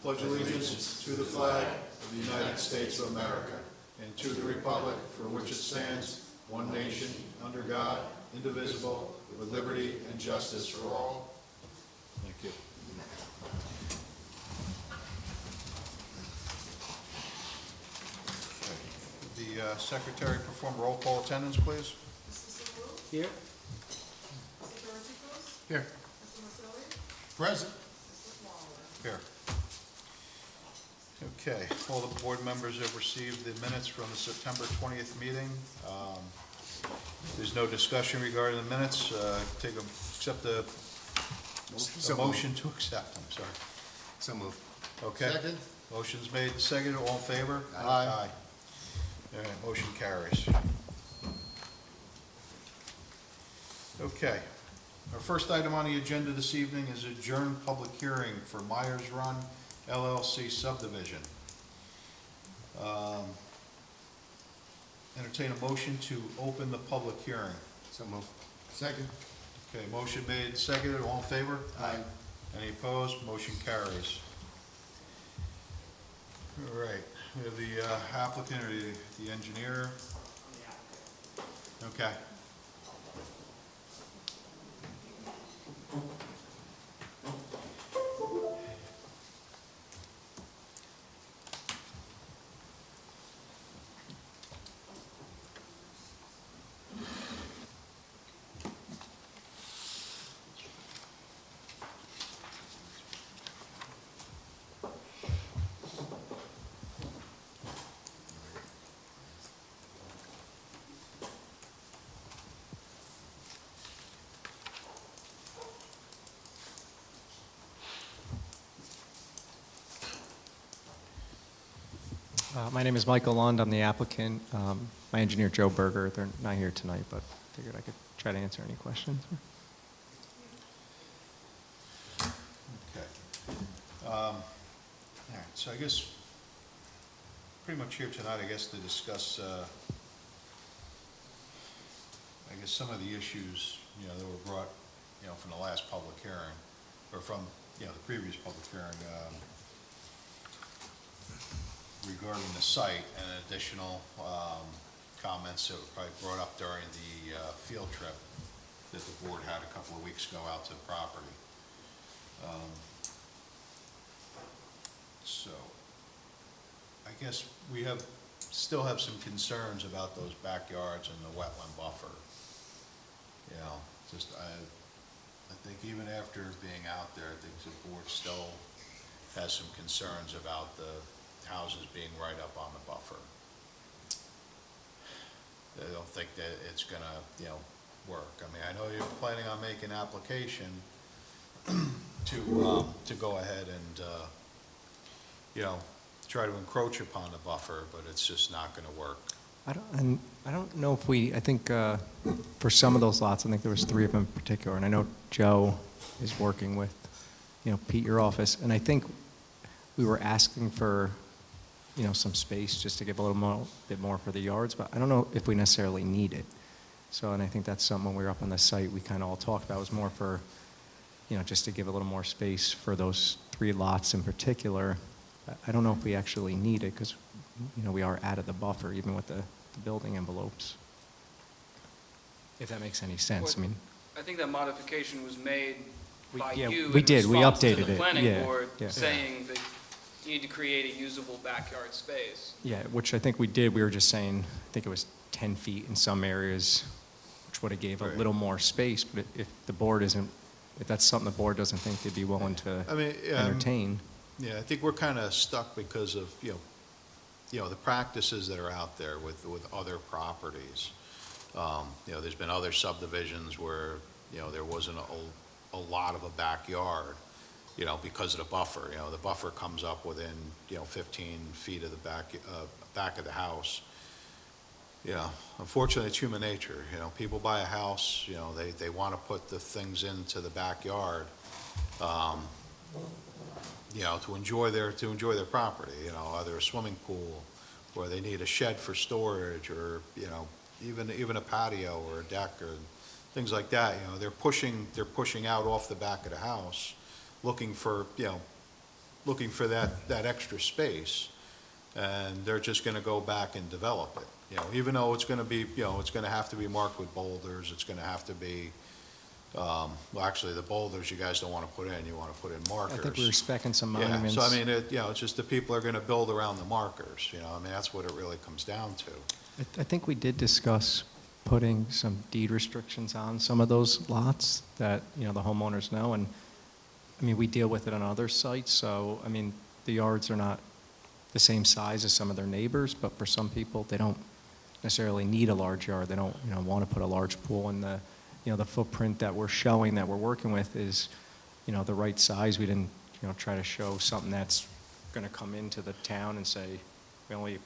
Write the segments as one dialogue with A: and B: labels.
A: pledge allegiance to the flag of the United States of America and to the republic for which it stands, one nation, under God, indivisible, with liberty and justice for all. Thank you. The secretary perform roll call attendance, please.
B: Here.
A: Here. Present. Here. Okay, all the board members have received the minutes from the September 20th meeting. There's no discussion regarding the minutes. Accept a motion to accept, I'm sorry.
C: So moved.
A: Okay.
C: Second.
A: Motion's made and seconded, all in favor?
C: Aye.
A: All right, motion carries. Okay, our first item on the agenda this evening is adjourned public hearing for Myers Run LLC subdivision. Entertain a motion to open the public hearing.
C: So moved. Second.
A: Okay, motion made, seconded, all in favor?
C: Aye.
A: Any opposed? Motion carries. All right, we have the applicant or the engineer. Okay.
B: My name is Michael Lund. I'm the applicant. My engineer, Joe Berger, they're not here tonight, but figured I could try to answer any questions.
A: Okay. All right, so I guess pretty much here tonight, I guess, to discuss, I guess, some of the issues, that were brought, from the last public hearing, or from, the previous public hearing, regarding the site and additional comments that were probably brought up during the field trip that the board had a couple of weeks ago out to the property. So I guess we still have some concerns about those backyards and the wetland buffer. I think even after being out there, I think the board still has some concerns about the houses being right up on the buffer. I don't think that it's gonna, work. I mean, I know you're planning on making an application to go ahead and, try to encroach upon the buffer, but it's just not gonna work.
B: I don't know if I think for some of those lots, I think there was 3 of them in particular, and I know Joe is working with, Pete, your office, and I think we were asking for, some space just to give a little bit more for the yards, but I don't know if we necessarily need it. So, and I think that's something when we were up on the site, we kind of all talked about. It was more for, just to give a little more space for those 3 lots in particular. I don't know if we actually need it because, we are out of the buffer even with the building envelopes. If that makes any sense.
D: Well, I think that modification was made by
B: yeah,
D: you
B: we
D: in
B: did. We
D: response to
B: updated
D: the
B: it.
D: planning
B: Yeah,
D: board
B: yeah.
D: saying that you need to create a usable backyard space.
B: Yeah, which I think we did. We were just saying, I think it was 10 feet in some areas, which would have gave a
A: Right.
B: little more space. But if the board if that's something the board doesn't think they'd be willing to entertain.
A: Yeah, I think we're kind of stuck because of, the practices that are out there with other properties. There's been other subdivisions where, there wasn't a lot of a backyard, because of the buffer. The buffer comes up within, 15 feet of the back of the house. Unfortunately, it's human nature. People buy a house, they want to put the things into the backyard, to enjoy their property, either a swimming pool, or they need a shed for storage, or, even a patio or a deck or things like that. They're pushing out off the back of the house, looking for, looking for that extra space, and they're just gonna go back and develop it. You know, even though it's gonna be, you know, it's gonna have to be marked with boulders, it's gonna have to be, well, actually, the boulders you guys don't wanna put in, you wanna put in
B: I
A: markers.
B: think we were specking some
A: Yeah,
B: monuments.
A: so I mean, it, you know, it's just the people are gonna build around the markers, you know, I mean, that's what it really comes down to.
B: I think we did discuss putting some deed restrictions on some of those lots that, you know, the homeowners know. And, I mean, we deal with it on other sites, so, I mean, the yards are not the same size as some of their neighbors, but for some people, they don't necessarily need a large yard. They don't, you know, want to put a large pool in the, you know, the footprint that we're showing, that we're working with is, you know, the right size. We didn't, you know, try to show something that's going to come into the town and say, we only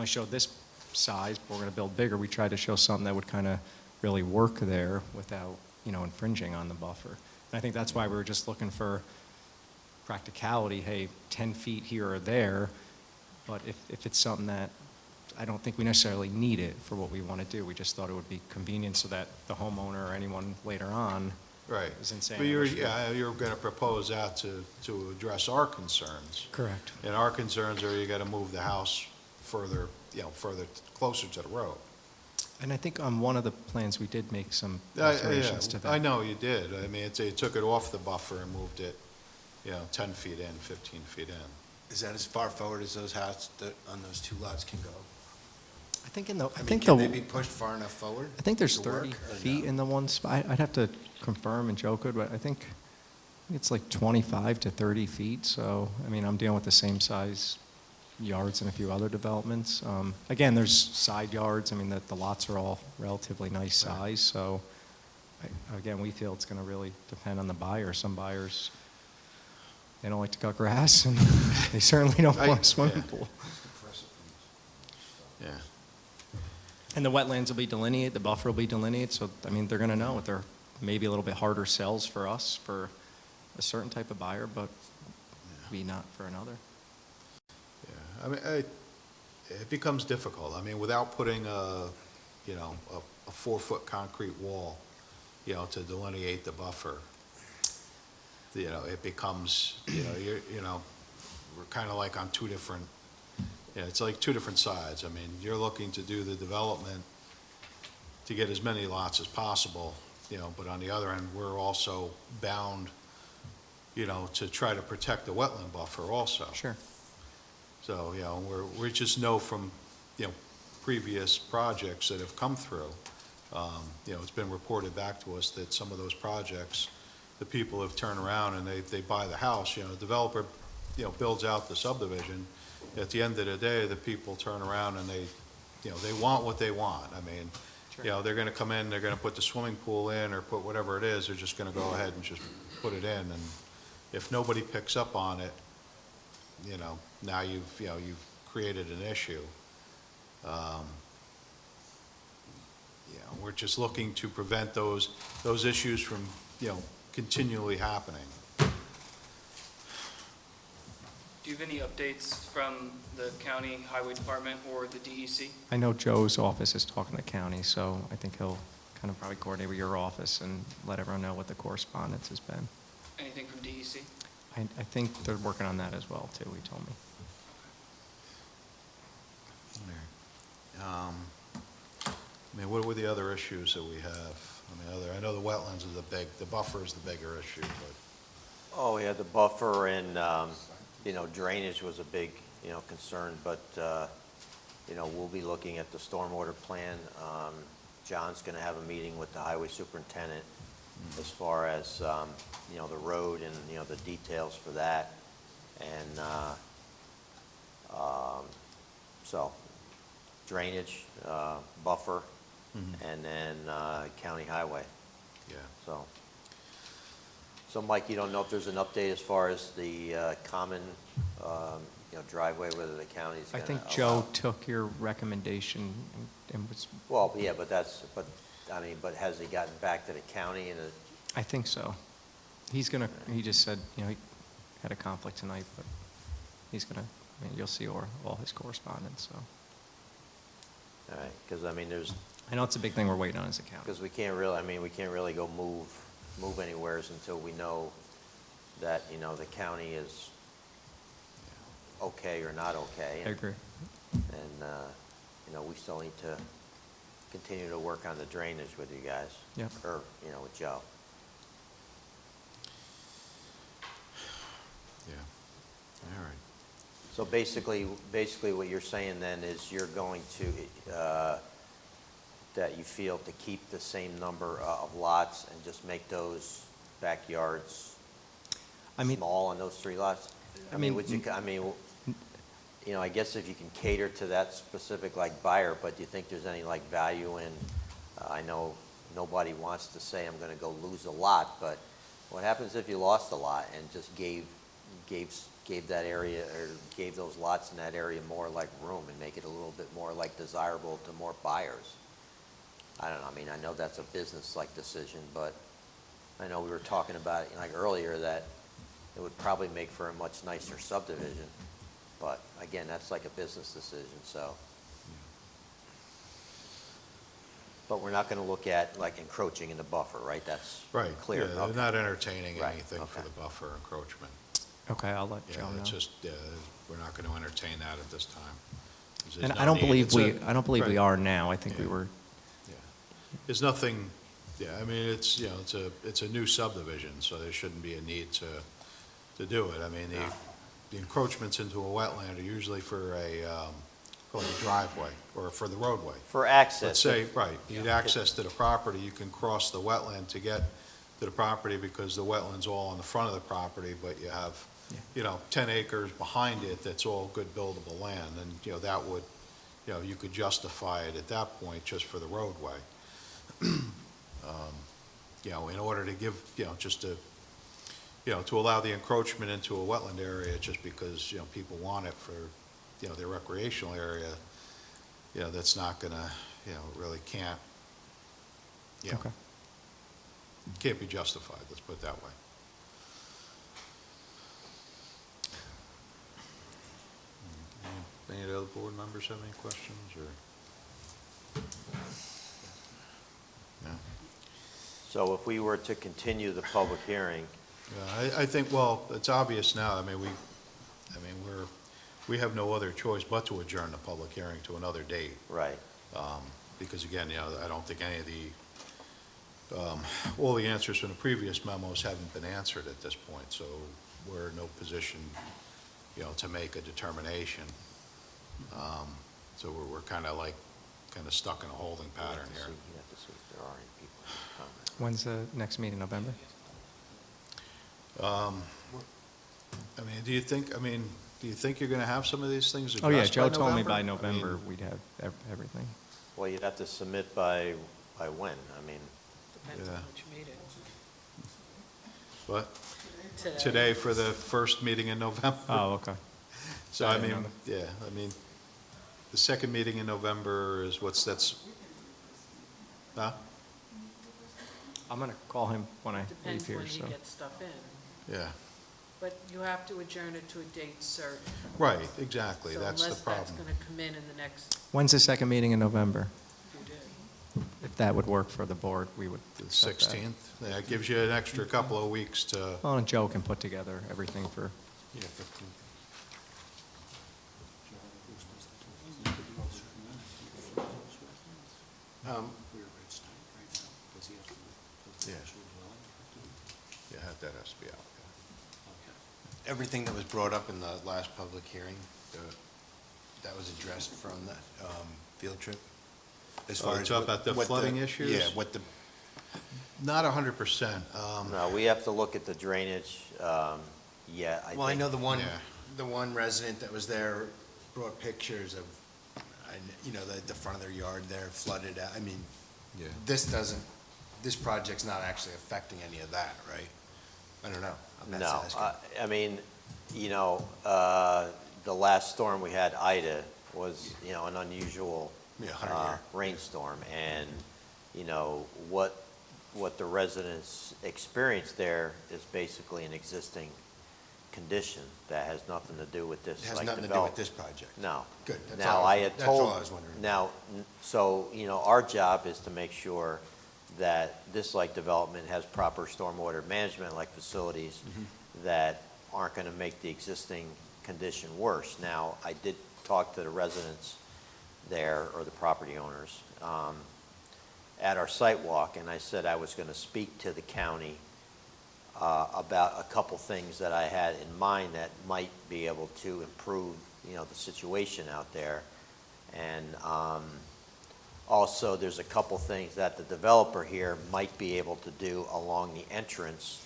B: showed this size, but we're going to build bigger. We tried to show something that would kind of really work there without, you know, infringing on the buffer. And I think that's why we were just looking for practicality. Hey, 10 feet here or there, but if it's something that I don't think we necessarily need it for what we want to do. We just thought it would be convenient so that the homeowner or anyone later on
A: Right.
B: isn't saying.
A: But you're gonna propose that to address our concerns.
B: Correct.
A: And our concerns are you gotta move the house further, you know, closer to the road.
B: And I think on one of the plans, we did make some
A: Yeah,
B: alterations to that.
A: I know you did. I mean, you took it off the buffer and moved it, you know, 10 feet in, 15 feet in.
C: Is that as far forward as those houses that, on those two lots can go?
B: I think in the,
C: I mean, can they be pushed far enough forward?
B: I think there's
C: to work,
B: 30
C: or
B: feet
C: no?
B: in the one spot. I'd have to confirm, and Joe could, but I think it's like 25 to 30 feet. So, I mean, I'm dealing with the same size yards in a few other developments. Again, there's side yards. I mean, the lots are all relatively nice size. So, again, we feel it's going to really depend on the buyer. Some buyers, they don't like to cut grass, and they certainly don't want a swimming
A: yeah.
B: pool.
A: Yeah.
B: And the wetlands will be delineated, the buffer will be delineated, so, I mean, they're gonna know what they're maybe a little bit harder sells for us, for a certain type of buyer, but maybe not for another.
A: Yeah, I mean, it becomes difficult. I mean, without putting you know, a 4-foot concrete wall, you know, to delineate the buffer, you know, it becomes, you know, we're kind of like on two different, yeah, it's like two different sides. I mean, you're looking to do the development to get as many lots as possible, you know, but on the other end, we're also bound, you know, to try to protect the wetland buffer also.
B: Sure.
A: So, you know, we just know from, you know, previous projects that have come through, you know, it's been reported back to us that some of those projects, the people have turned around and they buy the house, you know, the developer, you know, builds out the subdivision. At the end of the day, the people turn around and they, you know, they want what they want. I mean,
B: Sure.
A: you know, they're gonna come in, they're gonna put the swimming pool in or put whatever it is, they're just gonna go ahead and just put it in. And if nobody picks up on it, you know, now you've created an issue. You know, we're just looking to prevent those issues from, you know, continually happening.
D: Do you have any updates from the county highway department or the DEC?
B: I know Joe's office is talking to county, so I think he'll kind of probably coordinate with your office and let everyone know what the correspondence has been.
D: Anything from DEC?
B: I think they're working on that as well, too, he told me.
A: I mean, what were the other issues that we have? I know the wetlands is the buffer is the bigger issue, but.
E: Oh, yeah, the buffer and, you know, drainage was a big, you know, concern, but, you know, we'll be looking at the stormwater plan. John's gonna have a meeting with the highway superintendent as far as, you know, the road and, you know, the details for that. And, so, drainage, buffer, and then, county highway,
A: Yeah.
E: so. So, Mike, you don't know if there's an update as far as the common, you know, driveway, whether the county's
B: I
E: gonna
B: think
E: allow-
B: Joe took your recommendation and was,
E: Well, yeah, but I mean, but has he gotten back to the county and,
B: I think so. He just said, you know, he had a conflict tonight, but he's gonna, I mean, you'll see all his correspondence, so.
E: all right, because, I mean, there's,
B: I know it's a big thing we're waiting on as a county.
E: because we can't really go move anywheres until we know that, you know, the county is, okay or not okay.
B: I agree.
E: And, you know, we still need to continue to work on the drainage with you guys.
B: Yep.
E: Or, you know, with Joe.
A: Yeah, all right.
E: So basically what you're saying then is you're going to, that you feel to keep the same number of lots and just make those backyards
B: I mean,
E: small on those 3 lots?
B: I mean,
E: would you, you know, I guess if you can cater to that specific like buyer, but do you think there's any like value in, I know nobody wants to say I'm gonna go lose a lot, but what happens if you lost a lot and just gave that area, or gave those lots in that area more like room and make it a little bit more like desirable to more buyers? I don't know, I mean, I know that's a business-like decision, but I know we were talking about it like earlier that it would probably make for a much nicer subdivision. But again, that's like a business decision, so. But we're not gonna look at like encroaching in the buffer, right? That's
A: Right,
E: clear.
A: yeah, they're
E: Okay.
A: not entertaining
E: Right,
A: anything for
E: okay.
A: the buffer encroachment.
B: okay, I'll let
A: Yeah,
B: Joe know.
A: it's just, we're not going to entertain that at this time. There's
B: And
A: no
B: I don't
A: need.
B: believe
A: It's
B: I don't believe we
A: right.
B: are now. I think we
A: Yeah.
B: were,
A: Yeah. There's nothing, yeah, I mean, it's, you know, it's a new subdivision, so there shouldn't be a need to do it. I mean,
E: No.
A: the encroachments into a wetland are usually for called a driveway, or for the roadway.
E: For access.
A: Let's say, right, you need access to the property, you can cross the wetland to get to the property because the wetland's all on the front of the property, but you have, you know, 10 acres behind it that's all good buildable land, and, you know, that would, you know, you could justify it at that point just for the roadway. You know, in order to give, you know, just to, you know, to allow the encroachment into a wetland area just because, you know, people want it for, you know, their recreational area, you know, that's not gonna, you know, really can't, you know,
B: okay.
A: can't be justified, let's put it that way. Any of the other board members have any questions, or? No?
E: So if we were to continue the public hearing,
A: Yeah, I think, well, it's obvious now, I mean, we have no other choice but to adjourn the public hearing to another date.
E: right,
A: Because again, you know, I don't think any of all the answers from the previous memos haven't been answered at this point, so we're in no position, you know, to make a determination. So we're kind of stuck in a holding pattern here.
E: you have to see if there are any people in comment.
B: When's the next meeting, November?
A: I mean, do you think you're going to have some of these things addressed
B: Oh, yeah,
A: by
B: Joe told me
A: November?
B: by
A: I
B: November
A: mean,
B: we'd have everything.
E: Well, you'd have to submit by when? I mean,
F: Depends on
A: Yeah.
F: which meeting.
A: What? Today for the first meeting in November?
B: Oh, okay.
A: So, I
B: I didn't
A: mean,
B: know
A: yeah, I mean, the second meeting in November is huh?
B: I'm gonna call him when I leave
F: Depends
B: here,
F: when he
B: so.
F: gets stuff in.
A: Yeah,
F: But you have to adjourn it to a date certain.
A: right, exactly,
F: So
A: that's the
F: unless that's
A: problem.
F: going to come in the next
B: When's the second meeting in November?
F: few days.
B: If that would work for the board, we would.
A: The
B: set that.
A: 16th, yeah, it gives you an extra couple of weeks to,
B: Well, and Joe can put together everything for,
C: Yeah, 15.
A: yeah, that has to be out.
C: Everything that was brought up in the last public hearing, that was addressed from that field trip? As
A: Oh,
C: far
A: you
C: as
A: talk about the
C: what
A: flooding issues?
C: Yeah, what the,
A: Not 100%.
E: no, we have to look at the drainage, yeah, I think.
C: well, I know
A: Yeah.
C: the one resident that was there brought pictures of, you know, the front of their yard there flooded out. I mean,
A: Yeah.
C: this project's not actually affecting any of that, right? I don't know. I'm not
E: No,
C: asking.
E: I mean, you know, the last storm we had, Ida, was, you know, an unusual
C: Yeah, 100-year.
E: rainstorm, and, you know, what the residents experienced there is basically an existing condition that has nothing to do with this,
C: It has
E: like,
C: nothing to do
E: develop-
C: with this project.
E: No.
C: Good, that's
E: Now,
C: all,
E: I had
C: that's all
E: told,
C: I was wondering.
E: now, so, you know, our job is to make sure that this like development has proper stormwater management like facilities
C: Mm-hmm.
E: that aren't gonna make the existing condition worse. Now, I did talk to the residents there, or the property owners, at our site walk, and I said I was gonna speak to the county about a couple things that I had in mind that might be able to improve, the situation out there. And also, there's a couple things that the developer here might be able to do along the entrance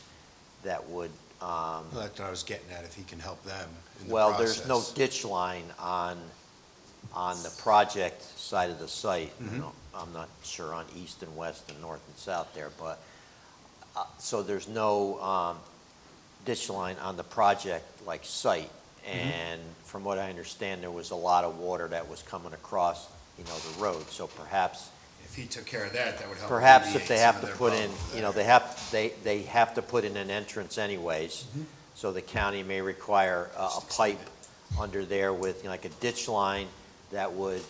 E: that would,
C: Well, that's what I was getting at, if he can help them in the
E: well, there's no
C: process.
E: ditch line on the project side of the site.
C: Mhm.
E: I'm not sure on east and west and north and south there, but, so there's no ditch line on the project like site. And from what I understand, there was a lot of water that was coming across, the road. So perhaps,
C: If he took care of that, that would help.
E: perhaps if
C: alleviate
E: they
C: some
E: have
C: of
E: to
C: their
E: put in,
C: problems there.
E: they have to put in an entrance anyways. So the county may require a pipe under there with, like a ditch line that would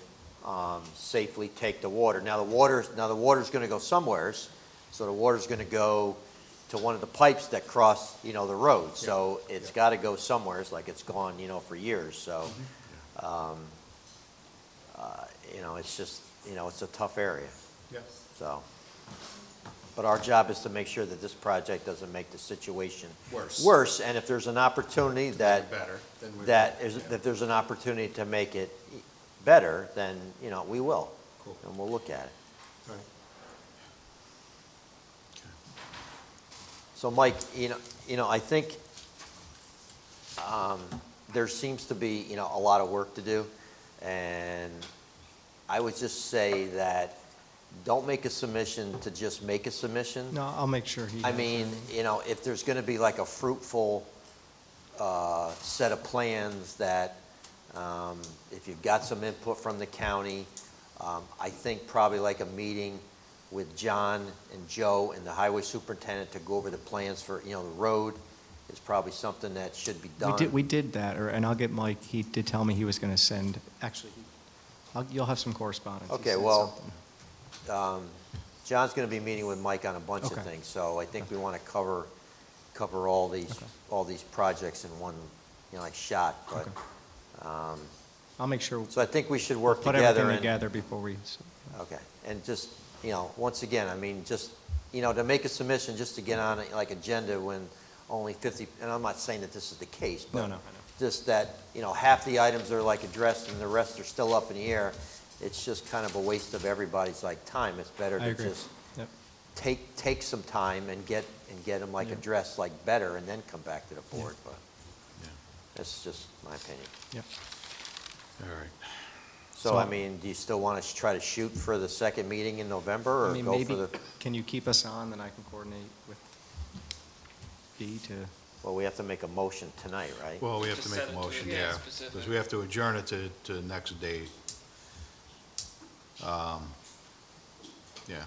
E: safely take the water. Now the water's gonna go somewheres, so the water's gonna go to one of the pipes that cross, the road. So it's gotta go somewheres, like it's gone, for years, so, it's just, it's a tough area,
C: Yeah.
E: so. But our job is to make sure that this project doesn't make the situation worse, and if there's an opportunity that,
C: Better, then we're.
E: if there's an opportunity to make it better, then, we will.
C: Cool.
E: And we'll look at it.
C: Right.
E: So Mike, I think there seems to be, a lot of work to do. And I would just say that don't make a submission to just make a submission.
B: No, I'll make sure he.
E: I
B: has
E: mean,
B: it.
E: if there's going to be like a fruitful set of plans that, if you've got some input from the county, I think probably like a meeting with John and Joe and the highway superintendent to go over the plans for, the road is probably something that should be done.
B: We did that, and I'll get Mike, he did tell me he was gonna send, actually, you'll have some correspondence. He
E: Okay,
B: sent
E: well,
B: something.
E: John's going to be meeting with Mike on a bunch of
B: Okay.
E: things, so I think we want to cover all these projects in one, like shot, but,
B: I'll make sure,
E: so I think we should work
B: put
E: together
B: everything
E: and.
B: together before we,
E: Okay, and just, once again, I mean, just, to make a submission, just to get on, like, agenda when only 50, and I'm not saying that this is the case, but.
B: no, I know.
E: Just that, half the items are like addressed and the rest are still up in the air. It's just kind of a waste of everybody's like time. It's better
B: I
E: to
B: agree.
E: just
B: Yep.
E: take some time and get them like
B: Yeah.
E: addressed like better and then come back to the board, but
A: Yeah.
E: that's just my opinion.
B: Yep.
A: All right.
E: So,
B: So-
E: I mean, do you still want to try to shoot for the second meeting in November
B: I
E: or
B: mean,
E: go for
B: maybe,
E: the,
B: can you keep us on, then I can coordinate with Dee to,
E: well, we have to make a motion tonight, right?
A: Well, we have to
D: Just
A: make
D: set
A: a
D: it to
A: motion,
D: be
A: yeah,
D: specific.
A: because we have to adjourn it to the next date. Yeah,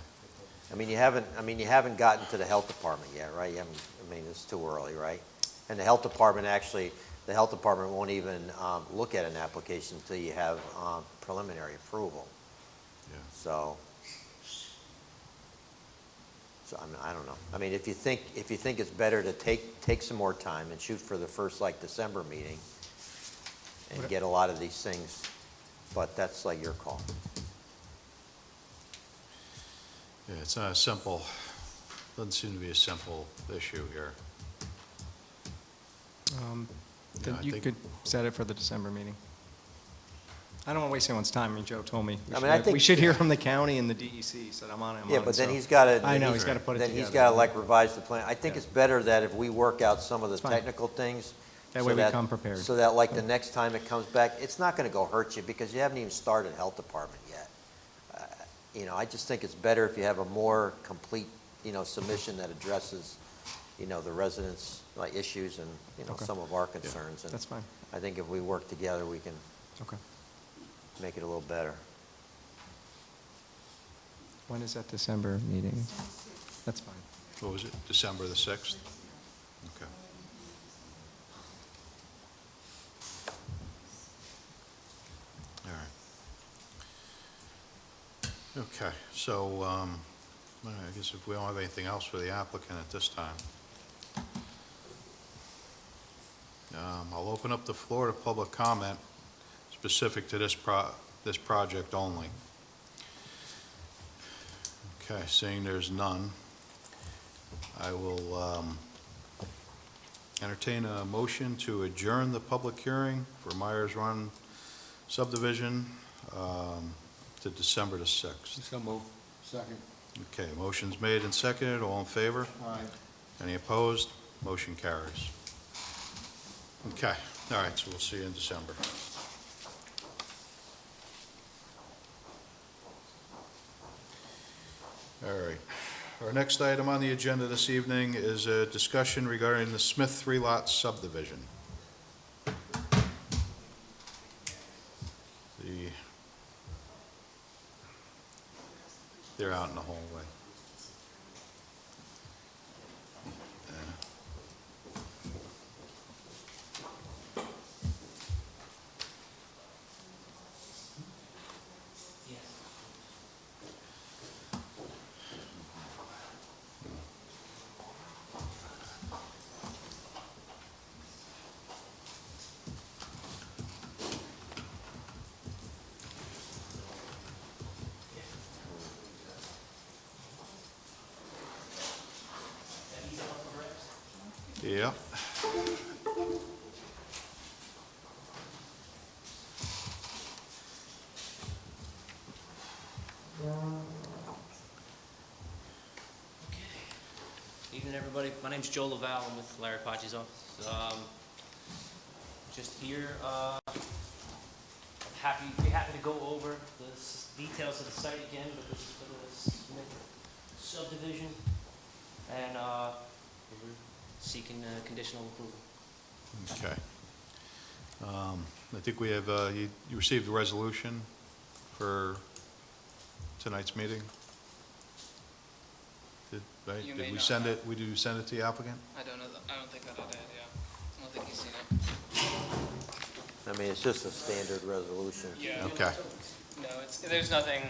E: I mean, you haven't gotten to the health department yet, right? You haven't, I mean, it's too early, right? And the health department won't even look at an application until you have preliminary approval.
A: yeah.
E: So, I mean, I don't know. I mean, if you think it's better to take some more time and shoot for the first, like, December meeting and get a lot of these things, but that's like your call.
A: Yeah, it's not a simple, doesn't seem to be a simple issue here.
B: then
A: I
B: you
A: think-
B: could set it for the December meeting. I don't want to waste anyone's time. I mean, Joe told me
E: I mean, I think-
B: we should hear from the county and the DEC, said I'm on it, I'm on it.
E: Yeah, but then
B: so-
E: he's got to.
B: I know, he's gotta put it
E: Then he's
B: together.
E: got to like revise the plan. I think
B: Yeah.
E: it's better that if we work out some of the
B: It's fine.
E: technical things.
B: That
E: so
B: way we come prepared.
E: So that like the next time it comes back, it's not going to go hurt you because you haven't even started health department yet. I just think it's better if you have a more complete, submission that addresses, the residents' like issues and,
B: Okay.
E: some of our concerns. And
B: That's fine.
E: I think if we work together, we can
B: Okay.
E: make it a little better.
B: When is that December meeting? That's fine.
A: What was it, December the 6th? Okay. All right. Okay, so, I guess if we don't have anything else for the applicant at this time, I'll open up the floor to public comment specific to this project only. Okay, seeing there's none, I will entertain a motion to adjourn the public hearing for Myers Run subdivision to December the 6th.
C: So move. Second.
A: Okay, motion's made and seconded. All in favor?
C: Aye.
A: Any opposed? Motion carries. Okay, all right, so we'll see you in December. All right. Our next item on the agenda this evening is a discussion regarding the Smith three-lot subdivision. They're out in the hallway. Yeah.
G: Evening, everybody. My name's Joe Lavelle. I'm with Larry Pacci's office. Just here, be happy to go over the details of the site again, but this is for the Smith subdivision, and we're seeking conditional approval.
A: Okay. I think we have, you received a resolution for tonight's meeting? Right?
D: You
A: Did
D: may
A: we
D: not
A: send
D: have.
A: it, we do send it to the applicant?
D: I don't know, I don't think that I did, yeah. I don't think he's seen it.
E: I mean, it's just a standard resolution.
D: Yeah.
A: Okay.
D: No, there's nothing,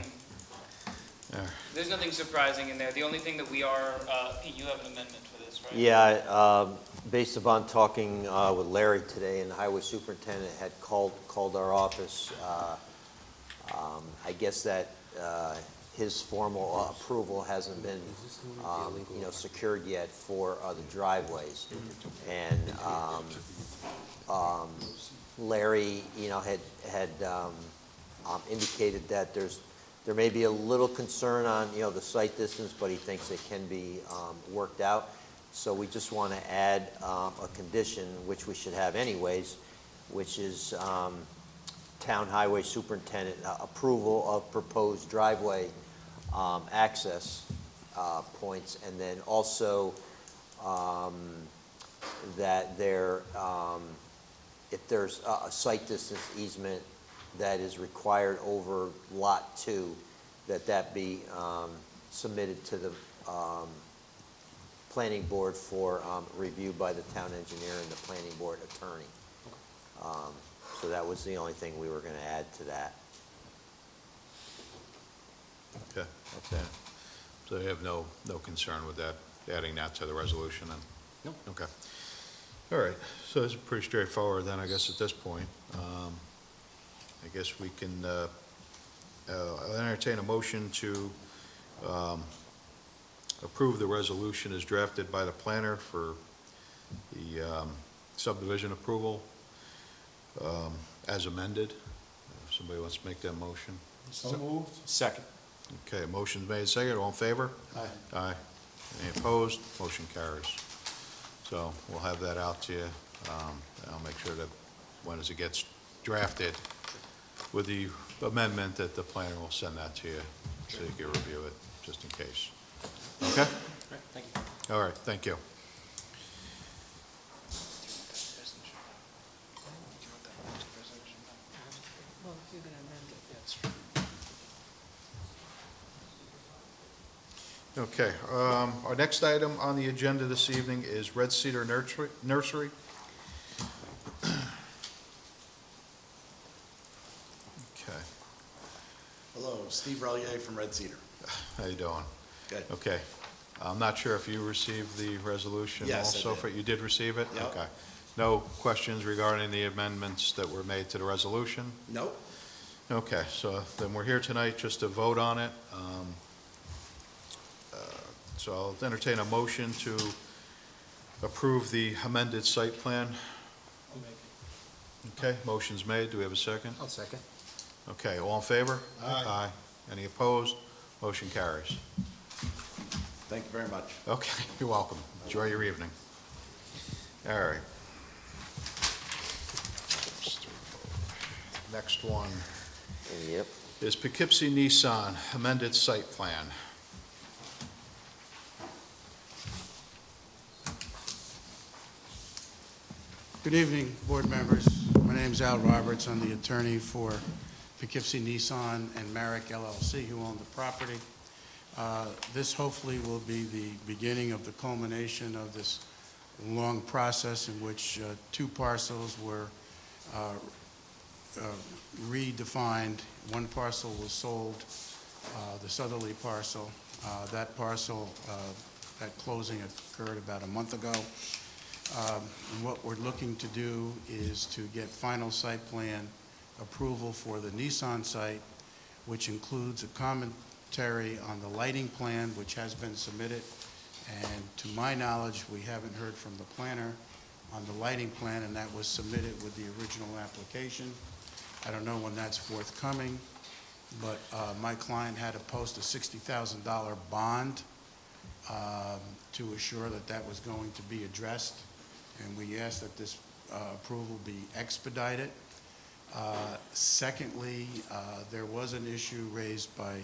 A: There.
D: there's nothing surprising in there. The only thing that we are, Pete, you have an amendment for this, right?
E: Yeah, based upon talking with Larry today, and the highway superintendent had called our office, I guess that his formal approval hasn't been, secured yet for the driveways. And Larry, had indicated that there may be a little concern on, the site distance, but he thinks it can be worked out. So we just want to add a condition, which we should have anyways, which is town highway superintendent approval of proposed driveway access points, and then also that there, if there's a site distance easement that is required over Lot 2, that be submitted to the planning board for review by the town engineer and the planning board attorney. So that was the only thing we were going to add to that.
A: Okay, okay. So you have no concern with that, adding that to the resolution then?
G: No.
A: Okay. All right, so it's pretty straightforward then, I guess, at this point. I guess we can I'll entertain a motion to approve the resolution as drafted by the planner for the subdivision approval as amended. If somebody wants to make that motion.
C: So moved.
H: Second.
A: Okay, motion's made, second, all in favor?
C: Aye.
A: Aye. Any opposed? Motion carries. So we'll have that out to you. I'll make sure that when as it gets drafted with the amendment, that the planner will send that to you so you can review it, just in case. Okay?
G: All right, thank you.
A: All right, thank you.
F: Well, if you're gonna amend it.
A: Okay, our next item on the agenda this evening is Red Cedar Nursery. Okay,
C: Hello, Steve Relier from Red Cedar.
A: how you doing?
C: Good.
A: Okay, I'm not sure if you received the resolution
C: Yes, I
A: also.
C: did.
A: You did receive it?
C: Yep.
A: Okay. No questions regarding the amendments that were made to the resolution?
C: Nope.
A: Okay, so then we're here tonight just to vote on it. So I'll entertain a motion to approve the amended site plan.
G: I'll make it.
A: Okay, motion's made. Do we have a second?
C: I'll second.
A: Okay, all in favor?
C: Aye.
A: Any opposed? Motion carries.
C: Thank you very much.
A: Okay, you're welcome. Enjoy your evening. All right. Next one
E: Yep.
A: is Poughkeepsie Nissan amended site plan.
H: Good evening, board members. My name's Al Roberts. I'm the attorney for Poughkeepsie Nissan and Merrick LLC, who own the property. This hopefully will be the beginning of the culmination of this long process in which two parcels were redefined. One parcel was sold, the southerly parcel. That parcel, that closing occurred about a month ago. And what we're looking to do is to get final site plan approval for the Nissan site, which includes a commentary on the lighting plan, which has been submitted. And to my knowledge, we haven't heard from the planner on the lighting plan, and that was submitted with the original application. I don't know when that's forthcoming, but my client had to post a $60,000 bond to assure that that was going to be addressed. And we asked that this approval be expedited. Secondly, there was an issue raised by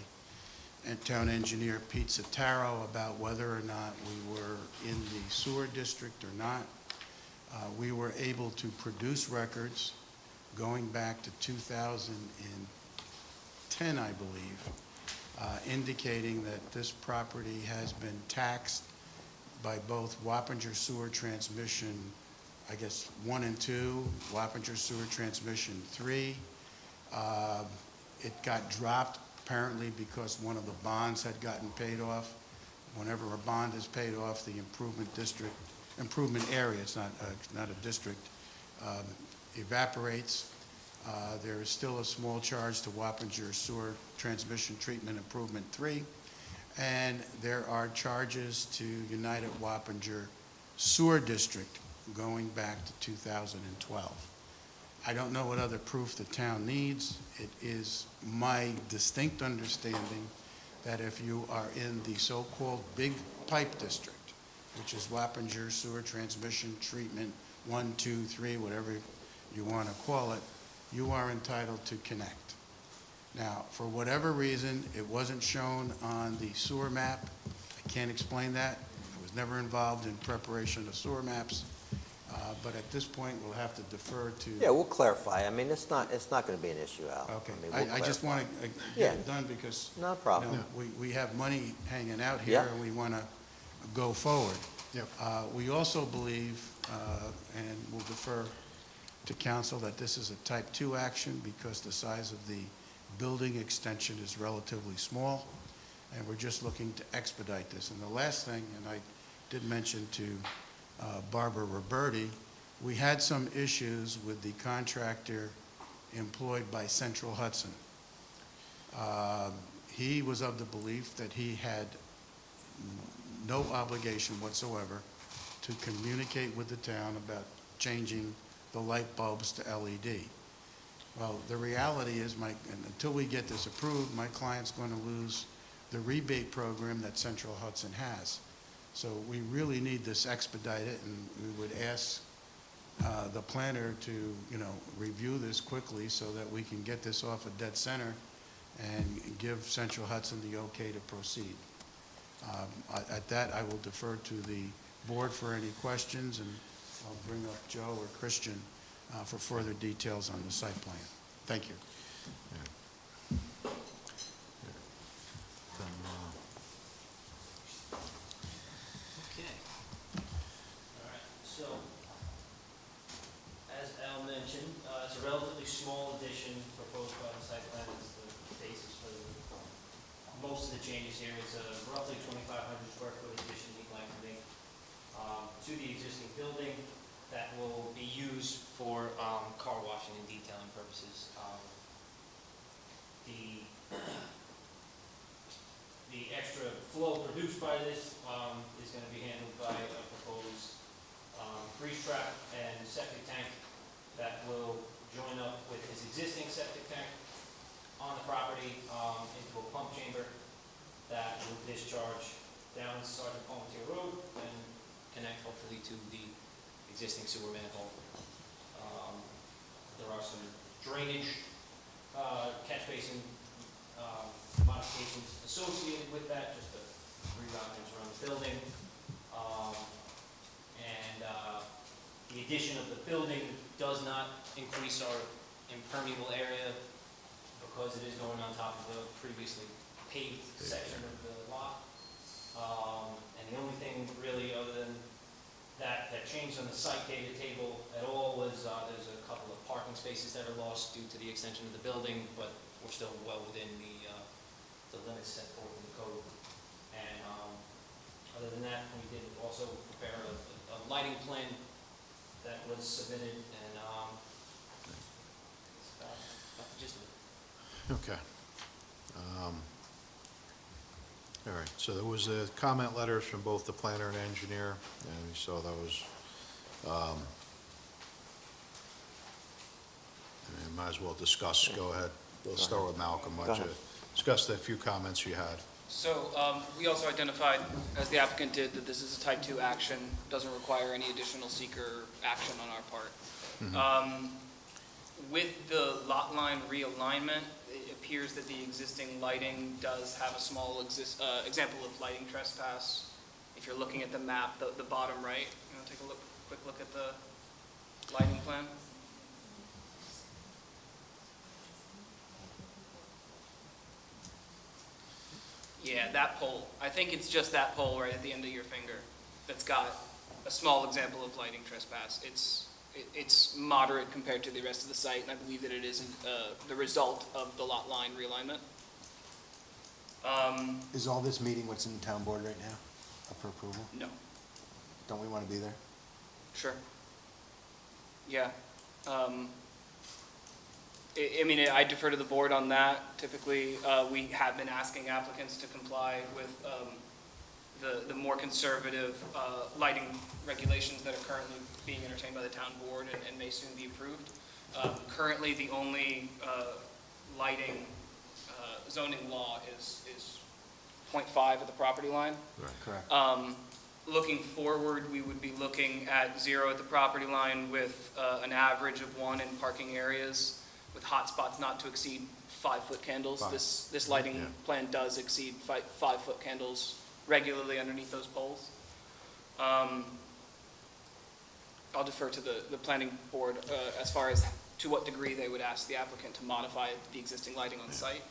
H: Town Engineer Pete Cedar about whether or not we were in the sewer district or not. We were able to produce records going back to 2010, I believe, indicating that this property has been taxed by both Wappinger Sewer Transmission, I guess 1 and 2, Wappinger Sewer Transmission 3. It got dropped apparently because one of the bonds had gotten paid off. Whenever a bond is paid off, the improvement area, it's not a district, evaporates. There is still a small charge to Wappinger Sewer Transmission Treatment Improvement 3. And there are charges to United Wappinger Sewer District going back to 2012. I don't know what other proof the town needs. It is my distinct understanding that if you are in the so-called Big Pipe District, which is Wappinger Sewer Transmission Treatment 1, 2, 3, whatever you want to call it, you are entitled to connect. Now, for whatever reason, it wasn't shown on the sewer map. I can't explain that. I was never involved in preparation of sewer maps. But at this point, we'll have to defer to...
E: Yeah, we'll clarify. I mean, it's not going to be an issue, Al.
H: Okay.
E: I mean, we'll
H: I just
E: clarify.
H: want to
E: Yeah.
H: get it done because...
E: No problem.
H: you know, we have money hanging out here,
E: Yeah.
H: and we want to go forward.
A: Yep.
H: We also believe, and we'll defer to council, that this is a type 2 action because the size of the building extension is relatively small, and we're just looking to expedite this. And the last thing, and I did mention to Barbara Roberti, we had some issues with the contractor employed by Central Hudson. He was of the belief that he had no obligation whatsoever to communicate with the town about changing the light bulbs to LED. Well, the reality is, and until we get this approved, my client's going to lose the rebate program that Central Hudson has. So we really need this expedited, and we would ask the planner to, review this quickly so that we can get this off of dead center and give Central Hudson the okay to proceed. At that, I will defer to the board for any questions, and I'll bring up Joe or Christian for further details on the site plan. Thank you.
G: Okay. All right, so, as Al mentioned, it's a relatively small addition proposed by the site plan. It's the basis for most of the changes here. It's a roughly 2,500 square foot addition, he'd like to make, to the existing building. that will be used for car washing and detailing purposes. The extra flow produced by this is going to be handled by a proposed grease trap and septic tank that will join up with his existing septic tank on the property into a pump chamber that will discharge down Sergeant Palmetier Road and connect hopefully to the existing sewer manhole. There are some drainage catch basin modifications associated with that, just to reroute things around the building. The addition of the building does not increase our impermeable area because it is going on top of the previously paved section of the lot. And the only thing really other than that changed on the site data table at all was there's a couple of parking spaces that are lost due to the extension of the building, but we're still well within the limits set forth in the code. And other than that, we did also prepare a lighting plan that was submitted, and that's about the gist of it.
A: Okay. All right, so there was comment letters from both the planner and engineer, and we saw those. And might as well discuss, go ahead. We'll start with Malcolm. Why don't you discuss the few comments you had?
D: So we also identified, as the applicant did, that this is a type 2 action, doesn't require any additional seeker action on our part. With the lot line realignment, it appears that the existing lighting does have a small example of lighting trespass. If you're looking at the map, the bottom right, you want to take a quick look at the lighting plan? Yeah, that pole. I think it's just that pole right at the end of your finger that's got a small example of lighting trespass. It's moderate compared to the rest of the site, and I believe that it is the result of the lot line realignment.
C: Is all this meeting what's in the town board right now, up for approval?
D: No.
C: Don't we want to be there?
D: Sure. Yeah. I mean, I defer to the board on that. Typically, we have been asking applicants to comply with the more conservative lighting regulations that are currently being entertained by the town board and may soon be approved. Currently, the only lighting zoning law is 0.5 of the property line.
A: Right.
C: Correct.
D: Looking forward, we would be looking at 0 at the property line with an average of 1 in parking areas, with hotspots not to exceed 5-foot candles.
A: Five.
D: This lighting
A: Yeah.
D: plan does exceed 5-foot candles regularly underneath those poles. I'll defer to the planning board as far as to what degree they would ask the applicant to modify the existing lighting on site.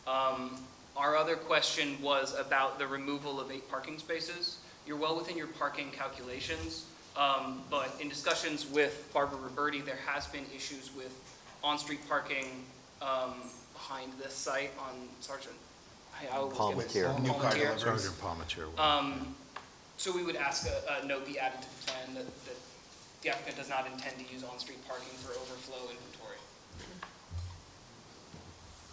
D: Our other question was about the removal of 8 parking spaces. You're well within your parking calculations, but in discussions with Barbara Roberti, there has been issues with on-street parking behind this site on Sergeant. I always get-
E: Palmetier.
C: New car
D: Palmetier.
C: deliveries.
A: Sergeant Palmetier.
D: So we would ask a note be added to the plan that the applicant does not intend to use on-street parking for overflow inventory.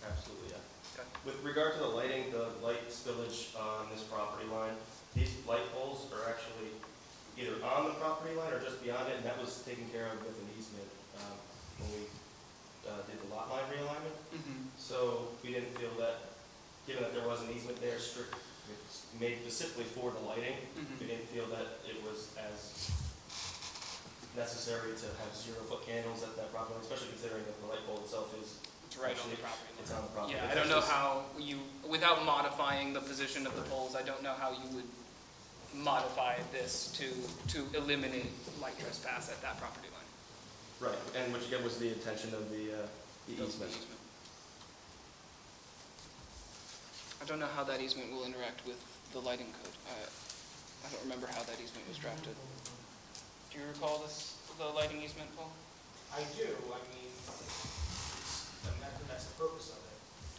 I: Absolutely, yeah.
D: Okay.
I: With regard to the lighting, the light spillage on this property line, these light poles are actually either on the property line or just beyond it, and that was taken care of with an easement when we did the lot line realignment. So we didn't feel that, given that there was an easement there it's made specifically for the lighting, we didn't feel that it was as necessary to have 0-foot candles at that property, especially considering that the light pole itself is
D: It's right on the property line.
I: It's on the property.
D: Yeah,
I: It's
D: I don't know
I: actually-
D: how you, without modifying the position of the poles, I don't know how you would modify this to eliminate light trespass at that property line.
I: Right, and which again was the intention of the easement.
D: I don't know how that easement will interact with the lighting code. I don't remember how that easement was drafted. Do you recall the lighting easement, Paul?
G: I do, I mean, that's the purpose of it.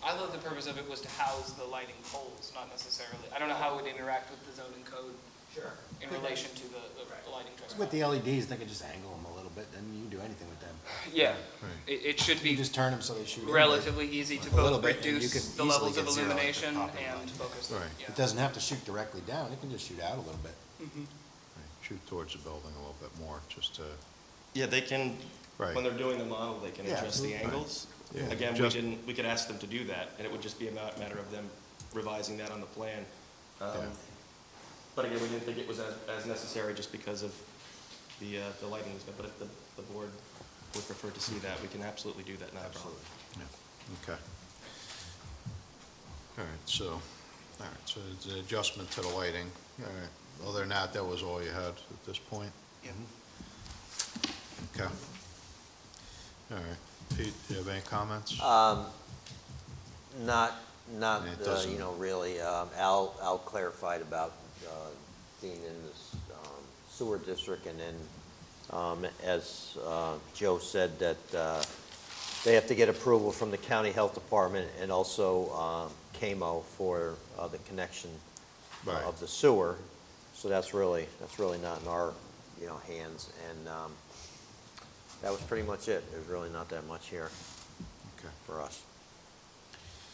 D: I thought the purpose of it was to house the lighting poles, not necessarily. I don't know how it would interact with the zoning code
C: Sure.
D: in relation to the lighting trust.
C: With the LEDs, they could just angle them a little bit, then you can do anything with them.
D: Yeah,
A: Right.
D: it should
C: You
D: be
C: can just turn them so they shoot inward.
D: relatively easy to
C: A little
D: both
C: bit, and you
D: reduce
C: could
D: the
C: easily
D: levels of
C: get zero at the
D: illumination
C: property
D: and
C: line.
D: focus,
A: Right.
D: yeah.
C: It doesn't have to shoot directly down, it can just shoot out a little bit.
A: Right, shoot towards the building a little bit more, just to,
I: Yeah, they can,
A: Right.
I: when they're doing the model, they can
C: Yeah,
I: adjust the
C: absolutely.
I: angles.
A: Yeah,
I: Again,
A: just-
I: we could ask them to do that, and it would just be a matter of them revising that on the plan.
A: Yeah.
I: But again, we didn't think it was as necessary just because of the lighting easement, but if the board would prefer to see that, we can absolutely do that, not a problem.
A: yeah, okay. All right, so it's an adjustment to the lighting. All right, other than that, that was all you had at this point? Okay. All right, Pete, do you have any comments?
E: Not,
A: It doesn't-
E: really. Al clarified about being in this sewer district, and then, as Joe said, that they have to get approval from the county health department and also KMO for the connection
A: Right.
E: of the sewer. So that's really not in our, hands. And that was pretty much it. There's really not that much here
A: Okay,
E: for us.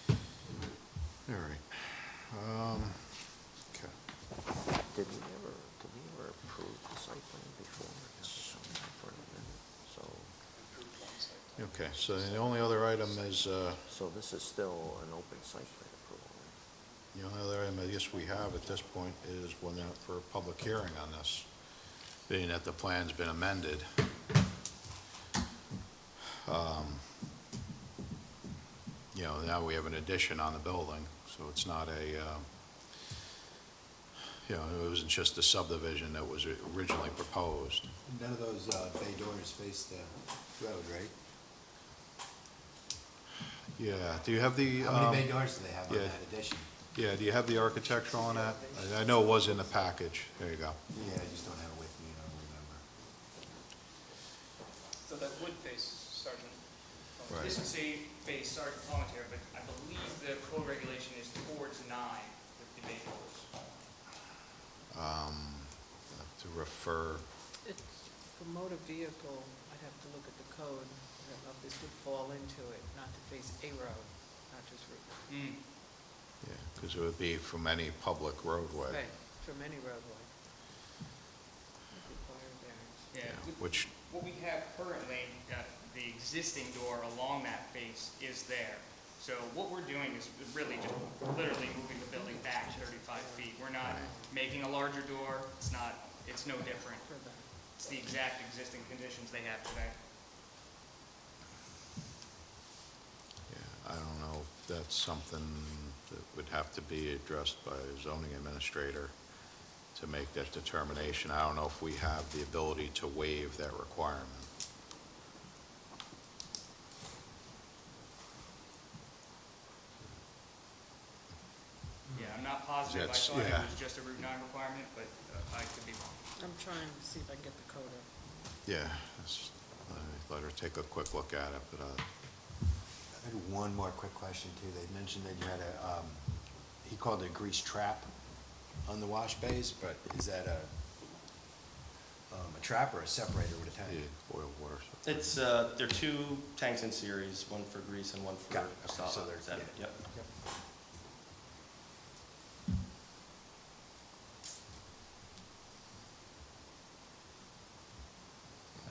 A: all right. Okay.
E: Did we ever approve the site plan before? So,
A: Okay, so the only other item is,
E: so this is still an open site plan approval, right?
A: the only other item I guess we have at this point is one out for a public hearing on this, being that the plan's been amended. Now we have an addition on the building, so it's not a, it wasn't just a subdivision that was originally proposed.
C: None of those bay doors face the road, right?
A: Yeah, do you have the?
C: How many bay doors do they have on
A: yeah.
C: that addition?
A: Yeah, do you have the architectural on that? I know it was in the package. There you go.
C: Yeah, I just don't have it with me, I don't remember.
D: So that would face Sergeant.
A: Right.
J: This would say face Sergeant Palmetier, but I believe the code regulation is towards 9 with the bay doors.
A: To refer,
F: It's for motor vehicle, I'd have to look at the code. I don't know if this would fall into it, not to face a road, not just Route
A: yeah, because it would be from any public roadway.
F: 9. Right, from any roadway. Would require variance.
J: Yeah.
A: Yeah, which-
J: What we have currently, the existing door along that face is there. So what we're doing is really just literally moving the building back 35 feet. We're not making a larger door. It's no different.
F: For the,
J: It's the exact existing conditions they have today.
A: Yeah, I don't know if that's something that would have to be addressed by a zoning administrator to make that determination. I don't know if we have the ability to waive that requirement.
J: Yeah, I'm not positive. I
A: That's-
J: thought it
A: yeah.
J: was just a Route 9 requirement, but I could be wrong.
F: I'm trying to see if I can get the code up.
A: Yeah, let her take a quick look at it, but,
C: I had one more quick question too. They mentioned that you had he called it a grease trap on the wash bays, but is that a trap or a separator with a tank?
A: yeah, oil, water.
I: It's, there are 2 tanks in series, one for grease and one for
C: Got it. Okay,
I: solid.
C: so there's-
I: That-
C: yeah.
I: Yep.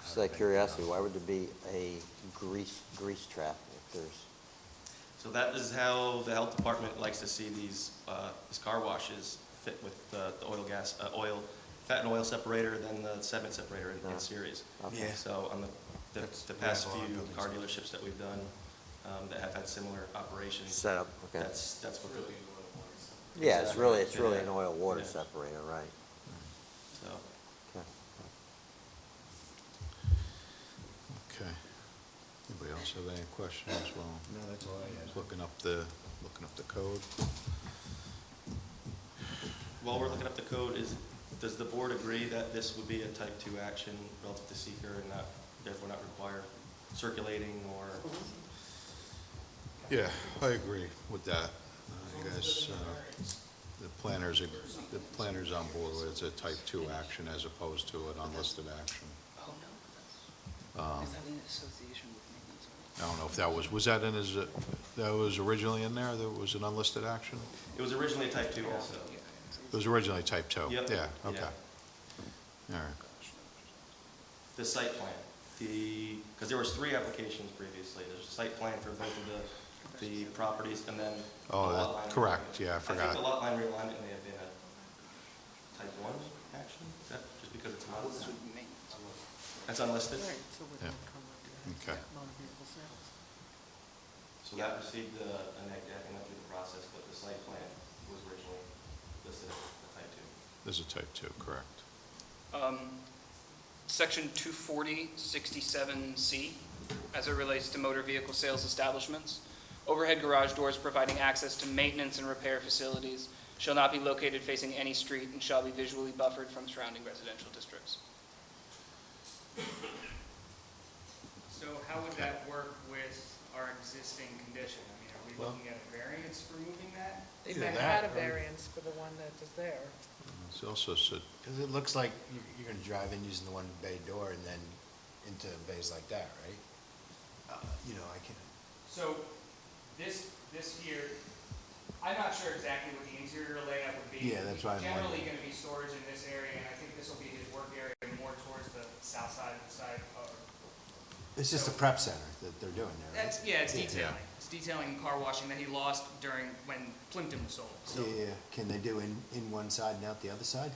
E: Just out of curiosity, why would there be a grease trap if there's,
I: So that is how the health department likes to see these car washes fit with the fat and oil separator, then the sediment separator in series.
E: okay.
C: Yeah.
I: So on the
C: That's-
I: the
C: we
I: past
C: have a lot of
I: few
C: buildings
I: car
C: like that.
I: dealerships that we've done that have had similar operations,
E: Setup, okay.
I: that's what the,
E: Yeah, it's really
I: Yeah.
E: an oil-water
I: Yeah.
E: separator, right.
I: so.
E: Okay.
A: Okay. Anybody else have any questions? Well,
C: No, that's all I had.
A: looking up the code.
I: While we're looking up the code, does the board agree that this would be a type 2 action relative to seeker and therefore not require circulating or?
A: Yeah, I agree with that. You guys, the planners on board with it's a type 2 action as opposed to an unlisted action.
D: Oh, no.
A: Um,
D: Is that in association with maintenance?
A: I don't know if that was that in his, that was originally in there, that was an unlisted action?
I: It was originally type 2 also.
A: It was originally type 2?
I: Yep.
A: Yeah, okay.
I: Yeah.
A: All right.
I: The site plan, because there was 3 applications previously. There's a site plan for both of the properties, and then a
A: Oh,
I: lot line
A: correct,
I: realignment.
A: yeah, I
I: I
A: forgot.
I: think the lot line realignment may have been a type 1 action, is that just because it's
D: Well, this
I: not,
D: would be maintenance.
I: that's unlisted?
F: Right, so we
A: Yeah.
F: can come up with
A: Okay.
F: motor vehicle sales.
I: So that received a neg deck and went through the process, but the site plan was originally listed as a type 2.
A: This is type 2, correct.
D: Section 240-67C, as it relates to motor vehicle sales establishments. Overhead garage doors providing access to maintenance and repair facilities shall not be located facing any street and shall be visually buffered from surrounding residential districts.
J: So how would that work with our existing condition? I mean, are we looking at a variance for moving that?
F: They
H: Either
F: may have
H: that
F: had a
H: or-
F: variance for the one that is there.
A: It's also said,
C: Because it looks like you're gonna drive in using the one bay door and then into bays like that, right? You know, I can,
J: So this here, I'm not sure exactly what the interior layout would be.
C: Yeah, that's why I'm
J: Generally
C: wondering.
J: gonna be storage in this area, and I think this will be his work area more towards the south side of the site.
C: it's just a prep center that they're doing there, right?
J: That's, yeah, it's detailing. It's detailing and car washing that he lost during, when Plimpton was sold, so.
C: Yeah, can they do in one side and out the other side?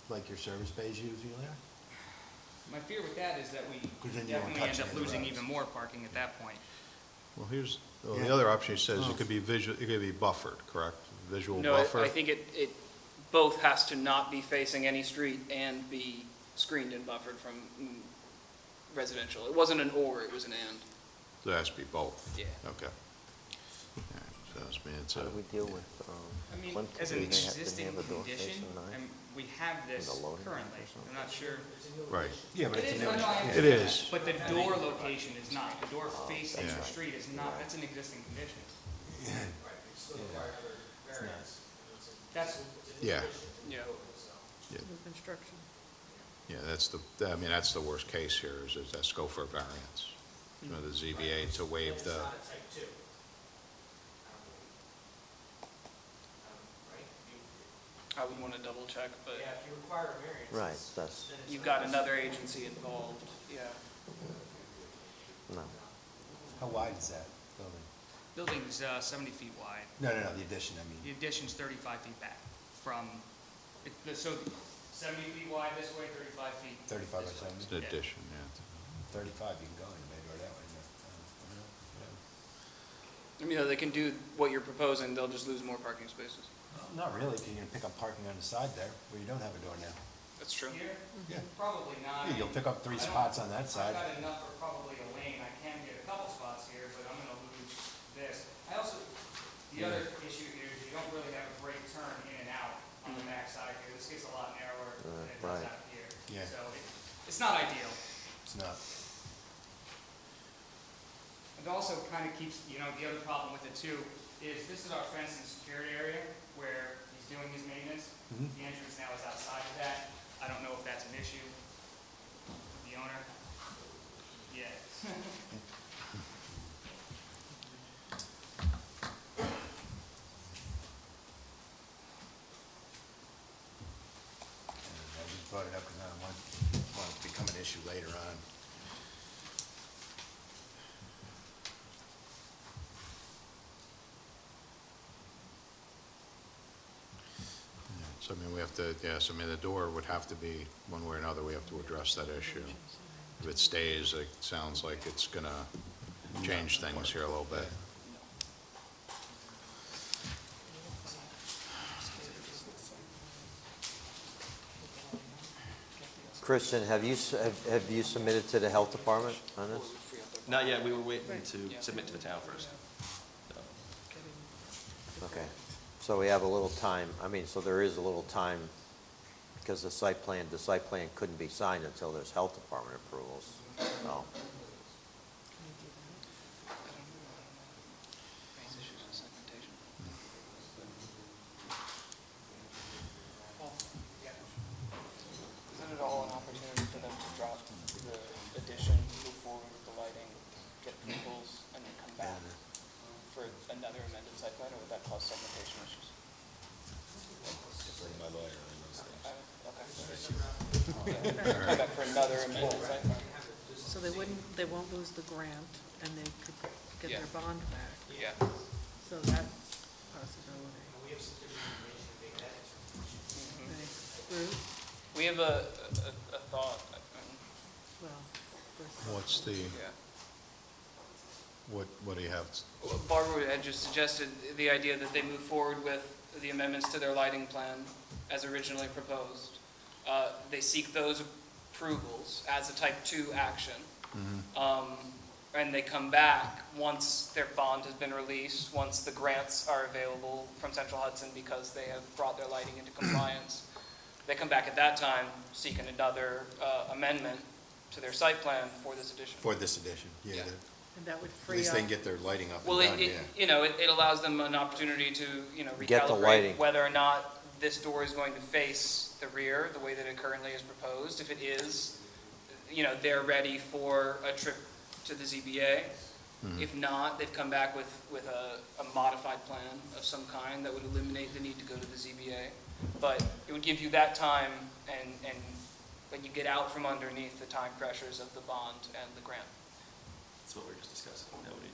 C: Like your service bays usually are?
J: My fear with that is that we
C: 'Cause then you won't
J: definitely
C: touch
J: end up
C: any of the
J: losing
C: roads.
J: even more parking at that point.
A: well, here's, well,
C: Yeah.
A: the other option he says it could be visual, it could be buffered, correct? Visual
D: No,
A: buffer?
D: I think it both has to not be facing any street and be screened and buffered from residential. It wasn't an or, it was an and.
A: So it has to be both?
D: Yeah.
A: Okay. All right, so that's, I mean, it's
E: How
A: a,
E: do we deal with,
J: I mean,
E: Plimpton?
J: as
E: Do
J: an
E: they have to
J: existing
E: have a door
J: condition,
E: facing the
J: and we have this
E: The loading dock or
J: currently.
E: something?
J: I'm not sure.
A: right.
C: Yeah, but
J: It
C: it's
J: is,
C: a new
J: no,
C: one.
J: I understand
A: It is.
J: that, But the door location is not. The door facing
A: Yeah.
J: the street is not. That's an existing condition. That's,
A: Yeah,
D: Yeah.
F: New construction.
A: yeah, that's the, I mean, that's the worst case here, is that's go for a variance. You know, the ZBA to waive the,
D: I would want to double check, but
E: Right, that's,
D: you've got another agency involved, yeah.
E: no.
C: How wide is that building?
J: building's 70 feet wide.
C: No, the addition, I
J: The
C: mean.
J: addition's 35 feet back from, so 70 feet wide this way, 35 feet.
C: 35 by
J: this way.
C: 70?
A: the addition, yeah.
C: 35, you can go in the bay door that way.
D: I mean, they can do what you're proposing, they'll just lose more parking spaces.
C: Not really, because you're gonna pick up parking on the side there, where you don't have a door now.
D: That's true.
J: Here?
C: Yeah.
J: Probably not.
C: Yeah, you'll pick up 3 spots on that side.
J: I've got enough for probably a lane. I can get a couple spots here, but I'm gonna lose this. I also, the other issue here is you don't really have a brake turn in and out on the back side here. This gets a lot narrower than it does
E: Right.
J: out here.
C: Yeah.
J: So it's not ideal.
C: It's not.
J: It also kind of keeps, the other problem with it too is this is our fence and security area where he's doing his maintenance.
C: Mhm.
J: The entrance now is outside of that. I don't know if that's an issue. The owner? Yeah.
C: And I just brought it up because I don't want it to become an issue later on.
A: So, I mean, we have to, yes, I mean, the door would have to be, one way or another, we have to address that issue. If it stays, it sounds like it's gonna change things here a little bit.
E: Christian, have you, have you submitted to the health department on this?
I: Not yet, we were waiting to submit to the town first.
E: Okay, so we have a little time, I mean, so there is a little time, because the site plan couldn't be signed until there's health department approvals, so.
D: site plan, or would that cause some location issues?
C: My lawyer, I know things.
D: Okay. Come back for another amended site plan?
F: So they won't lose the grant, and they could get
D: Yeah.
F: their bond back.
D: Yeah.
F: So that possibility.
G: We have sufficient information to make that determination.
F: Okay. Bruce?
D: We have a thought.
F: Well,
A: What's the,
D: Yeah.
A: what do you have?
D: Well, Barbara had just suggested the idea that they move forward with the amendments to their lighting plan as originally proposed. They seek those approvals as a type 2 action. And they come back once their bond has been released, once the grants are available from Central Hudson because they have brought their lighting into compliance. They come back at that time seeking another amendment to their site plan for this addition.
C: For this edition, yeah.
D: Yeah.
F: And that would
C: At
F: free
C: least
F: up.
C: they can get their lighting up
D: Well,
C: and done,
D: it,
C: yeah.
D: it allows them an opportunity to,
E: Get the
D: recalibrate
E: lighting.
D: whether or not this door is going to face the rear, the way that it currently is proposed. If it is, they're ready for a trip to the ZBA. If not, they've come back with a modified plan of some kind that would eliminate the need to go to the ZBA. But it would give you that time but you get out from underneath the time pressures of the bond and the grant.
I: That's what we were just discussing. That would be,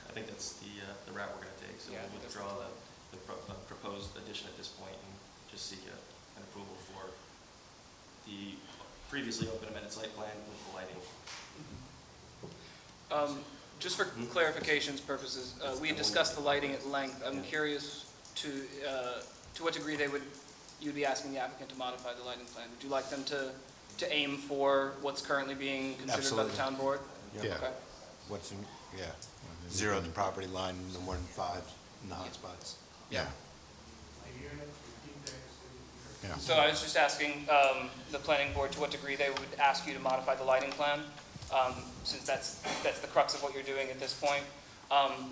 I: I think that's the route we're gonna take. So
D: Yeah,
I: we'll
D: that's
I: withdraw
D: the
I: the proposed addition at this point and just seek an approval for the previously open amended site plan with the lighting.
D: Just for clarification's purposes, we had discussed the lighting at length. I'm curious to what degree you'd be asking the applicant to modify the lighting plan. Would you like them to aim for what's currently being considered by the
C: Absolutely.
D: town board?
A: Yeah.
D: Okay.
C: What's in, yeah, 0 at the property line, no more than 5 in the hot spots.
D: Yeah.
A: Yeah.
D: So I was just asking the planning board to what degree they would ask you to modify the lighting plan, since that's the crux of what you're doing at this point.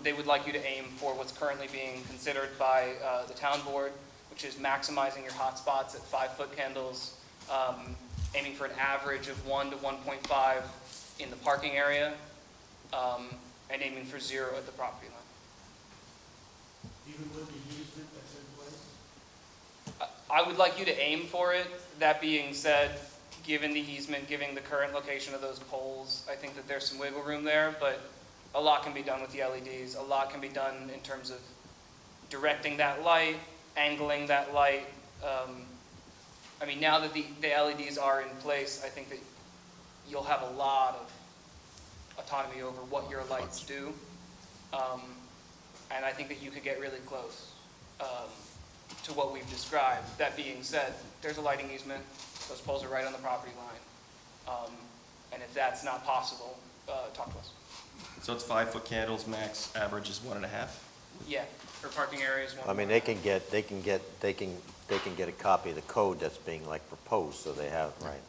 D: They would like you to aim for what's currently being considered by the town board, which is maximizing your hotspots at 5-foot candles, aiming for an average of 1 to 1.5 in the parking area, and aiming for 0 at the property line.
H: Even with the easement that's in place?
D: I would like you to aim for it. That being said, given the easement, given the current location of those poles, I think that there's some wiggle room there, but a lot can be done with the LEDs. A lot can be done in terms of directing that light, angling that light. Now that the LEDs are in place, I think that you'll have a lot of autonomy over what your lights do. And I think that you could get really close to what we've described. That being said, there's a lighting easement. Those poles are right on the property line. And if that's not possible, talk to us.
I: So it's 5-foot candles, max average is 1.5?
D: Yeah, for parking areas.
E: I mean, they can get a copy of the code that's being proposed, so they have, right?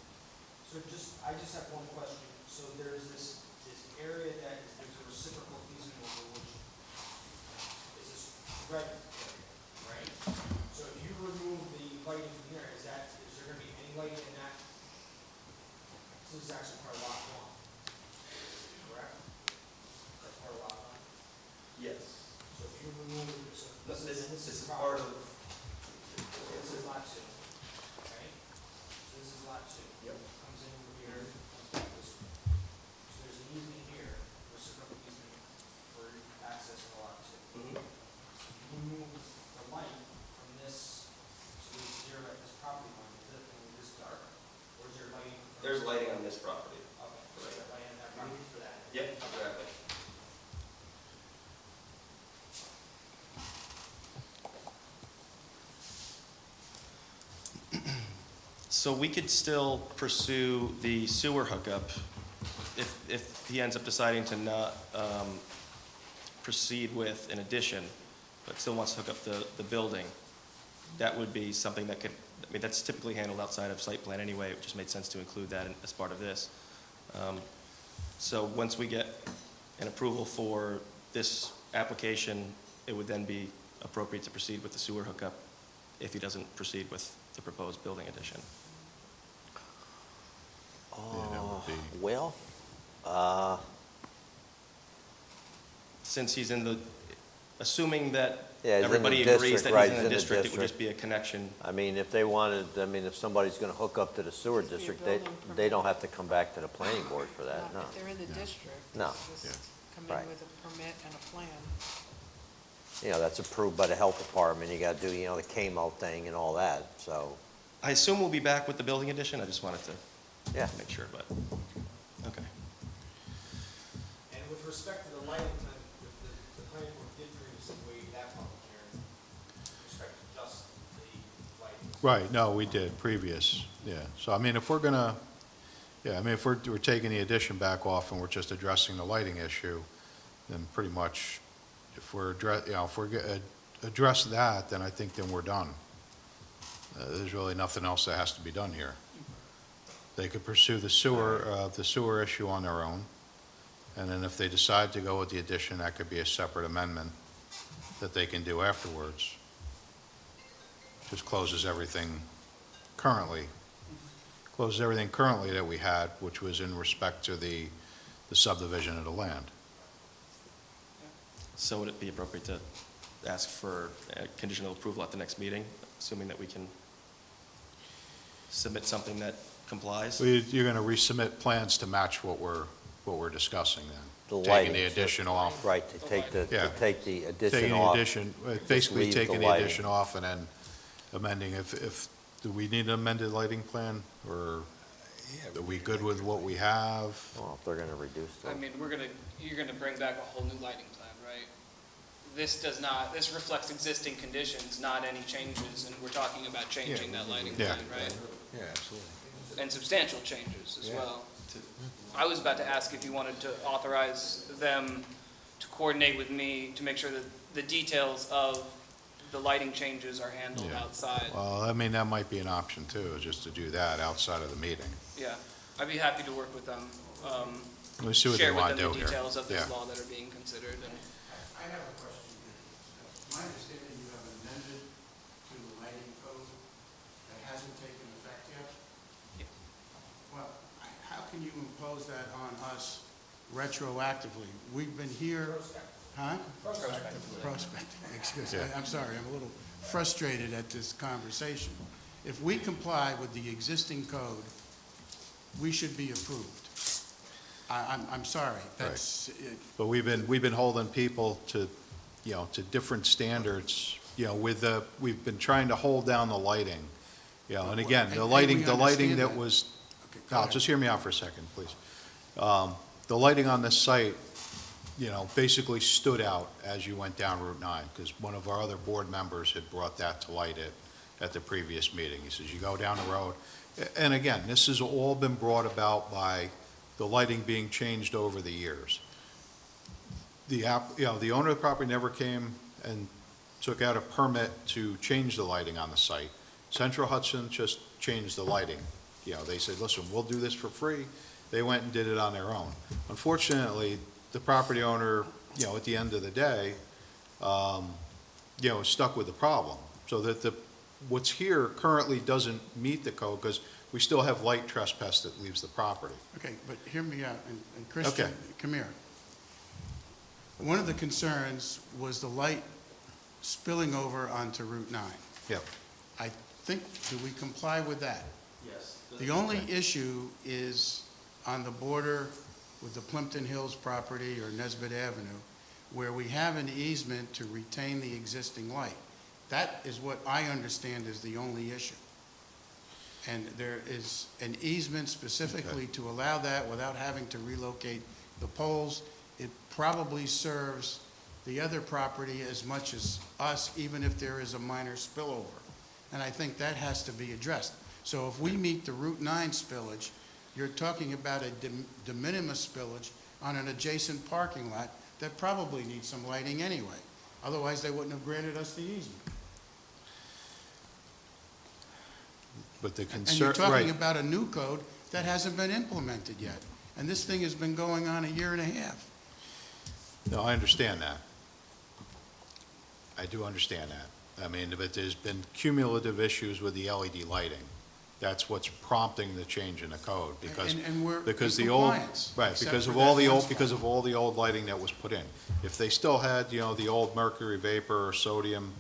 K: So I just have one question. So there's this area that there's a reciprocal easement over which is this red area, right? So if you remove the lighting from here, is there gonna be any lighting in that? This is actually part of lot 1, correct? That's part of lot 1?
I: Yes.
K: So if you remove, so this is
I: part of.
K: This is lot 2, right? So this is lot 2.
I: Yep.
K: Comes in over here, comes back this way. So there's an easement here, reciprocal easement for access to lot 2. You remove the light from this, so it's 0 at this property line, is it this dark? Or is there lighting?
I: There's lighting on this property.
K: Okay, so there's lighting on that property for that.
I: Yep, exactly. So we could still pursue the sewer hookup if he ends up deciding to not proceed with an addition, but still wants to hook up the building. That would be something that could, that's typically handled outside of site plan anyway. It just made sense to include that as part of this. So once we get an approval for this application, it would then be appropriate to proceed with the sewer hookup if he doesn't proceed with the proposed building addition.
A: Yeah, that would be,
E: Well,
I: Since he's assuming that
E: Yeah, he's in the
I: everybody agrees
E: district,
I: that
E: right,
I: he's in the district, it would
E: district.
I: just be a connection.
E: I mean, if they wanted, I mean, if somebody's gonna hook up to the sewer
F: Just be a
E: district,
F: building
E: they
F: permit.
E: don't have to come back to the planning board for that, no.
F: If they're in the district.
E: No.
F: Just come
E: Right.
F: in with a permit and a plan.
E: You know, that's approved by the health department, you gotta do, you know, the KMO thing and all that, so,
I: I assume we'll be back with the building addition, I just wanted to
E: yeah.
I: make sure, but, okay.
K: And with respect to the lighting, the planning board did previously waive that public hearing with respect to just the lighting.
A: Right, no, we did, previous, yeah. So, I mean, if we're gonna, yeah, I mean, if we're taking the addition back off and we're just addressing the lighting issue, then pretty much, if we're address that, then I think then we're done. There's really nothing else that has to be done here. They could pursue the sewer issue on their own, and then if they decide to go with the addition, that could be a separate amendment that they can do afterwards. Just closes everything currently that we had, which was in respect to the subdivision of the land.
I: So would it be appropriate to ask for a conditional approval at the next meeting, assuming that we can submit something that complies?
A: Well, you're going to resubmit plans to match what we're discussing then?
E: The
A: Taking
E: lighting.
A: the addition off.
E: Right, to take the addition
A: Taking the
E: off.
A: addition, basically
E: leave the
A: taking the
E: lighting.
A: addition off and then amending, do we need an amended lighting plan? Or are we good with what we have?
E: Well, if they're gonna reduce
D: I
E: the,
D: mean, you're gonna bring back a whole new lighting plan, right? This reflects existing conditions, not any changes, and we're talking about changing that lighting
A: Yeah.
D: plan, right?
C: Yeah, absolutely.
D: And substantial changes as
C: Yeah.
D: well. I was about to ask if you wanted to authorize them to coordinate with me to make sure that the details of the lighting changes are handled
A: Yeah.
D: outside.
A: Well, I mean, that might be an option too, just to do that outside of the meeting.
D: Yeah, I'd be happy to work with them.
A: Let me see what they
D: Share with
A: want
D: them
A: to
D: the
A: do here.
D: details of this
A: Yeah.
D: law that are being considered, and
H: I have a question. My understanding, you have amended to the lighting code that hasn't taken effect yet?
D: Yeah.
H: Well, how can you impose that on us retroactively? We've been here, huh? Prospect, excuse me.
A: Yeah.
H: I'm sorry, I'm a little frustrated at this conversation. If we comply with the existing code, we should be approved. I'm sorry, that's,
A: But we've been holding people to, to different standards, we've been trying to hold down the lighting. And again,
H: And
A: the
H: we
A: lighting
H: understand
A: that
H: that.
A: was,
H: okay, go
A: no,
H: ahead.
A: just hear me out for a second, please. The lighting on this site, basically stood out as you went down Route 9, because one of our other board members had brought that to light at the previous meeting. He says, you go down the road, and again, this has all been brought about by the lighting being changed over the years. The owner of the property never came and took out a permit to change the lighting on the site. Central Hudson just changed the lighting. They said, listen, we'll do this for free. They went and did it on their own. Unfortunately, the property owner, at the end of the day, is stuck with the problem. So that what's here currently doesn't meet the code because we still have light trespass that leaves the property.
H: Okay, but hear me out, and Christian,
A: Okay.
H: come here. One of the concerns was the light spilling over onto Route 9.
A: Yep.
H: I think, do we comply with that?
I: Yes.
H: The only issue is on the border with the Plimpton Hills property or Nesbitt Avenue, where we have an easement to retain the existing light. That is what I understand is the only issue. And there is an easement specifically to allow that without having to relocate the poles. It probably serves the other property as much as us, even if there is a minor spillover. And I think that has to be addressed. So if we meet the Route 9 spillage, you're talking about a de minimis spillage on an adjacent parking lot that probably needs some lighting anyway. Otherwise, they wouldn't have granted us the easement.
A: But the
H: And
A: concern,
H: you're talking
A: right,
H: about a new code that hasn't been implemented yet. And this thing has been going on a year and a half.
A: no, I understand that. I do understand that. I mean, but there's been cumulative issues with the LED lighting. That's what's prompting the change in the code, because,
H: And we're
A: because
H: in
A: the old,
H: compliance,
A: right,
H: except
A: because
H: for
A: of all
H: that
A: the
H: one
A: old,
H: spot.
A: because of all the old lighting that was put in. If they still had, the old mercury vapor or sodium,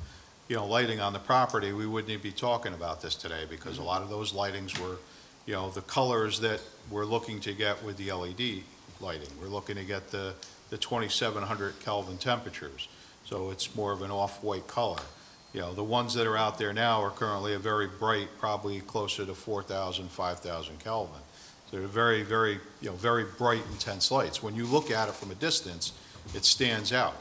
A: lighting on the property, we wouldn't even be talking about this today, because a lot of those lightings were, the colors that we're looking to get with the LED lighting. We're looking to get the 2700 Kelvin temperatures, so it's more of an off-white color. The ones that are out there now are currently a very bright, probably closer to 4,000, 5,000 Kelvin. So they're very, very, very bright, intense lights. When you look at it from a distance, it stands out.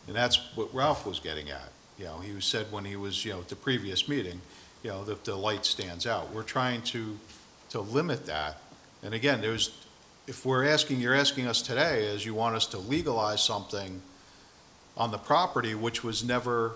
A: And that's what Ralph was getting at. He said when he was, at the previous meeting, the light stands out. We're trying to limit that. And again, if you're asking us today, is you want us to legalize something on the property which was never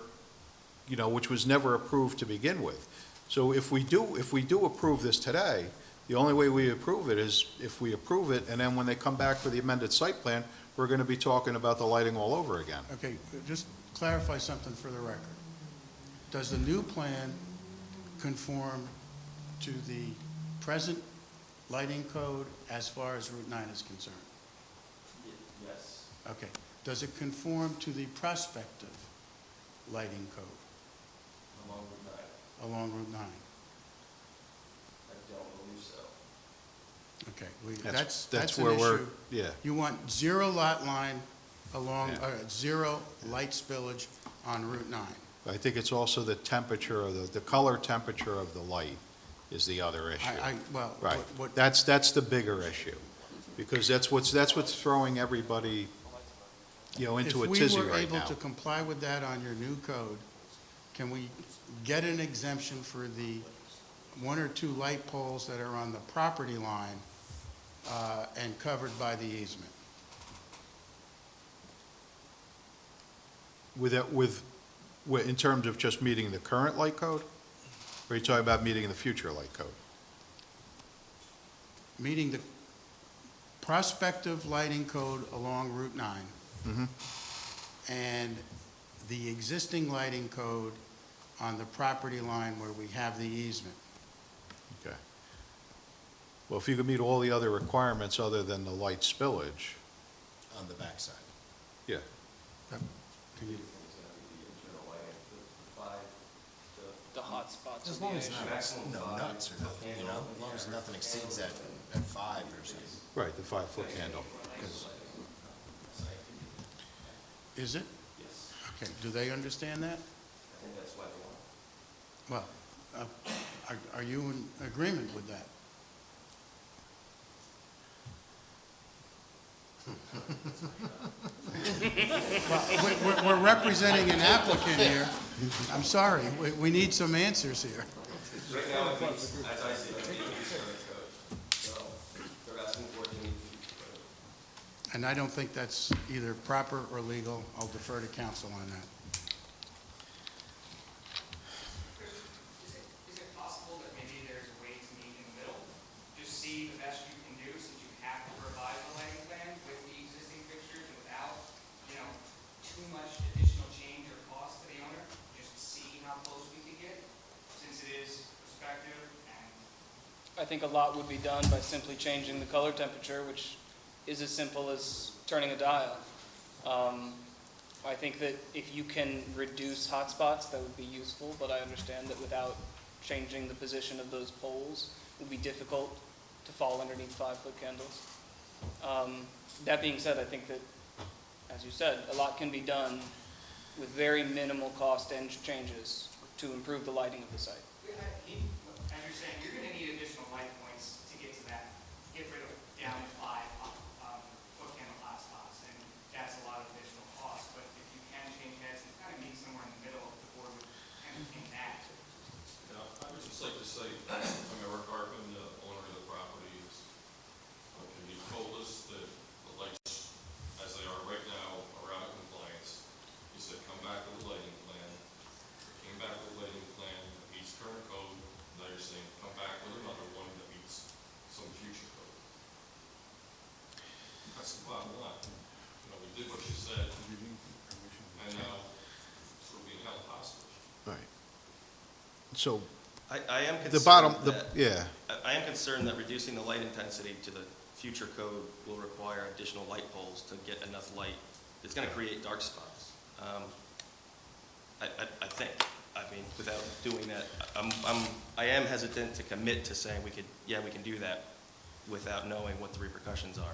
A: approved to begin with. So if we do approve this today, the only way we approve it is if we approve it, and then when they come back for the amended site plan, we're gonna be talking about the lighting all over again.
H: Okay, just clarify something for the record. Does the new plan conform to the present lighting code as far as Route 9 is concerned?
I: Yes.
H: Okay. Does it conform to the prospective lighting code
I: Along with that,
H: along Route 9?
I: I don't believe so.
H: Okay,
A: That's
H: that's an
A: where we're,
H: issue.
A: yeah.
H: You want zero lot line along,
A: Yeah.
H: zero light spillage on Route 9.
A: I think it's also the temperature of the color temperature of the light is the other issue.
H: Well,
A: Right.
H: what,
A: That's the bigger issue, because that's what's throwing everybody, into a tizzy
H: if we were
A: right
H: able
A: now.
H: to comply with that on your new code, can we get an exemption for the one or two light poles that are on the property line and covered by the easement?
A: In terms of just meeting the current light code? Or are you talking about meeting the future light code?
H: Meeting the prospective lighting code along Route 9
A: Mm-hmm.
H: and the existing lighting code on the property line where we have the easement.
A: Okay. Well, if you could meet all the other requirements other than the light spillage,
C: On the backside.
A: yeah.
H: Can you-
I: It's gonna be the internal lighting, the five,
D: The hot spots.
C: As
D: would
C: long
D: be
C: as
D: an
C: it's
D: issue.
C: not,
I: maximum
C: no
I: five,
C: nuts or nothing, you know, as long as nothing exceeds that, 5 or something.
A: Right, the 5-foot candle.
H: Is it?
I: yes,
H: Okay, do they understand that?
I: I think that's why they want it.
H: Well, are you in agreement with that? Well, we're representing an applicant here. I'm sorry, we need some answers here.
I: Right now, it meets, as I see it, it meets current code, so they're asking for it to meet future code.
H: And I don't think that's either proper or legal. I'll defer to counsel on that.
J: Is it possible that maybe there's a way to meet in the middle? Just see the best you can do since you have to revise the lighting plan with the existing fixtures without, too much additional change or cost to the owner? Just see how close we could get, since it is perspective and
D: I think a lot would be done by simply changing the color temperature, which is as simple as turning a dial. I think that if you can reduce hotspots, that would be useful, but I understand that without changing the position of those poles, it would be difficult to fall underneath 5-foot candles. That being said, I think that, as you said, a lot can be done with very minimal cost and changes to improve the lighting of the site.
J: as you're saying, you're gonna need additional light points to get to that, get rid of down to 5 foot candle hotspots, and that's a lot of additional cost, but if you can change heads and kind of meet somewhere in the middle, the board would entertain that.
L: I would just like to say, I'm Eric Hartman, the owner of the property. He told us that the lights, as they are right now, are out of compliance. He said, come back with a lighting plan. Came back with a lighting plan that meets current code. Now you're saying, come back with another one that meets some future code. That's the bottom line. We did what you said, and now we're being held hostage.
A: Right. So,
I: I am
A: The bottom,
I: concerned that,
A: yeah,
I: I am concerned that reducing the light intensity to the future code will require additional light poles to get enough light. It's gonna create dark spots. I think, I mean, without doing that, I am hesitant to commit to saying we can do that without knowing what the repercussions are.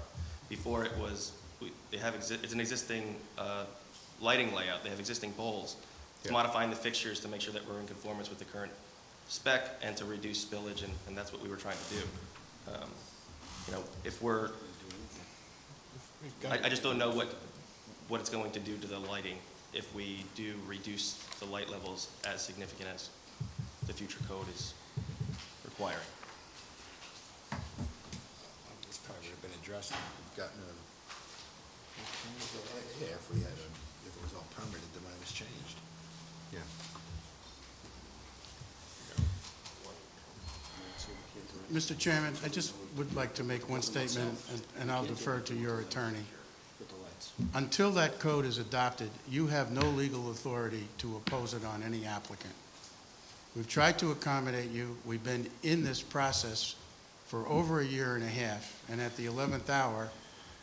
I: Before it was, it's an existing, lighting layout, they have existing poles. It's
A: Yeah.
I: modifying the fixtures to make sure that we're in conformance with the current spec and to reduce spillage, and that's what we were trying to do. You know, if we're, I just don't know what it's going to do to the lighting if we do reduce the light levels as significant as the future code is requiring.
C: This probably would have been addressed if we'd gotten a, yeah, if we had a, if it was all permitted, the money was changed.
A: yeah.
H: Mr. Chairman, I just would like to make one statement, and I'll defer to your attorney.
C: With the lights.
H: Until that code is adopted, you have no legal authority to oppose it on any applicant. We've tried to accommodate you. We've been in this process for over a year and a half, and at the 11th hour,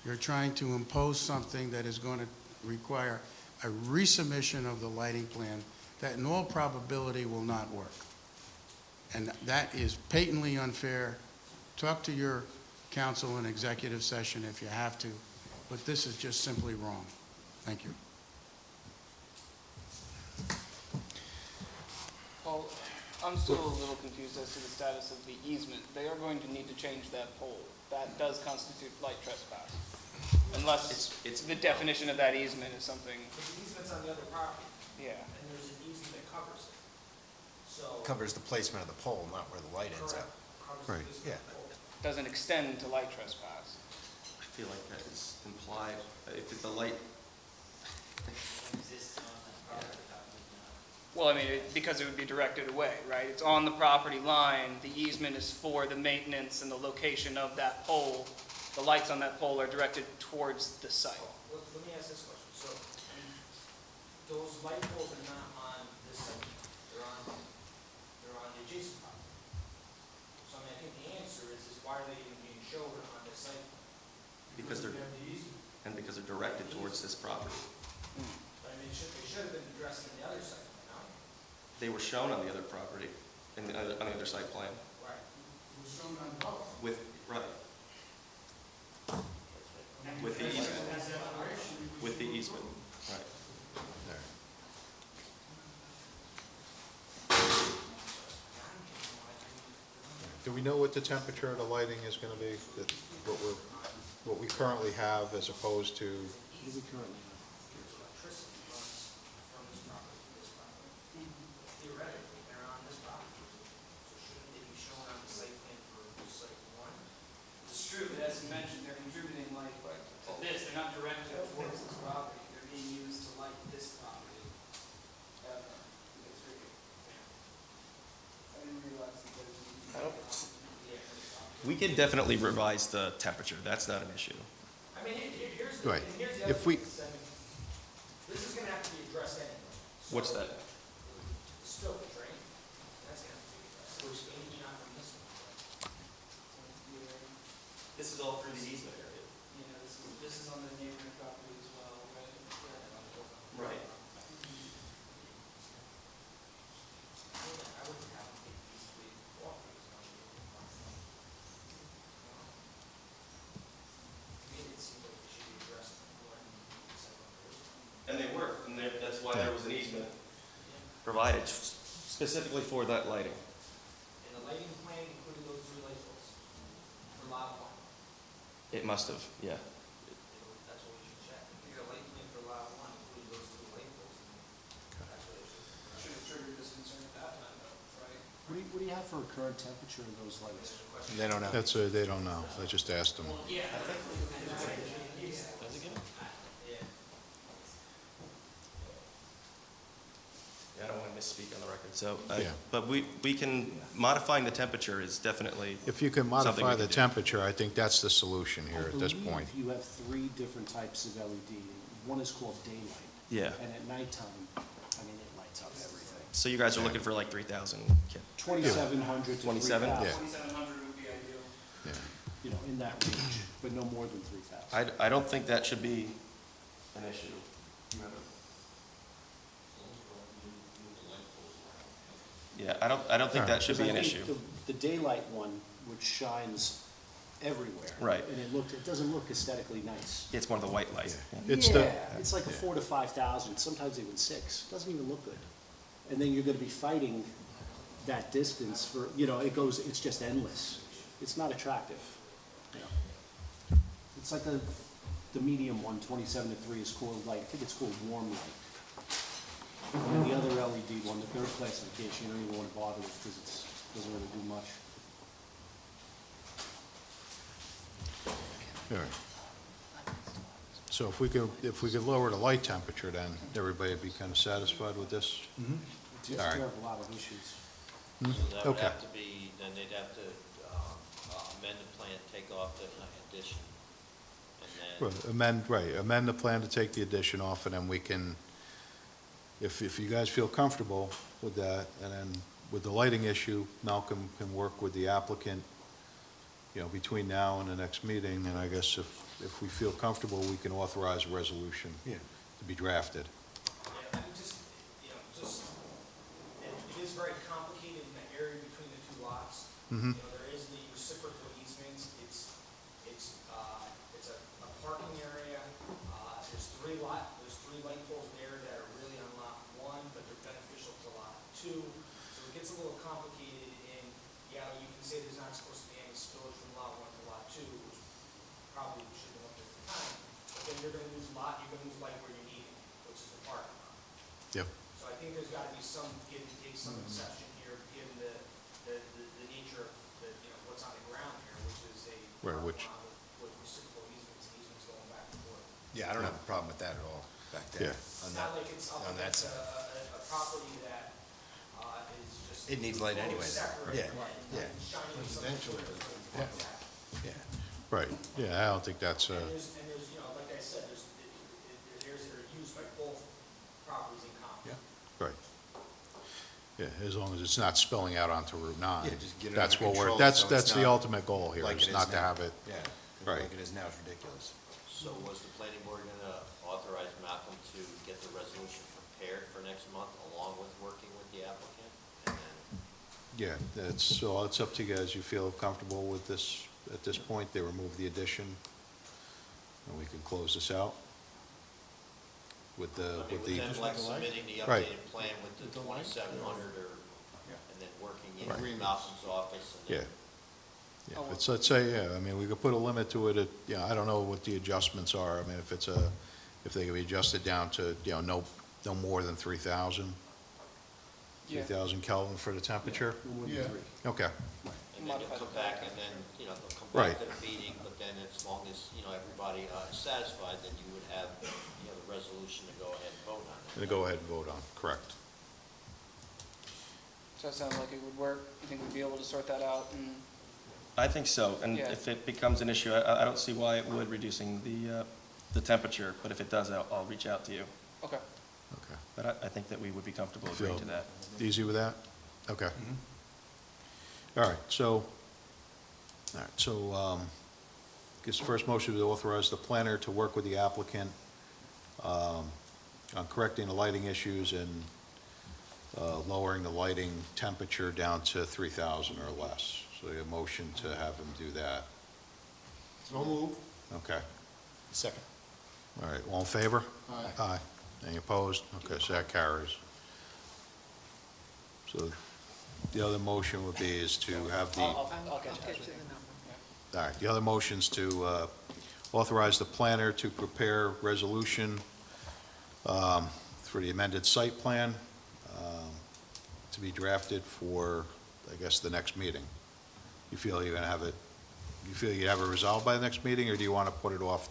H: you're trying to impose something that is going to require a resubmission of the lighting plan that in all probability will not work. And that is patently unfair. Talk to your counsel in executive session if you have to, but this is just simply wrong. Thank you.
D: Paul, I'm still a little confused as to the status of the easement. They are going to need to change that pole. That does constitute light trespass. Unless
I: It's
D: the definition of that easement is something,
K: But the easement's on the other property,
D: yeah.
K: and there's an easement that covers it. So.
C: Covers the placement of the pole, not where the light ends
K: Correct.
C: up.
K: Covers the
A: Right.
K: easement
C: Yeah.
K: pole.
D: Doesn't extend to light trespass.
I: I feel like that is implied, if the light,
D: Well, I mean, because it would be directed away, right? It's on the property line. The easement is for the maintenance and the location of that pole. The lights on that pole are directed towards the site.
K: Let me ask this question. So, I mean, those light poles are not on this site. They're on the adjacent property. So, I mean, I think the answer is why are they even being shown on this site?
I: because they're,
K: We have the easement.
I: and because they're directed towards this property.
K: But I mean, they should have been addressed on the other site, no?
I: They were shown on the other property, on the other site plan,
K: Right.
H: It was shown on both.
I: with, right. With the easement, with the easement, right.
A: Do we know what the temperature of the lighting is gonna be, that, what we currently have as opposed to,
K: Electricity runs from this property to this property. Theoretically, they're on this property. So shouldn't they be shown on the site plan for site one?
D: It's true, but as you mentioned, they're contributing light to this. They're not directed towards this property. They're being used to light this property. I didn't realize that there was.
I: We can definitely revise the temperature, that's not an issue.
K: I mean, here's the,
A: Right.
K: and here's the other
A: If we-
K: thing, is, I mean, this is gonna have to be addressed anyway. So
I: What's that?
K: The spillage, right? That's gonna have to be addressed, which maybe not from this one.
I: This is all through the easement area.
D: Yeah, this is on the neighboring property as well, right?
I: Right.
K: I wouldn't have them take these three off. To me, it seems like it should be addressed when it's like on this one.
I: And they were, and that's why there was an easement provided specifically for that lighting.
K: And the lighting plan included those three light poles for lot one.
I: It must have, yeah.
K: That's what we should check. I think the light plan for lot one included those three light poles. That's what it should.
D: Should have triggered this concern at that time, though, right?
M: What do you have for a current temperature of those lights?
C: They don't know.
A: that's, they don't know, I just asked them.
K: Yeah.
I: I don't want to misspeak on the record, so,
A: Yeah.
I: but we can, modifying the temperature is definitely,
A: If you can
I: Something
A: modify
I: we
A: the
I: can do.
A: temperature, I think that's the solution here at this point.
M: I believe you have three different types of LED. One is called daylight.
I: yeah.
M: And at nighttime, I mean, it lights up everything.
N: So you guys are looking for like 3,000,
M: 2,700 to
N: 27?
M: 3,000.
A: Yeah.
D: 2,700 would be ideal.
A: Yeah.
M: You know, in that range, but no more than 3,000.
N: I don't think that should be an issue. Yeah, I don't think that should be an
M: Because I
N: issue.
M: think the daylight one, which shines everywhere.
N: Right.
M: And it doesn't look aesthetically nice.
N: It's one of the white lights.
A: It's the,
M: It's like a 4,000 to 5,000, sometimes even 6. Doesn't even look good. And then you're gonna be fighting that distance for, it's just endless. It's not attractive, you know. It's like the medium one, 27 to 3 is called light, I think it's called warm light. And then the other LED one, the third classification, you don't even wanna bother with because it doesn't really do much.
A: all right. So if we could lower the light temperature, then everybody would be kind of satisfied with this?
M: It takes
A: All right.
M: care of a lot of issues.
E: So that would
A: Okay.
E: have to be, then they'd have to amend the plan, take off the addition. And then,
A: Amend the plan to take the addition off, and then we can, if you guys feel comfortable with that, and then with the lighting issue, Malcolm can work with the applicant, between now and the next meeting, and I guess if we feel comfortable, we can authorize a resolution to be drafted.
K: Yeah, I mean, it is very complicated in the area between the two lots.
A: Mhm.
K: There is the reciprocal easements, it's a parking area, there's three light poles there that are really on lot 1, but they're beneficial to lot 2. So it gets a little complicated, and, you can say there's not supposed to be any spillage from lot 1 to lot 2, which probably should have been up there at the time, but then you're gonna lose light where you need it, which is the parking lot.
A: Yep.
K: So I think there's gotta be some give and take, some exception here, given the nature of what's on the ground here, which is a
A: Right,
K: parking
A: which-
K: lot with reciprocal easements and easements going back and forth.
C: Yeah, I don't have a problem with that at all back there.
A: Yeah.
K: It's not like it's up
C: on that
K: against
C: side.
K: a property that is just.
C: It needs light
K: totally
C: anyway, though.
K: separate
C: Yeah,
K: and
C: yeah.
K: shining something.
C: Yeah.
A: Right, yeah, I don't think that's,
K: And there's, like I said, there's areas that are used by both properties in common.
A: right. Yeah, as long as it's not spilling out onto Route 9.
C: Yeah, just get it
A: That's
C: under
A: what
C: control
A: that's
C: so
A: that's
C: it's
A: the
C: not
A: ultimate goal here,
C: like
A: is
C: it
A: not to
C: now.
A: have it,
C: Yeah, 'cause
A: Right.
C: like it is now is ridiculous.
E: so was the planning board gonna authorize Malcolm to get the resolution prepared for next month, along with working with the applicant? And then,
A: yeah, so it's up to you guys. You feel comfortable with this, at this point, they remove the addition, and we can close this out with the,
E: I mean,
A: with
E: with
A: the,
E: them like submitting the
A: Right.
E: updated plan with the 2,700 and then working in
A: Right.
E: with Malcolm's office and
A: yeah.
E: then.
A: Yeah, let's say, yeah, I mean, we could put a limit to it, I don't know what the adjustments are. I mean, if they could be adjusted down to, no more than 3,000 Kelvin for the temperature?
M: No more than 3.
A: Okay,
E: And then you'll come back and then, they'll come
A: Right.
E: back to the meeting, but then as long as, everybody is satisfied, then you would have, the resolution to go ahead and vote on it.
A: then go ahead and vote on, correct.
D: Does that sound like it would work? You think we'd be able to sort that out? And
N: I think so, and
D: Yeah.
N: if it becomes an issue, I don't see why it would, reducing the temperature, but if it does, I'll reach out to you.
D: okay.
A: Okay.
N: But I think that we would be comfortable agreeing to that.
A: Easy with that? Okay.
C: Mm-hmm.
A: All right, so, I guess the first motion is to authorize the planner to work with the applicant on correcting the lighting issues and lowering the lighting temperature down to 3,000 or less. So a motion to have him do that.
H: So move.
A: Okay.
C: Second.
A: All right, all in favor?
H: Aye.
A: Aye. Any opposed? Okay, so that carries. So the other motion would be is to have the, all
D: I'll get you.
F: Get you the number.
A: right, the other motion's to authorize the planner to prepare resolution for the amended site plan to be drafted for, I guess, the next meeting. You feel you're gonna have it, you feel you have it resolved by the next meeting, or do you want to put it off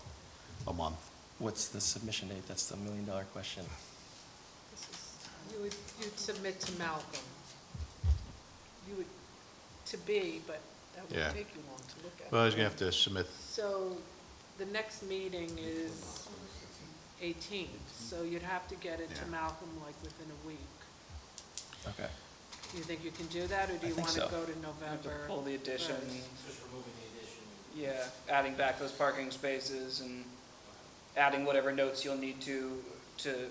A: a month?
N: What's the submission date? That's the million-dollar question.
F: You'd submit to Malcolm. You would, but that
A: Yeah.
F: would take you long to look at.
A: Well, he's gonna have to submit,
F: So the next meeting is 18th, so you'd have to get it to
A: Yeah.
F: Malcolm like within a week.
N: Okay.
F: Do you think you can do that, or do
N: I
F: you
N: think
F: want to
N: so.
F: go to
D: Have to
F: November?
D: pull the addition,
G: Just removing the addition.
D: yeah, adding back those parking spaces and adding whatever notes you'll need to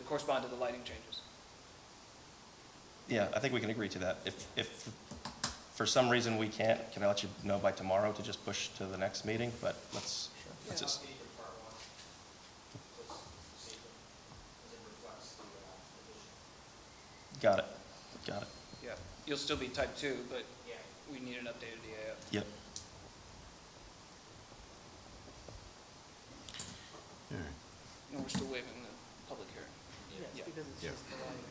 D: correspond to the lighting changes.
N: Yeah, I think we can agree to that. If for some reason we can't, can I let you know by tomorrow to just push to the next meeting? But let's just,
K: Update your part one, just see as it reflects the addition.
N: got it.
D: Yeah, you'll still be type 2, but
K: Yeah.
D: we need an updated EAF.
N: Yep.
A: All right.
D: And we're still waiving the public hearing.
F: Yes,
D: Yeah.
F: because it's
A: Yeah.
F: just the lighting.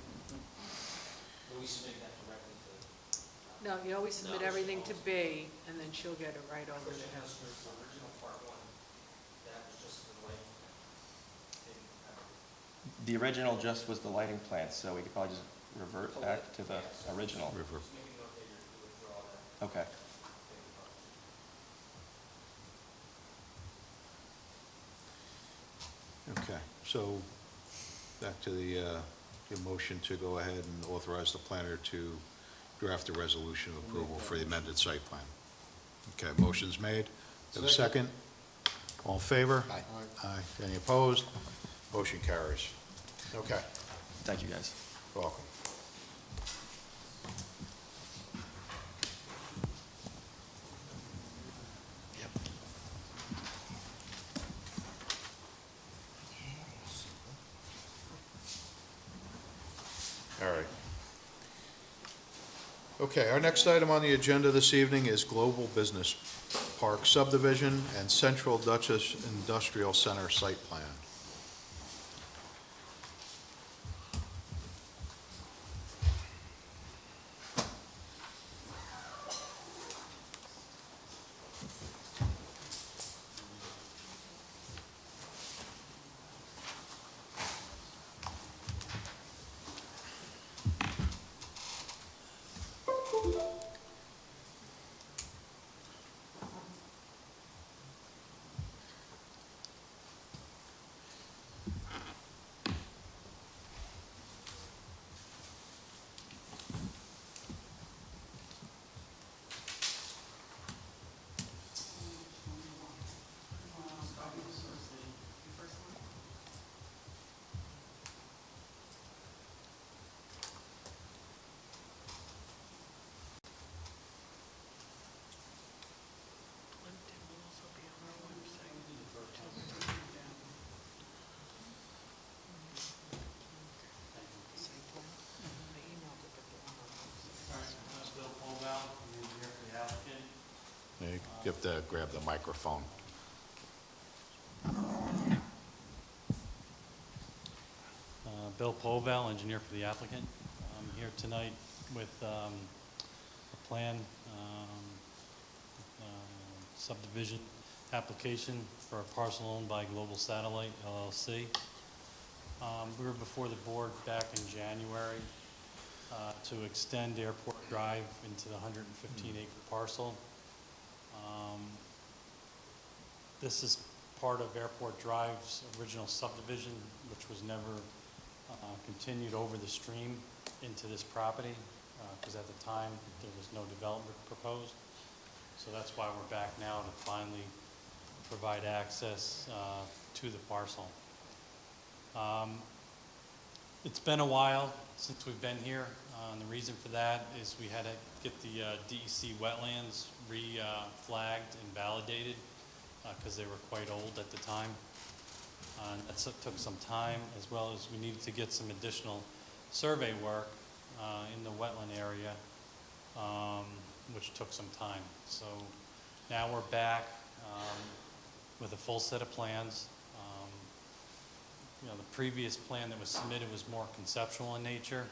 G: Will we submit that directly to?
F: No, you always submit
G: No,
F: everything to
G: it's-
F: B, and then she'll get it right over to
K: Question
F: him.
K: is, for the original part one, that was just for the lighting plan. Didn't have
N: The original just was the lighting plan, so we could probably just revert
D: Pull
N: back
D: it.
N: to the original.
A: River.
K: just make a note that you withdraw that.
N: Okay.
A: Okay, so back to the motion to go ahead and authorize the planner to draft a resolution of approval for the amended site plan. Okay, motion's made. Have a second? All in favor?
C: Aye.
A: Aye. Any opposed? Motion carries. Okay,
N: Thank you, guys.
A: welcome. All right. Okay, our next item on the agenda this evening is Global Business Park Subdivision and Central Duchess Industrial Center Site Plan.
O: Bill Colval, engineer for the applicant.
A: You have to grab the microphone.
O: Bill Colval, engineer for the applicant. I'm here tonight with a plan, subdivision application for a parcel owned by Global Satellite LLC. We were before the board back in January to extend Airport Drive into the 115-acre parcel. This is part of Airport Drive's original subdivision, which was never continued over the stream into this property, because at the time, there was no development proposed. So that's why we're back now to finally provide access to the parcel. It's been a while since we've been here, and the reason for that is we had to get the DEC wetlands re-flagged and validated, because they were quite old at the time. And that took some time, as well as we needed to get some additional survey work in the wetland area, which took some time. So now we're back with a full set of plans. The previous plan that was submitted was more conceptual in nature,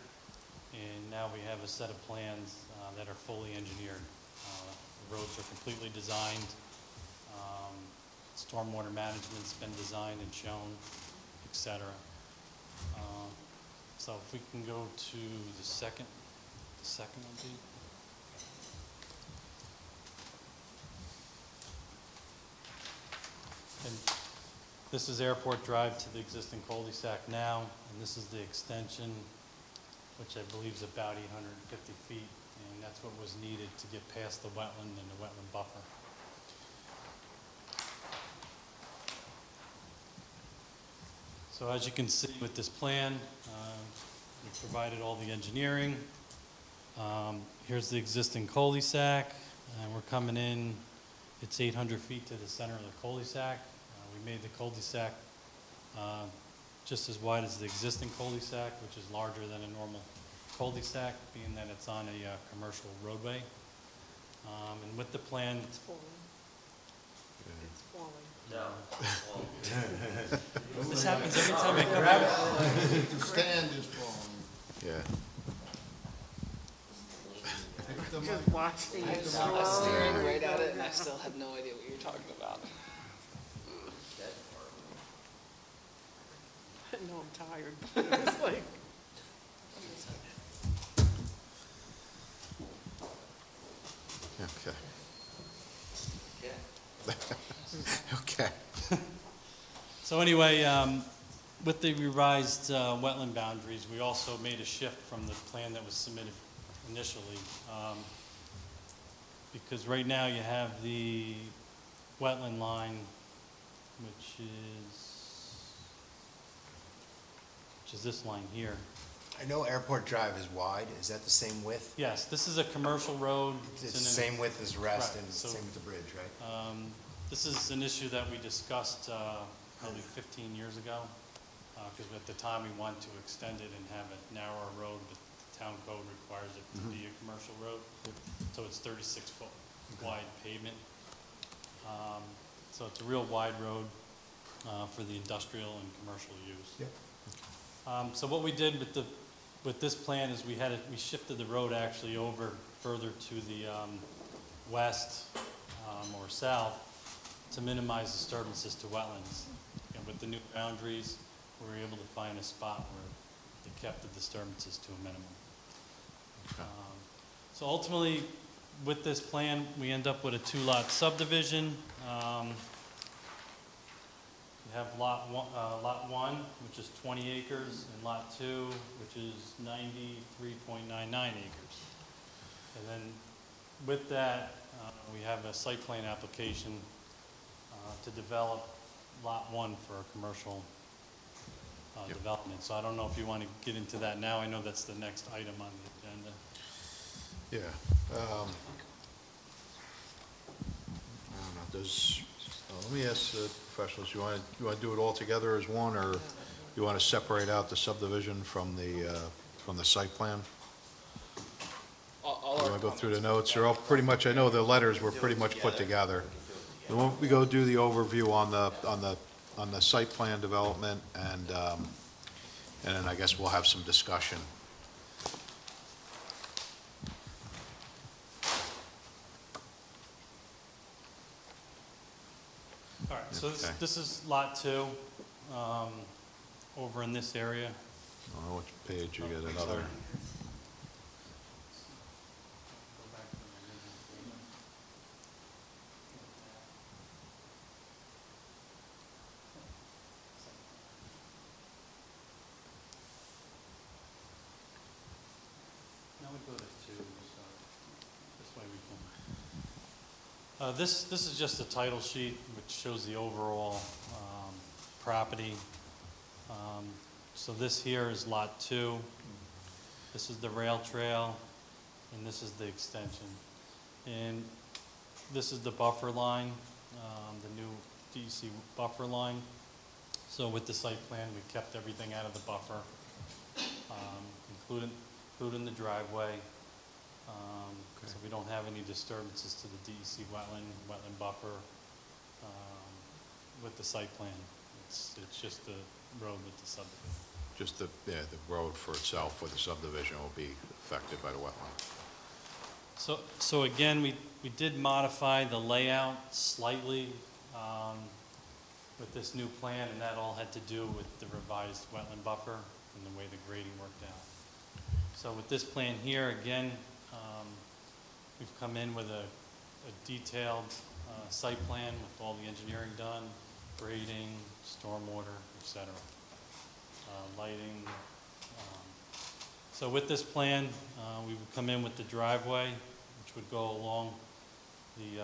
O: and now we have a set of plans that are fully engineered. The roads are completely designed. Stormwater management's been designed and shown, et cetera. So if we can go to the second one, please. And this is Airport Drive to the existing cul-de-sac now, and this is the extension which I believe is about 850 feet, and that's what was needed to get past the wetland and the wetland buffer. So as you can see with this plan, we've provided all the engineering. Here's the existing cul-de-sac, and we're coming in, it's 800 feet to the center of the cul-de-sac. We made the cul-de-sac just as wide as the existing cul-de-sac, which is larger than a normal cul-de-sac, being that it's on a commercial roadway. And with the plan,
F: It's falling. It's falling.
O: this happens every time I grab it.
A: The stand is falling. Yeah.
F: Just watching
D: I
F: it
D: was
F: roll.
D: staring right at it, and I still had no idea what you were talking about.
F: No, I'm tired. It's like,
A: Okay. Okay.
O: So anyway, with the revised wetland boundaries, we also made a shift from the plan that was submitted initially. Because right now you have the wetland line, which is this line here.
C: I know Airport Drive is wide. Is that the same width?
O: Yes, this is a commercial road.
C: It's the
O: in
C: same width as Rest
O: Right,
C: and
O: so-
C: same with the bridge, right?
O: This is an issue that we discussed probably 15 years ago, because at the time we wanted to extend it and have a narrower road, but the town code requires it to be a commercial road. So it's 36-foot wide pavement. So it's a real wide road for the industrial and commercial use.
C: Yep.
O: So what we did with this plan is we shifted the road actually over further to the west or south to minimize disturbances to wetlands. And with the new boundaries, we were able to find a spot where it kept the disturbances to a minimum. So ultimately, with this plan, we end up with a 2-lot subdivision. You have lot one, which is 20 acres, and lot 2, which is 93.99 acres. And then with that, we have a site plan application to develop lot 1 for a commercial development. So I don't know if you want to get into that now. I know that's the next item on the agenda.
A: Yeah. I don't know, let me ask the professionals, you want to do it all together as one, or you want to separate out the subdivision from the site plan?
D: All
A: You
D: our
A: want to go through the
D: comments-
A: notes? They're all pretty much, I know the letters were pretty much put together. And when we go do the overview on the site plan development, and then I guess we'll have some discussion.
O: All right, so
A: Okay.
O: this is lot 2, over in this area.
A: I don't know which page, you
O: Oh,
A: get
O: I'm
A: another.
O: sorry. Now we go to 2, so this way we can. This is just a title sheet which shows the overall property. So this here is lot 2. This is the rail trail, and this is the extension. And this is the buffer line, the new DEC buffer line. So with the site plan, we kept everything out of the buffer, including the driveway. So we don't have any disturbances to the DEC wetland buffer with the site plan. It's just the road with the subdivision.
A: Just the road for itself for the subdivision will be affected by the wetland.
O: So again, we did modify the layout slightly with this new plan, and that all had to do with the revised wetland buffer and the way the grading worked out. So with this plan here, again, we've come in with a detailed site plan with all the engineering done, grading, stormwater, et cetera. Lighting, So with this plan, we would come in with the driveway, which would go along the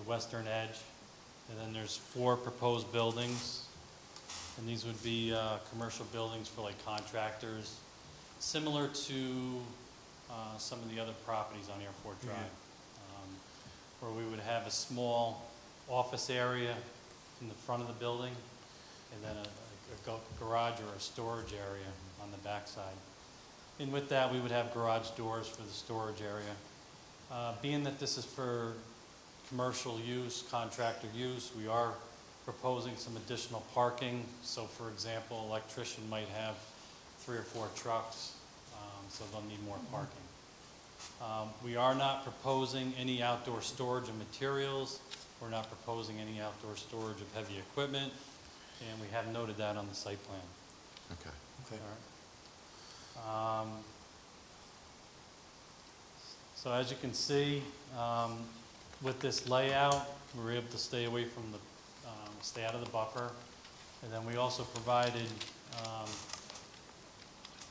O: western edge. And then there's 4 proposed buildings. And these would be commercial buildings for like contractors, similar to some of the other properties on Airport Drive, where we would have a small office area in the front of the building, and then a garage or a storage area on the backside. And with that, we would have garage doors for the storage area. Being that this is for commercial use, contractor use, we are proposing some additional parking. So for example, an electrician might have 3 or 4 trucks, so they'll need more parking. We are not proposing any outdoor storage of materials. We're not proposing any outdoor storage of heavy equipment, and we have noted that on the site plan.
A: Okay.
C: Okay.
O: All right. So as you can see, with this layout, we were able to stay away from the, stay out of the buffer. And then we also provided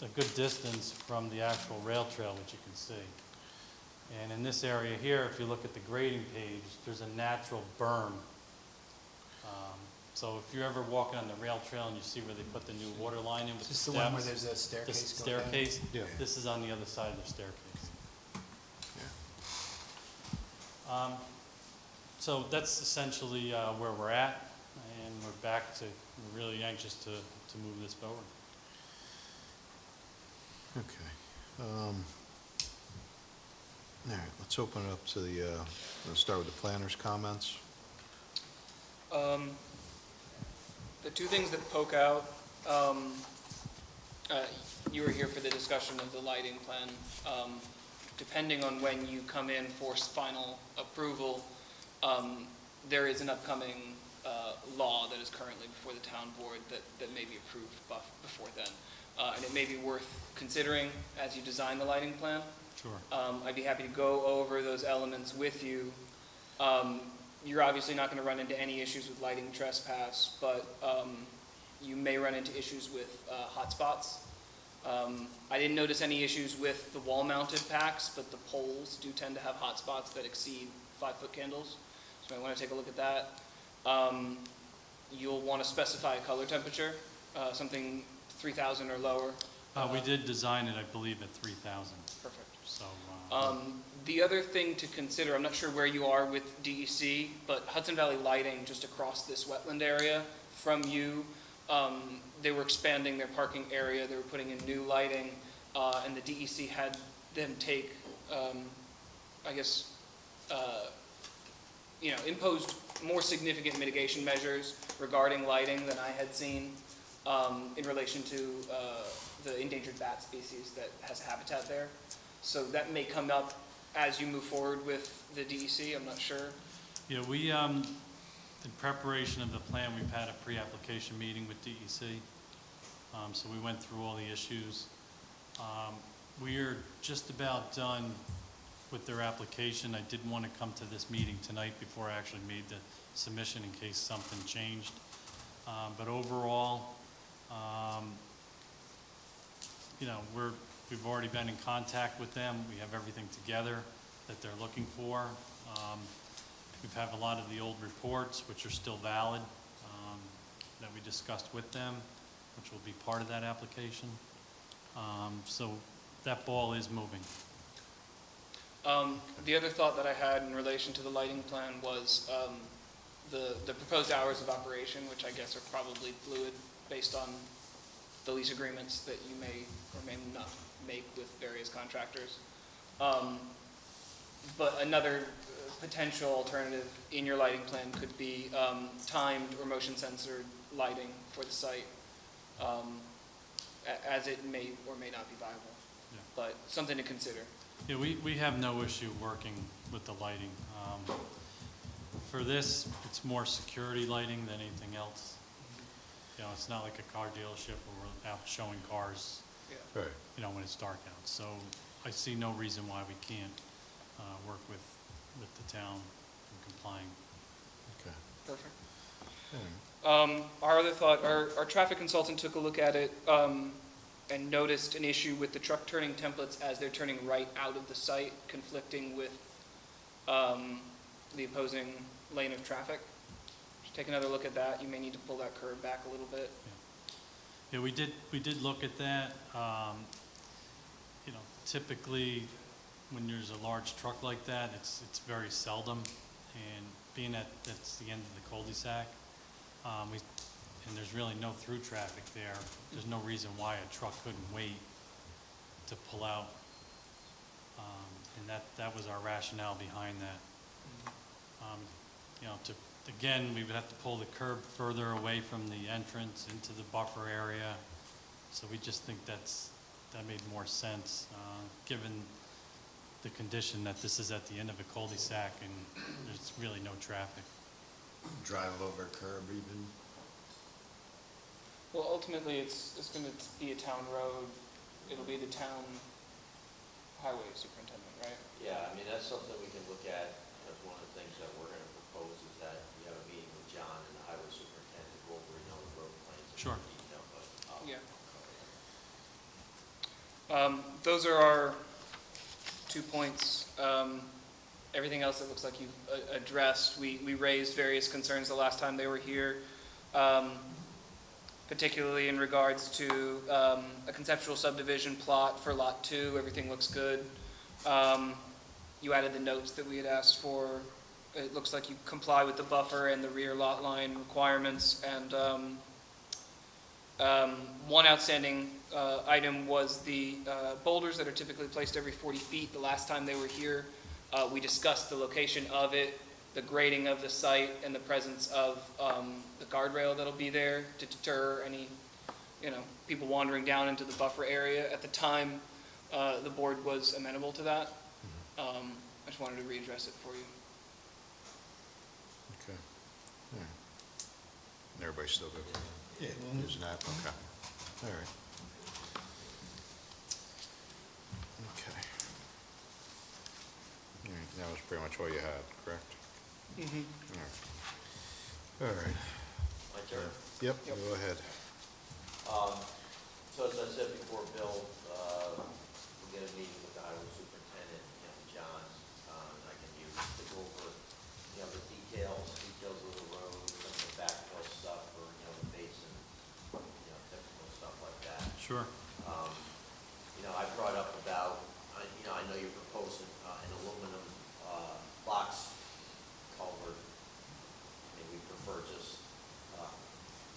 O: a good distance from the actual rail trail, which you can see. And in this area here, if you look at the grading page, there's a natural berm. So if you're ever walking on the rail trail and you see where they put the new water line in with the
C: Is
O: steps.
C: this the one where there's a
O: The
C: staircase going down?
O: staircase,
A: Yeah.
O: this is on the other side of the staircase.
A: Yeah.
O: So that's essentially where we're at, and we're back to, we're really anxious to move this forward.
A: Okay. All right, let's open it up to the, let's start with the planner's comments.
D: The 2 things that poke out, you were here for the discussion of the lighting plan. Depending on when you come in for final approval, there is an upcoming law that is currently before the town board that may be approved before then. And it may be worth considering as you design the lighting plan.
O: Sure.
D: I'd be happy to go over those elements with you. You're obviously not going to run into any issues with lighting trespass, but you may run into issues with hotspots. I didn't notice any issues with the wall-mounted packs, but the poles do tend to have hotspots that exceed 5-foot candles. So you might want to take a look at that. You'll want to specify a color temperature, something 3,000 or lower.
O: We did design it, I believe, at 3,000.
D: Perfect.
O: So.
D: The other thing to consider, I'm not sure where you are with DEC, but Hudson Valley Lighting, just across this wetland area from you, they were expanding their parking area, they were putting in new lighting, and the DEC had them take, imposed more significant mitigation measures regarding lighting than I had seen in relation to the endangered bat species that has habitat there. So that may come up as you move forward with the DEC, I'm not sure.
O: Yeah, we, in preparation of the plan, we've had a pre-application meeting with DEC. So we went through all the issues. We are just about done with their application. I didn't want to come to this meeting tonight before I actually made the submission in case something changed. But overall, we've already been in contact with them. We have everything together that they're looking for. We've had a lot of the old reports, which are still valid, that we discussed with them, which will be part of that application. So that ball is moving.
D: The other thought that I had in relation to the lighting plan was the proposed hours of operation, which I guess are probably fluid based on the lease agreements that you may or may not make with various contractors. But another potential alternative in your lighting plan could be timed or motion censored lighting for the site, as it may or may not be viable.
O: Yeah.
D: But something to consider.
O: Yeah, we have no issue working with the lighting. For this, it's more security lighting than anything else. You know, it's not like a car dealership where we're out showing cars,
D: Yeah.
A: Right.
O: you know, when it's dark out. So I see no reason why we can't work with the town in complying.
A: Okay.
D: Perfect.
A: All right.
D: Our other thought, our traffic consultant took a look at it. and noticed an issue with the truck turning templates as they're turning right out of the site, conflicting with the opposing lane of traffic. Just take another look at that. You may need to pull that curb back a little bit.
O: Yeah, we did look at that. You know, typically, when there's a large truck like that, it's very seldom. And being that that's the end of the cul-de-sac, and there's really no through traffic there, there's no reason why a truck couldn't wait to pull out. And that was our rationale behind that. You know, again, we would have to pull the curb further away from the entrance into the buffer area. So we just think that made more sense, given the condition that this is at the end of a cul-de-sac and there's really no traffic.
C: Drive over curb even?
D: Well, ultimately, it's going to be a town road. It'll be the town highway superintendent, right?
E: Yeah, I mean, that's something we can look at, as one of the things that we're gonna propose is that we have a meeting with John and the highway superintendent, to go over, you know, the road plans in
O: Sure.
E: more detail, but,
D: Yeah. Those are our 2 points. Everything else it looks like you've addressed. We raised various concerns the last time they were here, particularly in regards to a conceptual subdivision plot for Lot 2. Everything looks good. You added the notes that we had asked for. It looks like you comply with the buffer and the rear lot line requirements. And one outstanding item was the boulders that are typically placed every 40 feet. The last time they were here, we discussed the location of it, the grading of the site, and the presence of the guardrail that'll be there to deter any, people wandering down into the buffer area. At the time, the board was amenable to that. I just wanted to readdress it for you.
A: Okay. All right. Everybody's still good with that? Yeah. Using that, okay. All right. Okay. All right, that was pretty much all you had, correct?
D: Mm-hmm.
A: All right.
E: my turn.
A: Yep, go ahead.
E: So as I said before, Bill, we'll get a meeting with the highway superintendent, John, and I can use to go over, the details of the road, some of the backfill stuff, or, the basin, typical stuff like that.
O: Sure.
E: I brought up about, I know you're proposing an aluminum box culvert. I mean, we prefer just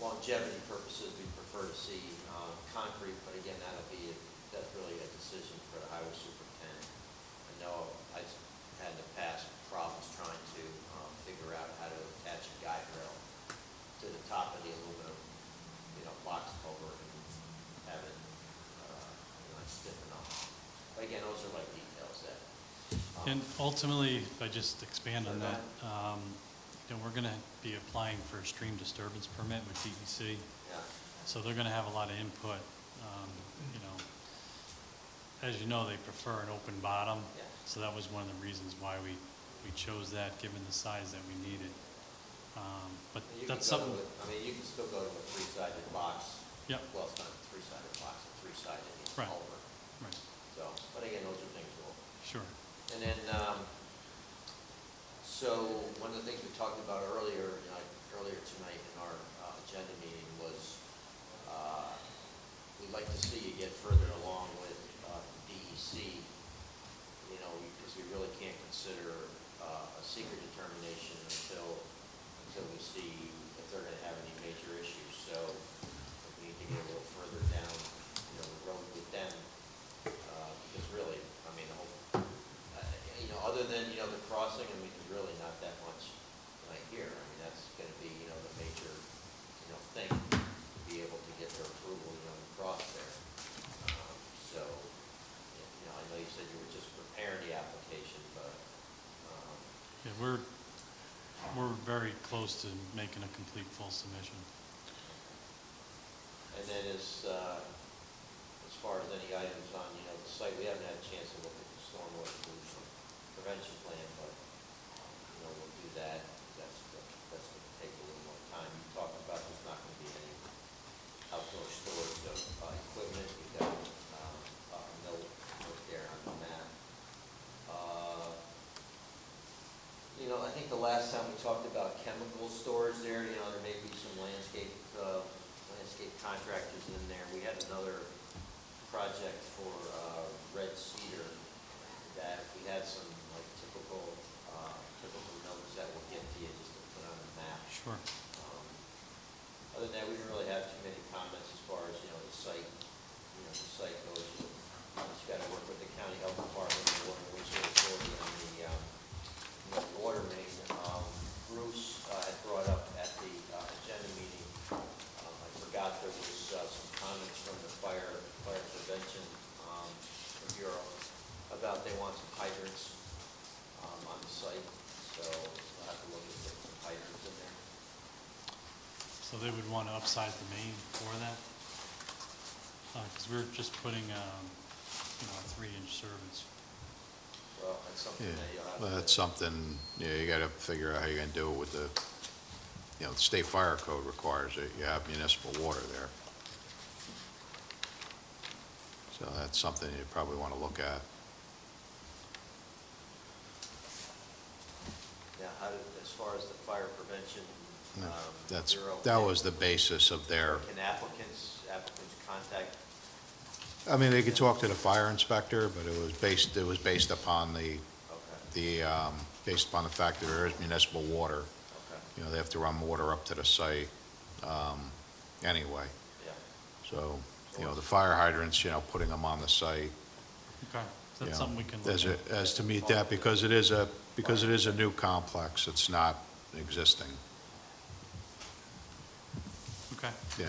E: longevity purposes, we prefer to see concrete, but again, that's really a decision for the highway superintendent. I know I've had in the past problems trying to figure out how to attach a guide rail to the top of the aluminum, box culvert and have it, stiff enough. But again, those are like details that.
O: And ultimately, if I just expand on that, we're going to be applying for a stream disturbance permit with DEC.
E: Yeah.
O: So they're going to have a lot of input. As you know, they prefer an open bottom.
E: Yeah.
O: So that was one of the reasons why we chose that, given the size that we needed. But
E: You
O: that's
E: can go
O: something.
E: you can still go to a three-sided box.
O: Yep.
E: Well, it's not a three-sided box, it's three-sided
O: Right.
E: culvert.
O: Right.
E: So, but again, those are things we'll.
O: Sure.
E: And then, so one of the things we talked about earlier tonight in our agenda meeting was, we'd like to see you get further along with DEC, because we really can't consider a secret determination until we see if they're gonna have any major issues. So we need to get a little further down, the road with them, because really, I mean, the whole, other than, the crossing, I mean, there's really not that much right here. I mean, that's gonna be, the major, thing, to be able to get their approval, to cross there. So, I know you said you were just preparing the application, but,
O: Yeah, we're very close to making a complete full submission.
E: and then as far as any items on, the site, we haven't had a chance to look at the stormwater pollution prevention plan, but, we'll do that. That's going to take a little more time. You talked about there's not going to be any outdoor storage of equipment. We've got last time we talked about chemical storage there, you know, there may be some landscape contractors in there. We had another project for Red Cedar that we had some like typical notes that we'll get to you just to put on the map.
O: Sure.
E: Other than that, we didn't really have too many comments as far as, you know, the site goes. You just got to work with the county health department, the water and wastewater authority on the water main. Bruce had brought up at the agenda meeting, I forgot there was some comments from the fire prevention bureau about they want some hydrants on the site, so we'll have to look at putting some hydrants in there.
O: So they would want to upsize the main for that? Because we're just putting, you know, a 3-inch service.
E: Well, that's something
A: Yeah,
E: that you'll have to.
A: well, that's something, you gotta figure out how you're gonna do it with the, you know, the state fire code requires it, you have municipal water there. So that's something you probably wanna look at.
E: Yeah, as far as the fire prevention, bureau.
A: That was the basis of their,
E: Can applicants contact?
A: I mean, they could talk to the fire inspector, but it was based upon based upon the fact that there is municipal water.
E: Okay,
A: You know, they have to run water up to the site, anyway.
E: yeah.
A: So, you know, the fire hydrants, you know, putting them on the site,
O: Okay, so
A: you
O: that's
A: know,
O: something we can look at.
A: as to meet that, because it is a new complex, it's not existing,
O: Okay.
A: yeah.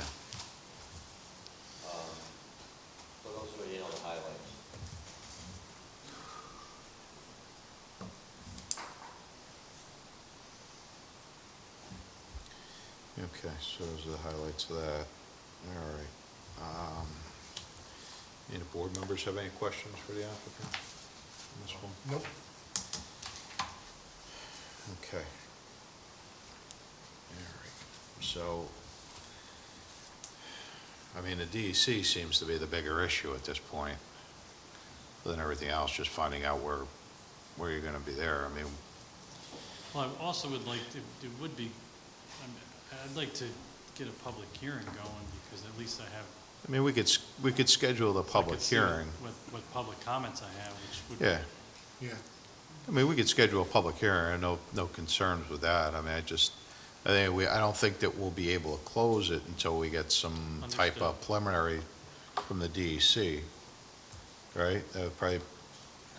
E: So those are, you know, the highlights.
A: Okay, so those are the highlights of that. All right. Any board members have any questions for the applicant on this one?
H: Nope.
A: Okay. All right. So, I mean, the DEC seems to be the bigger issue at this point than everything else, just finding out where you're gonna be there. I mean,
O: Well, I also would like to, it would be, I'd like to get a public hearing going, because at least I have.
A: I mean, we could schedule the
O: I
A: public
O: could see
A: hearing.
O: What public comments I have, which would.
A: Yeah.
H: Yeah.
A: I mean, we could schedule a public hearing, no concerns with that. I mean, I don't think that we'll be able to close it until we get some type of
O: Understood.
A: preliminary from the DEC, right? That would probably
F: I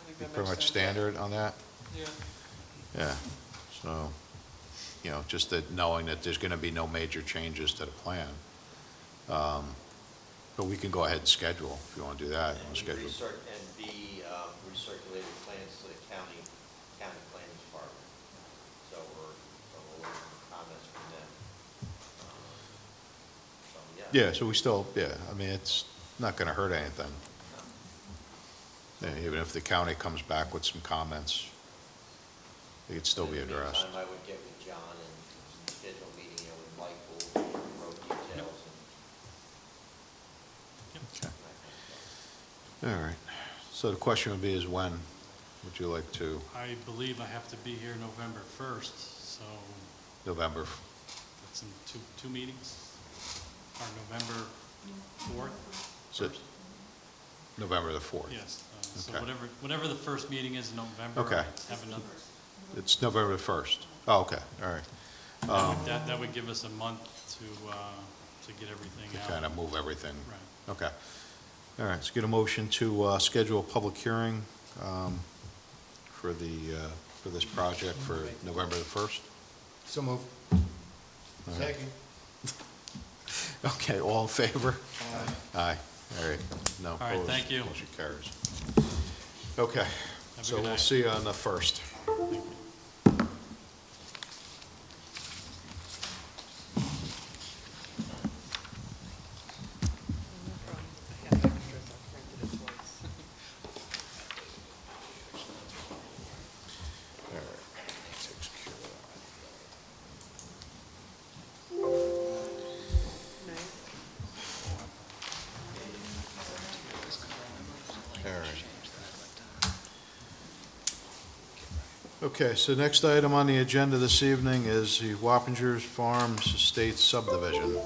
F: think
A: be
F: that
A: pretty
F: makes
A: much
F: sense.
A: standard on that?
F: Yeah.
A: Yeah, so, you know, just that knowing that there's gonna be no major changes to the plan. But we can go ahead and schedule, if you wanna do that, we'll schedule.
E: Recirculated plans to the county planning department. So we're looking for comments from them. So,
A: Yeah, so we still, I mean, it's not gonna hurt anything. Yeah, even if the county comes back with some comments, it could still be
E: In the
A: addressed.
E: meantime, I would get with John and schedule a meeting, with Michael, road details
A: Okay. All right. So the question would be is when would you like to,
O: I believe I have to be here November 1st, so
A: November?
O: that's in two meetings, or November 4th?
A: Is it November the 4th?
O: Yes, so
A: Okay.
O: whatever the first meeting is in November.
A: Okay.
O: I have another.
A: It's November the 1st. Oh, okay, all right.
O: That would give us a month to get everything
A: To
O: out.
A: kind of move everything.
O: Right.
A: Okay. All right, let's get a motion to schedule a public hearing for this project for November the 1st.
H: So move.
A: All right.
H: Second.
A: Okay, all in favor? Aye. All right, no
O: All right,
A: opposed.
O: thank you.
A: Motion carries. Okay,
O: a
A: so
O: good
A: we'll
O: night.
A: see you on the 1st.
O: Thank you.
A: All right, takes care of that. All right. Okay, so next item on the agenda this evening is the Wappinger Farms Estate subdivision.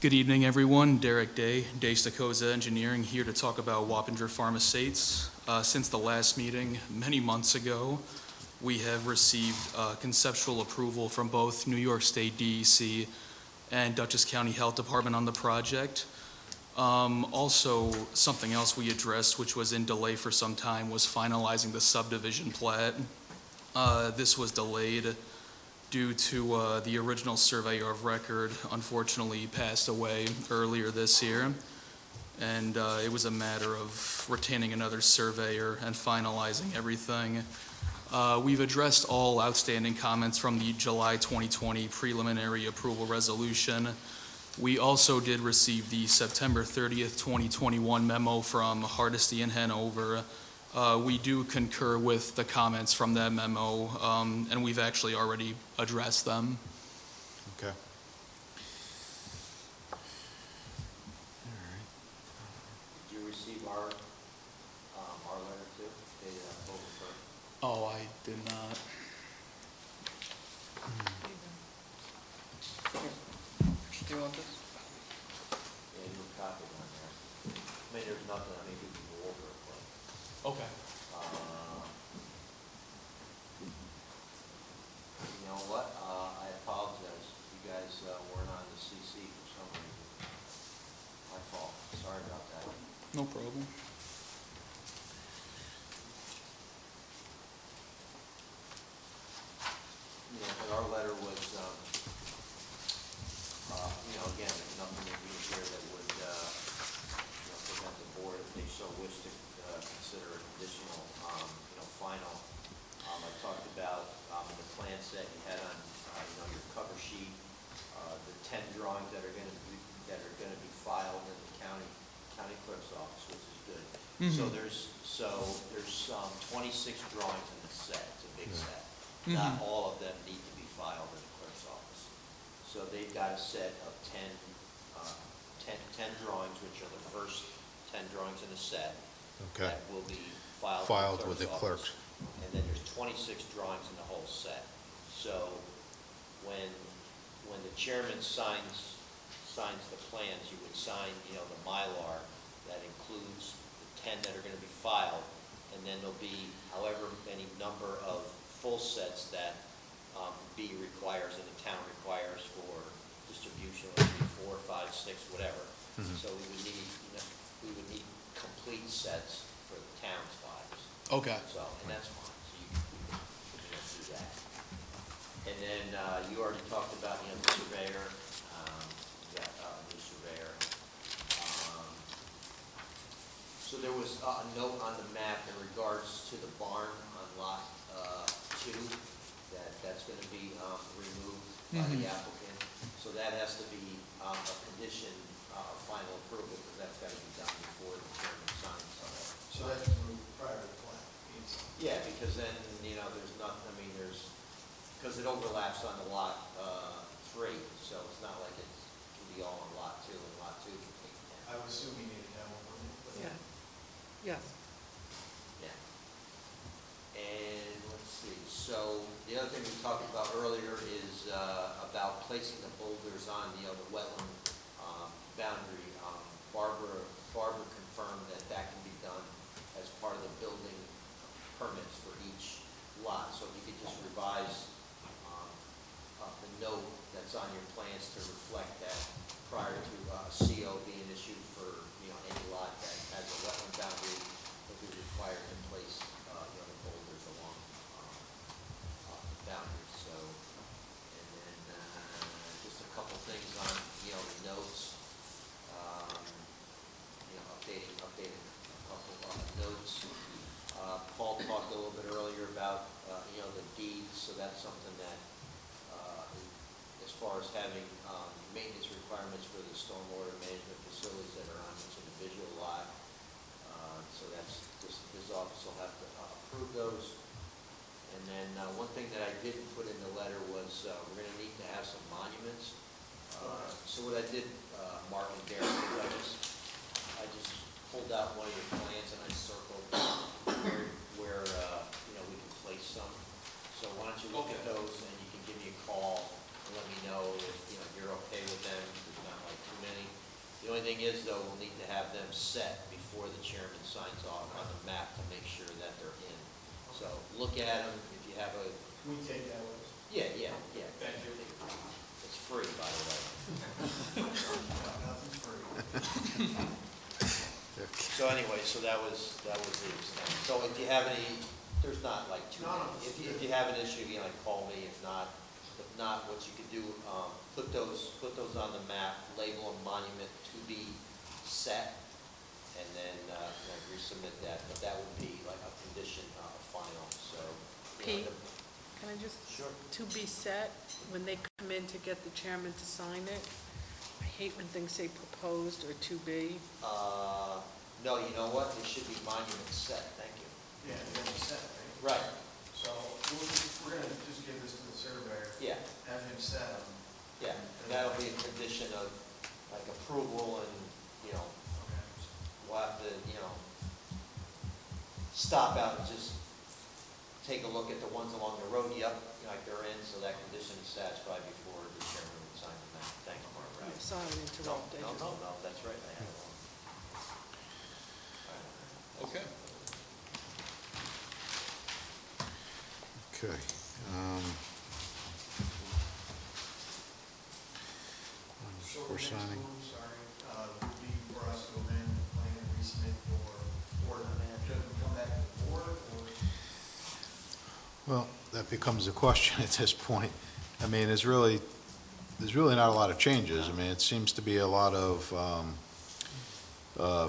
P: Good evening, everyone. Derek Day, Stacoza Engineering, here to talk about Wappinger Farm Estates. Since the last meeting, many months ago, we have received conceptual approval from both New York State DEC and Dutchess County Health Department on the project. Also, something else we addressed, which was in delay for some time, was finalizing the subdivision plat. This was delayed due to the original surveyor of record unfortunately passed away earlier this year. And it was a matter of retaining another surveyor and finalizing everything. We've addressed all outstanding comments from the July 2020 preliminary approval resolution. We also did receive the September 30th, 2021 memo from Hardesty and Hanover. We do concur with the comments from that memo, and we've actually already addressed them.
A: Okay.
E: Did you receive our letter too? Dated October 1st?
P: Oh, I did not.
D: Do you want this?
E: Yeah, you copied on there. I mean, there's nothing, I mean, we can go over it, but.
P: Okay.
E: You know what, I apologize, you guys weren't on the CC for some reason. My fault, sorry about that.
P: No problem.
E: Yeah, but our letter was, you know, again, nothing that we hear that would, prevent the board, if they so wish, to consider an additional, final. I talked about, in the plan set you had on, your cover sheet, the 10 drawings that are gonna be filed in the county clerk's office, which is good. So there's 26 drawings in the set, it's a big set. Not all of them need to be filed in the clerk's office. So they've got a set of 10 drawings, which are the first 10 drawings in the set.
A: Okay.
E: That will be filed
A: With the clerks.
E: And then there's 26 drawings in the whole set. So when the chairman signs the plans, you would sign, the Mylar that includes the 10 that are going to be filed, and then there'll be however many number of full sets that B requires and the town requires for distribution, whether it be 4, 5, 6, whatever. So we would need complete sets for the town's files.
P: Okay.
E: So, and that's fine, so you can do that. And then, you already talked about, the surveyor, new surveyor. So there was a note on the map in regards to the barn on lot 2, that's gonna be removed by the applicant. So that has to be a condition of final approval, because that's gotta be done before the chairman signs something.
C: So that's moved prior to the plan.
E: Yeah, because then, there's nothing, because it overlaps on the lot 3, so it's not like it can be all on lot 2, and lot 2 can take 10.
C: I would assume you need a demo permit, but.
F: Yeah. Yes.
E: Yeah. And let's see, so the other thing we talked about earlier is about placing the boulders on, the wetland boundary. Barbara confirmed that can be done as part of the building permit bit earlier about, the deeds, so that's something that, as far as having, maintenance requirements for the stormwater management facilities that are on each individual lot. So that's, this office will have to approve those. And then, one thing that I didn't put in the letter was, we're gonna need to have some monuments. So what I did, Mark and Derek, I just pulled out one of your plans and I circled where we can place some. So why don't you look at those and you can give me a call and let me know if, you're okay with them, there's not like too many. The only thing is though, we'll need to have them set before the chairman signs off on the map to make sure that they're in. So look at them, if you have a.
K: Can we take that with us?
E: Yeah.
K: Thank you.
E: It's free, by the way.
K: Nothing's free.
E: So anyway, so that was the extent. So if you have any, there's not like too many. If you have an issue, call me. If not, what you could do, put those on the map, label a monument to be set, and then resubmit that. But that would be like a condition final. So.
F: Pete, can I just?
E: Sure.
F: To be set, when they come in to get the chairman to sign it, I hate when things say proposed or to be.
E: No, you know what? It should be monument set. Thank you.
K: Yeah, then we set, right?
E: Right.
K: So we're gonna just give this to the surveyor.
E: Yeah.
K: Have him set them.
E: Yeah, and that'll be a condition of like approval and,
K: Okay.
E: we'll have to, stop out and just take a look at the ones along the road. Yep, like they're in, so that condition is satisfied before the chairman would sign the map. Thank you, Mark.
F: I'm sorry to interrupt.
E: No, that's right. I have it all.
L: Okay.
A: Okay.
K: So
A: We're
K: next
A: signing.
K: move, would be for us to amend the plan and resubmit or should we come back to the board or?
A: Well, that becomes the question at this point. I mean, there's really not a lot of changes. I mean, it seems to be a lot of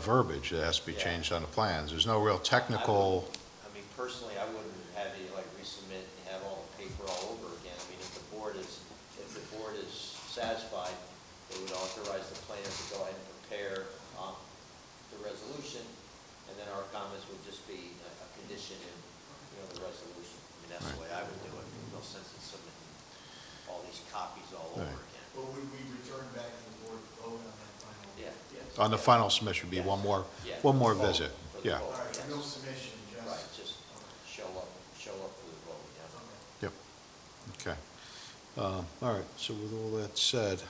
A: verbiage that has to be changed on the plans. There's no real technical.
E: I mean, personally, I wouldn't have you resubmit and have all the paper all over again. I mean, if the board is satisfied, they would authorize the planner to go ahead and prepare the resolution, and then our comments would just be a condition in, the resolution. I mean, that's the way I would do it. There's no sense in submitting all these copies all over again.
K: Or would we return back to the board to vote on that final?
E: Yeah.
A: On the final submission, be one more visit. Yeah.
K: All right, no submission, just.
E: Right, just show up for the vote, yeah.
A: Yep. Okay. All right, so with all that said,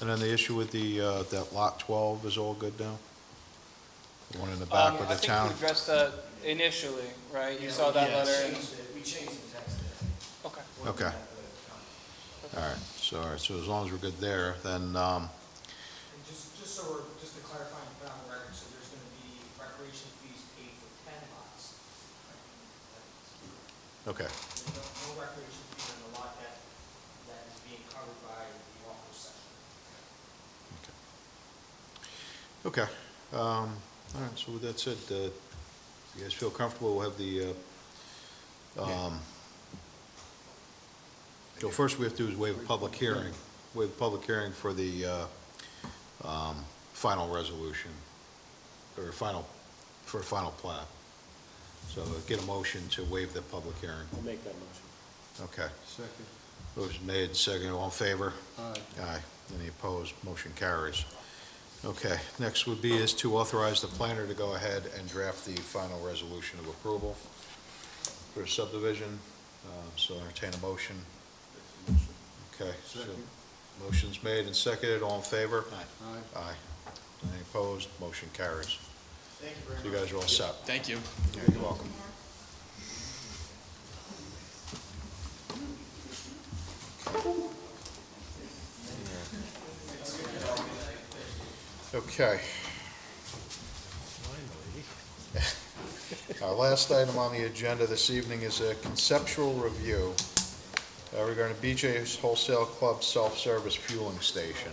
A: and then the issue with that lot 12 is all good now? The one in the back with the town?
D: I think we addressed that initially, right? You saw that letter?
K: We changed the text today.
D: Okay.
A: Okay. All right, so as long as we're good there, then,
K: And just to clarify and put on the record, so there's gonna be recreation fees paid for 10 lots.
A: okay.
K: There's no recreation fee on the lot that is being covered by the offer section.
A: Okay. All right, so with that said, you guys feel comfortable? We'll have the, so first we have to do is waive a public hearing. Waive a public hearing for the final resolution, or for a final plat. So get a motion to waive the public hearing.
M: I'll make that motion.
A: Okay.
H: Second.
A: Motion made, second, all in favor?
H: Aye.
A: Aye. Any opposed? Motion carries. Okay, next would be is to authorize the planner to go ahead and draft the final resolution of approval for subdivision. So entertain a motion. Okay, so
H: Second.
A: motion's made and seconded, all in favor?
H: Aye.
A: Aye. Any opposed? Motion carries.
K: Thank you very much.
A: So you guys are all set.
P: Thank you.
A: You're welcome. Okay. Our last item on the agenda this evening is a conceptual review regarding BJ's Wholesale Club self-service fueling station.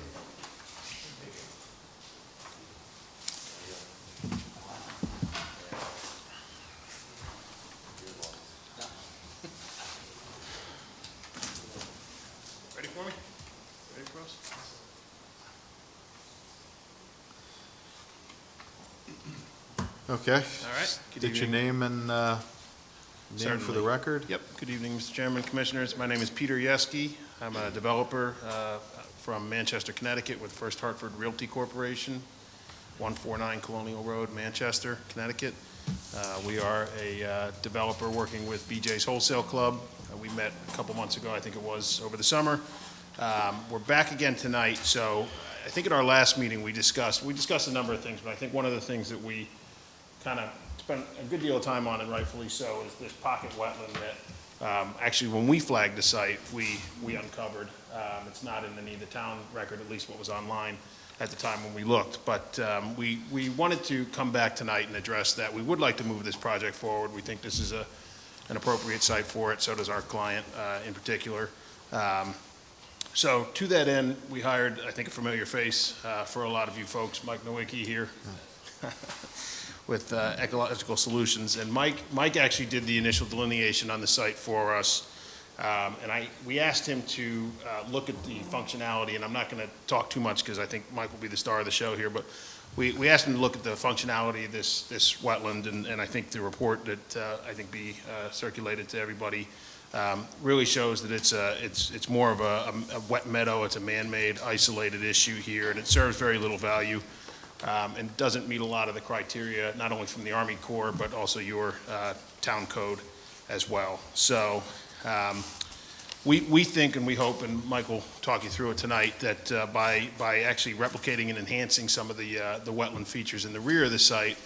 A: Okay.
Q: All right. Good
A: State your
Q: evening.
A: name and name for the
Q: Certainly.
A: record.
Q: Yep. Good evening, Mr. Chairman, Commissioners. My name is Peter Yeske. I'm a developer from Manchester, Connecticut with First Hartford Realty Corporation, 149 Colonial Road, Manchester, Connecticut. We are a developer working with BJ's Wholesale Club. We met a couple months ago, I think it was, over the summer. We're back again tonight, so I think at our last meeting we discussed a number of things, but I think one of the things that we kind of spent a good deal of time on, and rightfully so, is this pocket wetland that actually when we flagged the site, we uncovered. It's not in any of the town record, at least what was online at the time when we looked, but we wanted to come back tonight and address that. We would like to move this project forward. We think this is an appropriate site for it, so does our client in particular. So to that end, we hired, I think, a familiar face for a lot of you folks, Mike Nowicki here with Ecological Solutions. And Mike actually did the initial delineation on the site for us. And we asked him to look at the functionality, and I'm not going to talk too much because I think Mike will be the star of the show here, but we asked him to look at the functionality of this wetland, and I think the report that I think be circulated to everybody really shows that it's more of a wet meadow. It's a man-made isolated issue here, and it serves very little value and doesn't meet a lot of the criteria, not only from the Army Corps, but also your town code as well. So we think and we hope, and Mike will talk you through it tonight, that by actually replicating and enhancing some of the wetland features in the rear of the site,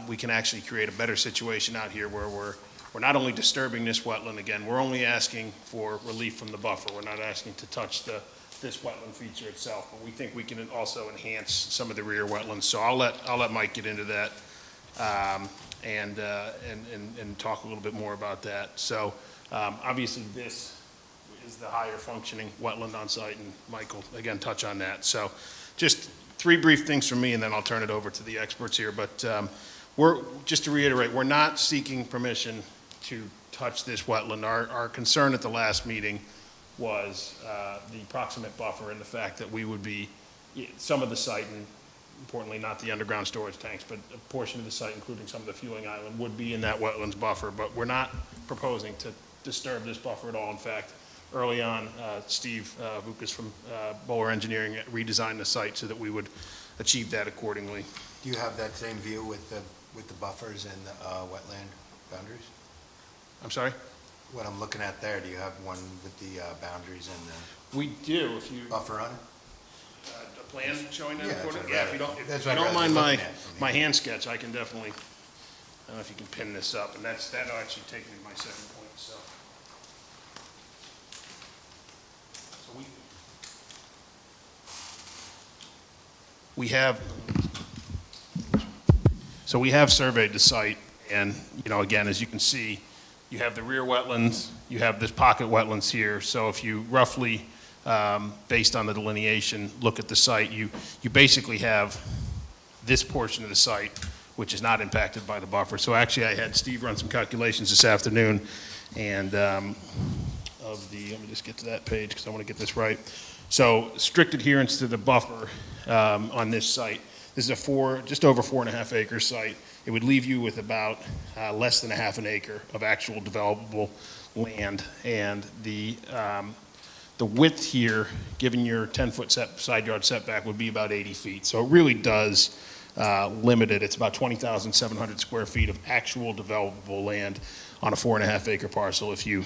Q: we can actually create a better situation out here where we're not only disturbing this wetland again, we're only asking for relief from the buffer. We're not asking to touch this wetland feature itself, but we think we can also enhance some of the rear wetlands. So I'll let Mike get into that and talk a little bit more about that. So obviously this is the higher functioning wetland on site, and Mike will again touch on that. So just three brief things from me, and then I'll turn it over to the experts here. But just to reiterate, we're not seeking permission to touch this wetland. Our concern at the last meeting was the proximate buffer and the fact that we would be, some of the site, and importantly not the underground storage tanks, but a portion of the site, including some of the fueling island, would be in that wetlands buffer. But we're not proposing to disturb this buffer at all. In fact, early on, Steve Duchess from Bowler Engineering redesigned the site so that we would achieve that accordingly.
C: Do you have that same view with the buffers and the wetland boundaries?
Q: I'm sorry?
C: What I'm looking at there, do you have one with the boundaries and the
Q: We do, if you...
C: buffer on it?
Q: A plan showing that?
C: Yeah, that's
Q: according-
C: what
Q: Yeah,
C: I'd
Q: if you don't,
C: rather-
Q: if
C: that's
Q: you
C: what I'd
Q: don't
C: rather
Q: mind
C: be
Q: my,
C: looking at from
Q: my
C: here.
Q: hand sketch, I can definitely, I don't know if you can pin this up, and that'll actually take me to my second point, so. So we have surveyed the site, and, again, as you can see, you have the rear wetlands, you have this pocket wetlands here, so if you roughly, based on the delineation, look at the site, you basically have this portion of the site, which is not impacted by the buffer. So actually, I had Steve run some calculations this afternoon, and let me just get to that page, because I want to get this right. So strict adherence to the buffer on this site. This is just over 4.5 acre site. It would leave you with about less than a half an acre of actual developable land. And the width here, given your 10-foot side yard setback, would be about 80 feet. So it really does limit it. It's about 20,700 square feet of actual developable land on a 4.5 acre parcel if you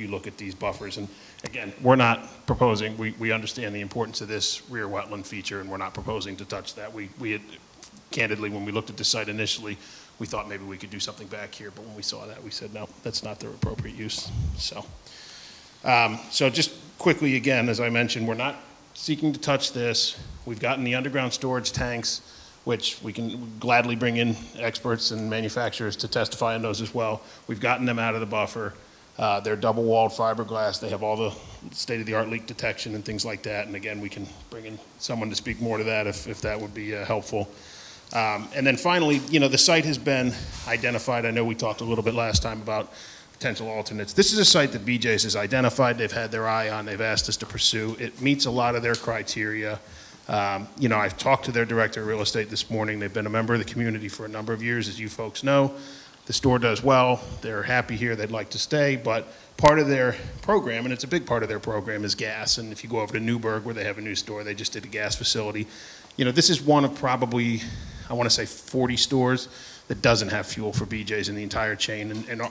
Q: look at these buffers. And again, we're not proposing, we understand the importance of this rear wetland feature, and we're not proposing to touch that. We had, candidly, when we looked at the site initially, we thought maybe we could do something back here, but when we saw that, we said, no, that's not the appropriate use. So just quickly, again, as I mentioned, we're not seeking to touch this. We've gotten the underground storage tanks, which we can gladly bring in experts and manufacturers to testify on those as well. We've gotten them out of the buffer. They're double-walled fiberglass. They have all the state-of-the-art leak detection and things like that. And again, we can bring in someone to speak more to that if that would be helpful. And then finally, the site has been identified. I know we talked a little bit last time about potential alternates. This is a site that BJ's has identified, they've had their eye on, they've asked us to pursue. It meets a lot of their criteria. I've talked to their director of real estate this morning. They've been a member of the community for a number of years, as you folks know. The store does well. They're happy here. They'd like to stay. But part of their program, and it's a big part of their program, is gas. And if you go over to Newburgh, where they have a new store, they just did a gas facility. This is one of probably, I want to say, 40 stores that doesn't have fuel for BJ's in the entire chain. And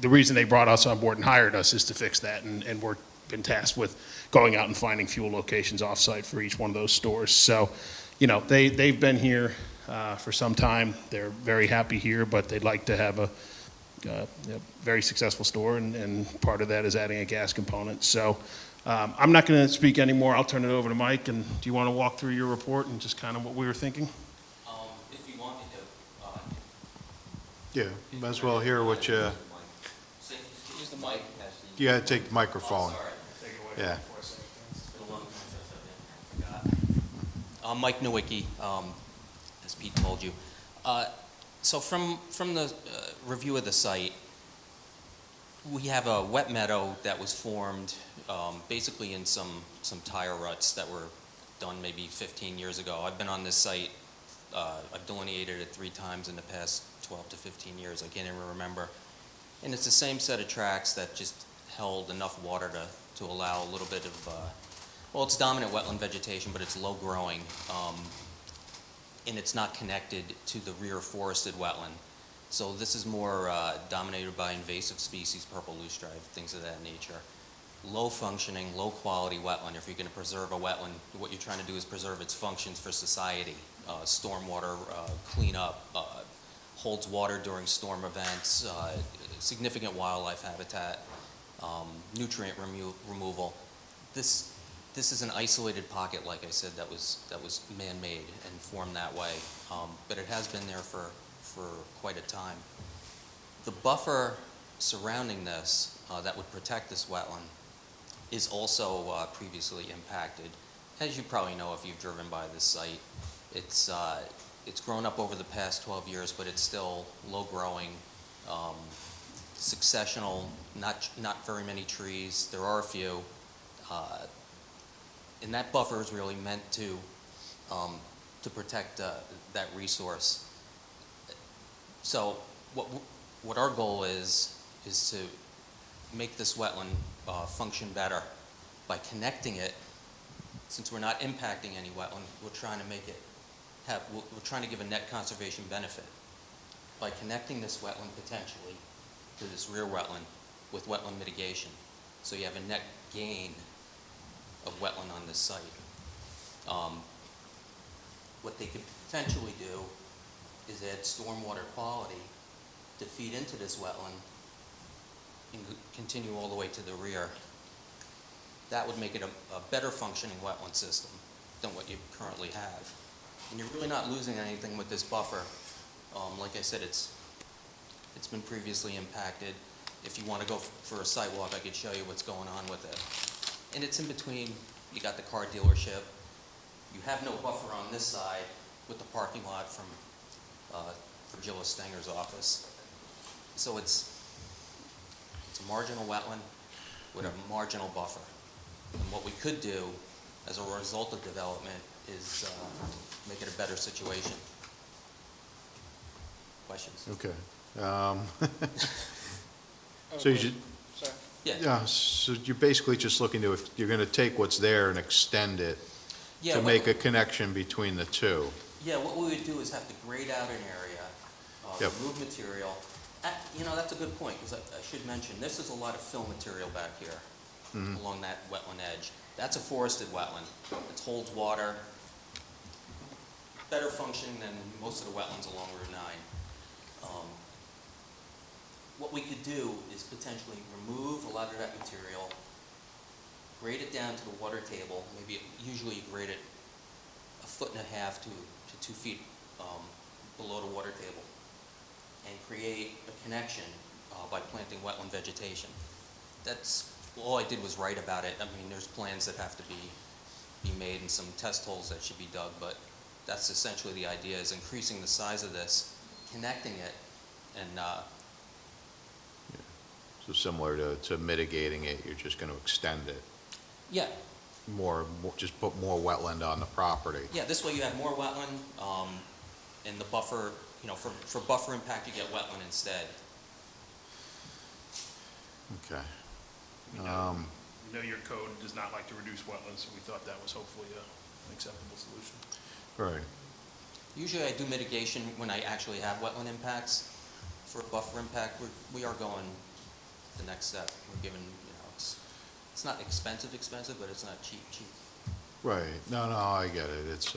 Q: the reason they brought us on board and hired us is to fix that. And we're been tasked with going out and finding fuel locations off-site for each one of those stores. So, they've been here for some time. They're very happy here, but they'd like to have a very successful store, and part of that is adding a gas component. So I'm not going to speak anymore. I'll turn it over to Mike. And do you want to walk through your report and just kind of what we were thinking?
G: If you want me to.
A: Yeah, might as well hear what you,
D: Use the mic.
A: you gotta take the microphone.
G: Sorry.
A: Yeah.
G: It's been a long time since I've been here. I forgot. I'm Mike Nowicki, as Pete told you. So from the review of the site, we have a wet meadow that was formed basically in some tire ruts that were done maybe 15 years ago. I've been on this site. I've delineated it 3 times in the past 12 to 15 years. I can't even remember. And it's the same set of tracks that just held enough water to allow a little bit of, it's dominant wetland vegetation, but it's low growing. And it's not connected to the rear forested wetland. So this is more dominated by invasive species, purple loosestrife, things of that nature. Low functioning, low quality wetland. If you're going to preserve a wetland, what you're trying to do is preserve its functions for society. Stormwater cleanup, holds water during storm events, significant wildlife habitat, nutrient removal. This is an isolated pocket, like I said, that was man-made and formed that way, but it has been there for quite a time. The buffer surrounding this that would protect this wetland is also previously impacted. As you probably know if you've driven by this site, it's grown up over the past 12 years, but it's still low-growing, successional, not very many trees. There are a few. And that buffer is really meant to protect that resource. So what our goal is to make this wetland function better by connecting it. Since we're not impacting any wetland, we're trying to make it we're trying to give a net conservation benefit by connecting this wetland potentially to this rear wetland with wetland mitigation. So you have a net gain of wetland on this site. What they could potentially do is add stormwater quality to feed into this wetland and continue all the way to the rear. That would make it a better functioning wetland system than what you currently have. And you're really not losing anything with this buffer. Like I said, it's been previously impacted. If you want to go for a site walk, I could show you what's going on with it. And it's in between. You got the car dealership. You have no buffer on this side with the parking lot from Jill Stenger's office. So it's a marginal wetland with a marginal buffer. And what we could do as a result of development is make it a better situation. Questions?
A: Okay. So you should,
D: Sorry.
A: yeah, so you're basically just looking to, if you're going to take what's there and extend it to make a connection between the two.
G: Yeah, what we would do is have to grade out an area,
A: Yep.
G: remove material. That's a good point, because I should mention, this is a lot of fill material back here along that wetland edge. That's a forested wetland. It holds water, better functioning than most of the wetlands along Route 9. What we could do is potentially remove a lot of that material, grade it down to the water table, usually you grade it 1.5 to 2 feet below the water table, and create a connection by planting wetland vegetation. That's, all I did was write about it. I mean, there's plans that have to be made and some test holes that should be dug, but that's essentially the idea, is increasing the size of this, connecting it, and
A: So similar to mitigating it, you're just gonna extend it,
R: Yeah,
A: just put more wetland on the property.
R: yeah, this way you have more wetland, and the buffer, for buffer impact, you get wetland instead.
A: Okay.
Q: We know your code does not like to reduce wetlands, so we thought that was hopefully an acceptable solution.
A: Right.
R: Usually I do mitigation when I actually have wetland impacts. For buffer impact, we are going the next step. We're given, it's not expensive, but it's not cheap.
A: Right, no, I get it, it's,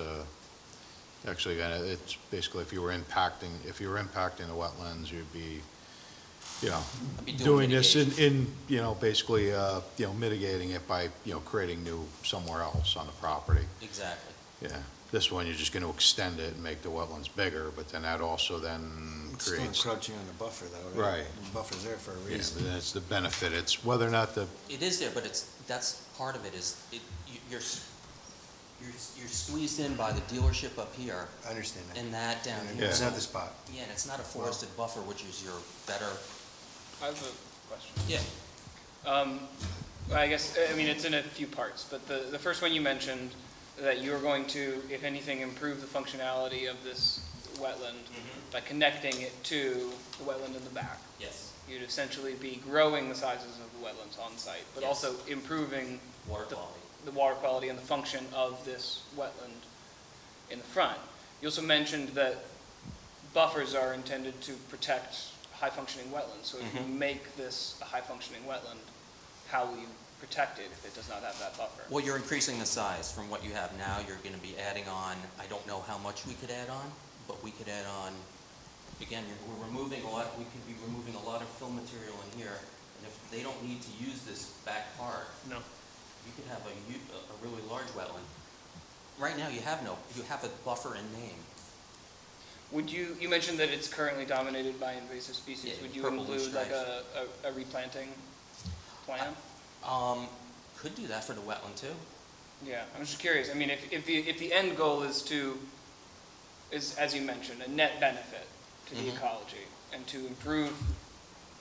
A: actually, it's basically if you were impacting the wetlands, you'd be,
R: I'd be
A: doing this in, basically, mitigating it by, creating new somewhere else on the property.
R: Exactly.
A: Yeah, this one, you're just gonna extend it and make the wetlands bigger, but then that also then
C: It's still
A: creates.
C: encroaching on the buffer though, right?
A: Right.
C: The buffer's there for a
A: Yeah,
C: reason.
A: but then it's the benefit, it's whether or not the,
R: It is there, but that's part of it is, you're squeezed in by the dealership up here.
C: I understand that.
R: And that down
C: And
R: here.
C: it's not the spot.
R: Yeah, and it's not a forested buffer, which is your better,
D: I have a question.
R: yeah.
D: I guess, it's in a few parts, but the first one you mentioned, that you're going to, if anything, improve the functionality of this wetland by connecting it to the wetland in the back.
R: Yes.
D: You'd essentially be growing the sizes of the wetlands on site, but
R: Yes.
D: also improving
R: Water quality.
D: the water quality and the function of this wetland in the front. You also mentioned that buffers are intended to protect high-functioning wetlands. So if you make this a high-functioning wetland, how will you protect it if it does not have that buffer?
R: Well, you're increasing the size from what you have now. You're going to be adding on, I don't know how much we could add on, but we could add on, again, we're removing a lot, we could be removing a lot of fill material in here. And if they don't need to use this back part,
Q: No.
R: you could have a really large wetland. Right now, you have a buffer in name.
D: Would you mentioned that it's currently dominated by invasive species.
R: Yeah,
D: Would you
R: purple blue
D: include like
R: stripes.
D: a replanting plan?
R: Could do that for the wetland too.
D: Yeah, I'm just curious. If the end goal is as you mentioned, a net benefit to the ecology and to improve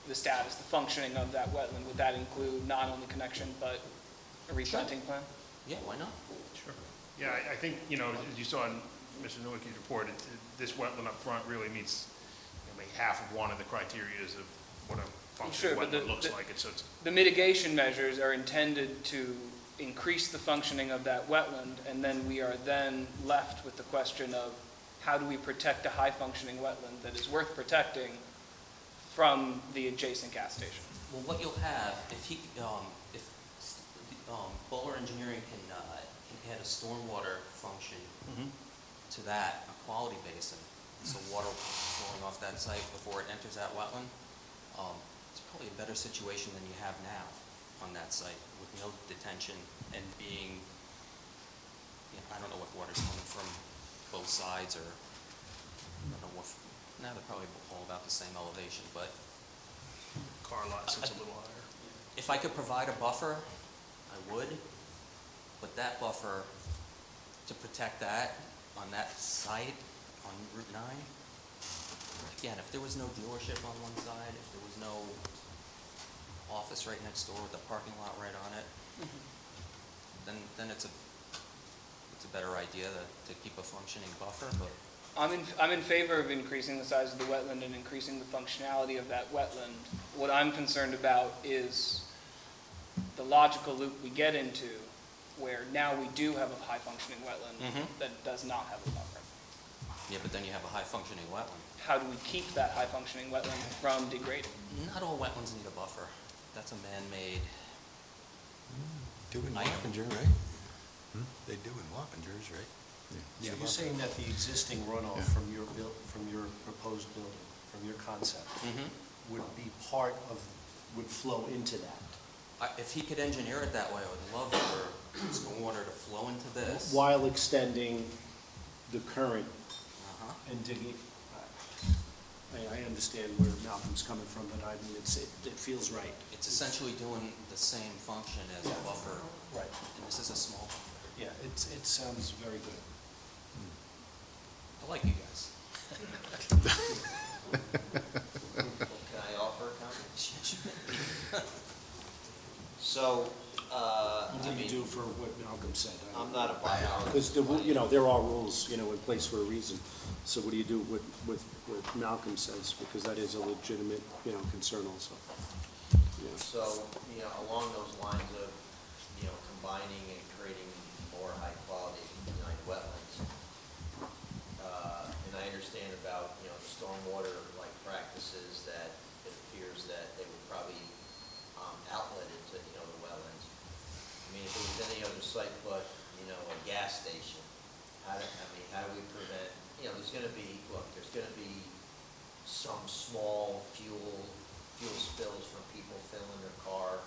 D: the status, the functioning of that wetland, would that include not only connection but a replanting plan?
R: Yeah, why not?
Q: Sure. Yeah, I think, as you saw in Mr. Nowicki's report, this wetland up front really meets maybe half of one of the criterias of what a functioning
D: Sure, but
Q: wetland looks like.
D: The mitigation measures are intended to increase the functioning of that wetland, and then we are then left with the question of how do we protect a high-functioning wetland that is worth protecting from the adjacent gas station?
R: Well, what you'll have, if Bowler Engineering can add a stormwater function to that, a quality basin, so water flowing off that site before it enters that wetland, it's probably a better situation than you have now on that site with no detention and being, I don't know if water's coming from both sides or, I don't know what, now they're probably all about the same elevation, but
Q: Car lot sits a little higher.
R: if I could provide a buffer, I would, but that buffer, to protect that on that site on Route 9, again, if there was no dealership on one side, if there was no office right next door with a parking lot right on it, then it's a better idea to keep a functioning buffer, but
D: I'm in favor of increasing the size of the wetland and increasing the functionality of that wetland. What I'm concerned about is the logical loop we get into where now we do have a high-functioning wetland that does not have a buffer.
R: yeah, but then you have a high-functioning wetland.
D: How do we keep that high-functioning wetland from degrading?
R: Not all wetlands need a buffer. That's a man-made.
C: Do in
R: I know.
C: Wappinger, right? They do in Wappingers, right?
K: So you're saying that the existing runoff
A: Yeah.
K: from your proposed building, from your concept, would be would flow into that?
R: If he could engineer it that way, I would love for stormwater to flow into this.
M: While extending the current and digging, I understand where Malcolm's coming from, but it feels right.
R: It's essentially doing the same function as a buffer.
M: Right.
R: And this is a small buffer.
K: Yeah, it sounds very good.
R: I like you guys. Can I offer a comment?
E: So,
M: What
E: I
M: do you do
E: mean,
M: for what Malcolm said?
E: I'm not a biologist.
M: Because, you know, there are rules, you know, in place for a reason. So what do you do with what Malcolm says? Because that is a legitimate, you know, concern also. Yeah.
E: So, you know, along those lines of, you know, combining and creating more high-quality designed wetlands. And I understand about, you know, the stormwater-like practices that it appears that they would probably outlet into, you know, the wetlands. I mean, if there was any other site but, you know, a gas station, how do we prevent, you know, there's gonna be, look, there's gonna be some small fuel spills from people filling their car,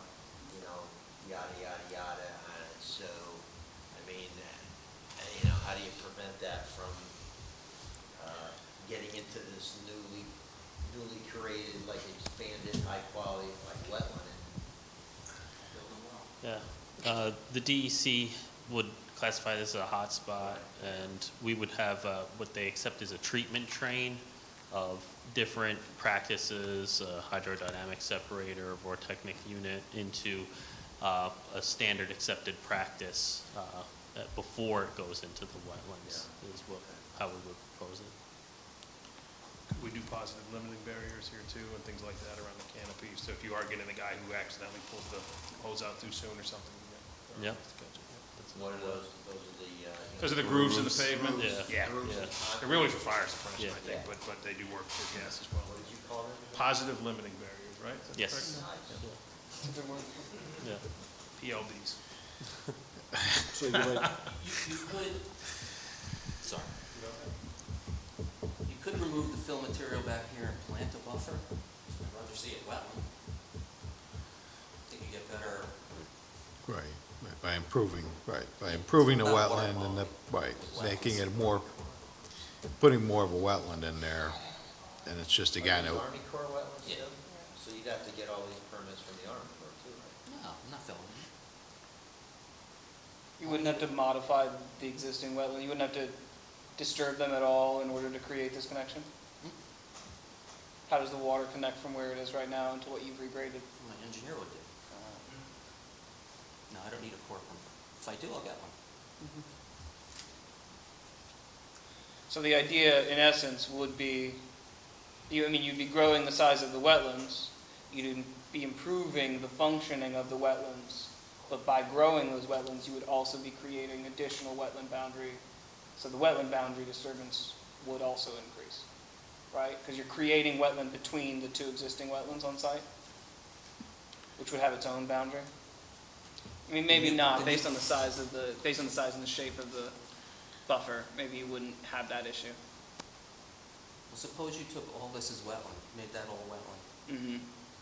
E: you know, yada, yada, yada. So, I mean, you know, how do you prevent that from getting into this newly created, like expanded, high-quality, like wetland and building well?
S: Yeah, the DEC would classify this as a hotspot, and we would have what they accept as a treatment train of different practices, hydrodynamic separator, vortechnic unit, into a standard accepted practice before it goes into the wetlands, is how we would propose it.
Q: We do positive limiting barriers here too, and things like that around the canopy. So if you are getting the guy who accidentally pulls the hose out too soon or something.
S: Yep.
E: What are those are the,
Q: Those are the grooves in the pavement?
S: Yeah.
Q: Yeah. They're really for fire suppression,
S: Yeah.
Q: I think, but they do work for gas as well.
E: What did you call them?
Q: Positive limiting barriers, right? Is that
S: Yes.
Q: correct?
S: Yeah.
Q: PLBs.
M: So you're right.
R: You could, sorry. You could remove the fill material back here and plant a buffer. I'd rather see it wetland. I think you get better.
A: Right, by improving the wetland and making it more, putting more of a wetland in there, and it's just again,
E: Are these Army Corps wetlands
R: Yeah.
E: too? So you'd have to get all these permits from the Army Corps too, right?
R: No, I'm not filling it.
D: You wouldn't have to modify the existing wetland, you wouldn't have to disturb them at all in order to create this connection? How does the water connect from where it is right now into what you've regraded?
R: My engineer would do. No, I don't need a core permit. If I do, I'll get one.
D: So the idea, in essence, would be, you'd be growing the size of the wetlands, you'd be improving the functioning of the wetlands, but by growing those wetlands, you would also be creating additional wetland boundary, so the wetland boundary disturbance would also increase, right? Because you're creating wetland between the two existing wetlands on site, which would have its own boundary. I mean, maybe not, based on the size and the shape of the buffer, maybe you wouldn't have that issue.
R: Well, suppose you took all this as wetland, made that all wetland.
D: Mm-hmm.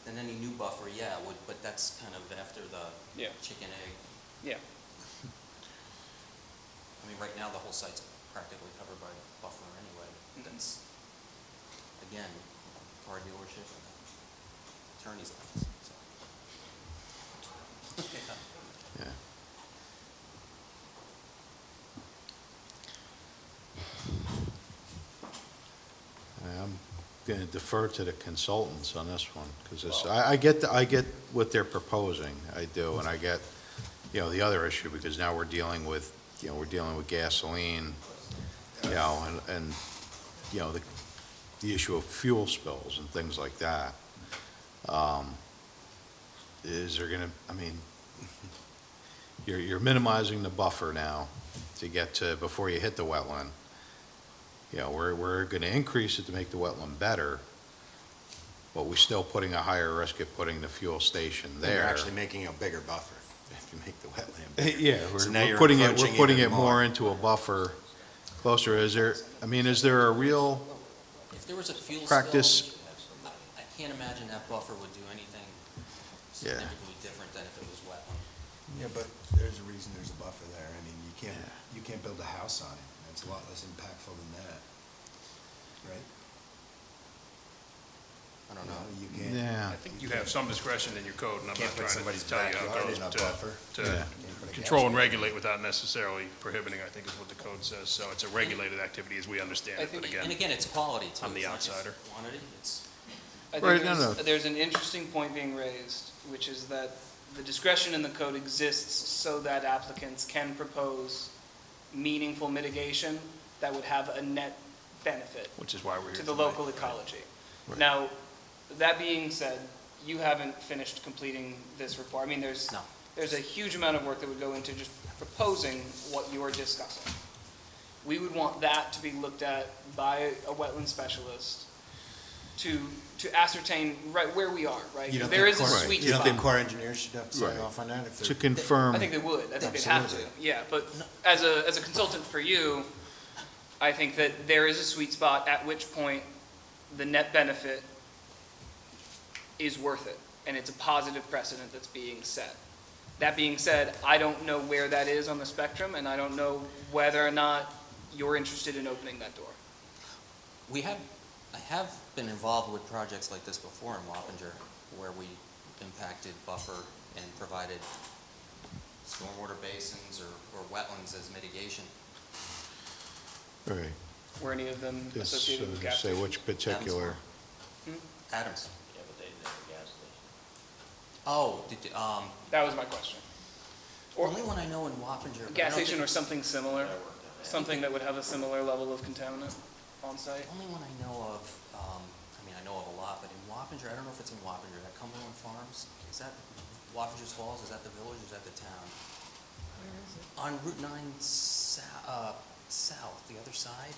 R: Then any new buffer, yeah, would, but that's kind of after the chicken egg.
D: Yeah.
R: I mean, right now, the whole site's practically covered by buffer anyway. That's, again, car dealership and attorney's office, so.
A: yeah. I'm going to defer to the consultants on this one, because I get what they're proposing, I do, and I get, the other issue, because now we're dealing with gasoline, and the issue of fuel spills and things like that. Is there gonna, you're minimizing the buffer now to get to, before you hit the wetland. We're gonna increase it to make the wetland better, but we're still putting a higher risk at putting the fuel station there.
C: You're actually making a bigger buffer if you make the wetland bigger.
A: Yeah,
C: So now
A: we're
C: you're
A: putting
C: encroaching
A: it
C: even
A: more into a buffer closer. Is there a real
R: If there was a fuel
A: practice?
R: spill, I can't imagine that buffer would do anything significantly different than if it was wetland.
C: Yeah, but there's a reason there's a buffer there. I mean, you can't build a house on it. It's a lot less impactful than that, right?
R: I don't know.
C: You can't.
A: Yeah.
Q: I think you have some discretion in your code, and I'm
C: Can't
Q: not
C: put
Q: trying
C: somebody's
Q: to tell you how
C: backyard
Q: it
C: in a
Q: goes
C: buffer.
Q: to
A: Yeah.
C: Put a
Q: control
C: gas
Q: and
C: station.
Q: regulate without necessarily prohibiting, I think is what the code says. So it's a regulated activity as we understand it, but
R: And
Q: again,
R: again, it's quality too.
Q: I'm the
R: It's not just
Q: outsider.
R: quantity, it's
D: I think
A: Right, no.
D: there's an interesting point being raised, which is that the discretion in the code exists so that applicants can propose meaningful mitigation that would have a net benefit
Q: Which is why we're here
D: to the
Q: tonight.
D: local ecology.
A: Right.
D: Now, that being said, you haven't finished completing this report. I mean, there's a huge amount of work that would go into just proposing what you're discussing. We would want that to be looked at by a wetland specialist to ascertain right where we are, right?
C: You don't
D: There
C: think
D: is a
C: Corps-
D: sweet
C: You don't
D: spot.
C: think Corps engineers should have to sign
A: Right.
C: off on that? If
A: To
C: they're-
A: confirm.
D: I think they would. I think they'd have to.
C: Absolutely.
D: Yeah, but as a consultant for you, I think that there is a sweet spot at which point the net benefit is worth it, and it's a positive precedent that's being set. That being said, I don't know where that is on the spectrum, and I don't know whether or not you're interested in opening that door.
R: I have been involved with projects like this before in Wappinger, where we impacted buffer and provided stormwater basins or wetlands as mitigation.
A: Right.
D: Were any of them
A: Just
D: associated with gas
A: say
D: stations?
A: which particular.
R: Adams.
E: Yeah, but they didn't have a gas station.
R: Oh,
D: That was my question. Or
R: only one I know in Wappinger. but I
D: gas
R: don't
D: station
R: think-
D: or something similar, something that would have a similar level of contaminant on site?
R: Only one I know of, I know of a lot, but in Wappinger, I don't know if it's in Wappinger, that Cumberland Farms, is that Wappinger's Falls, is that the village, or is that the town?
F: Where is it?
R: On Route 9 south, the other side?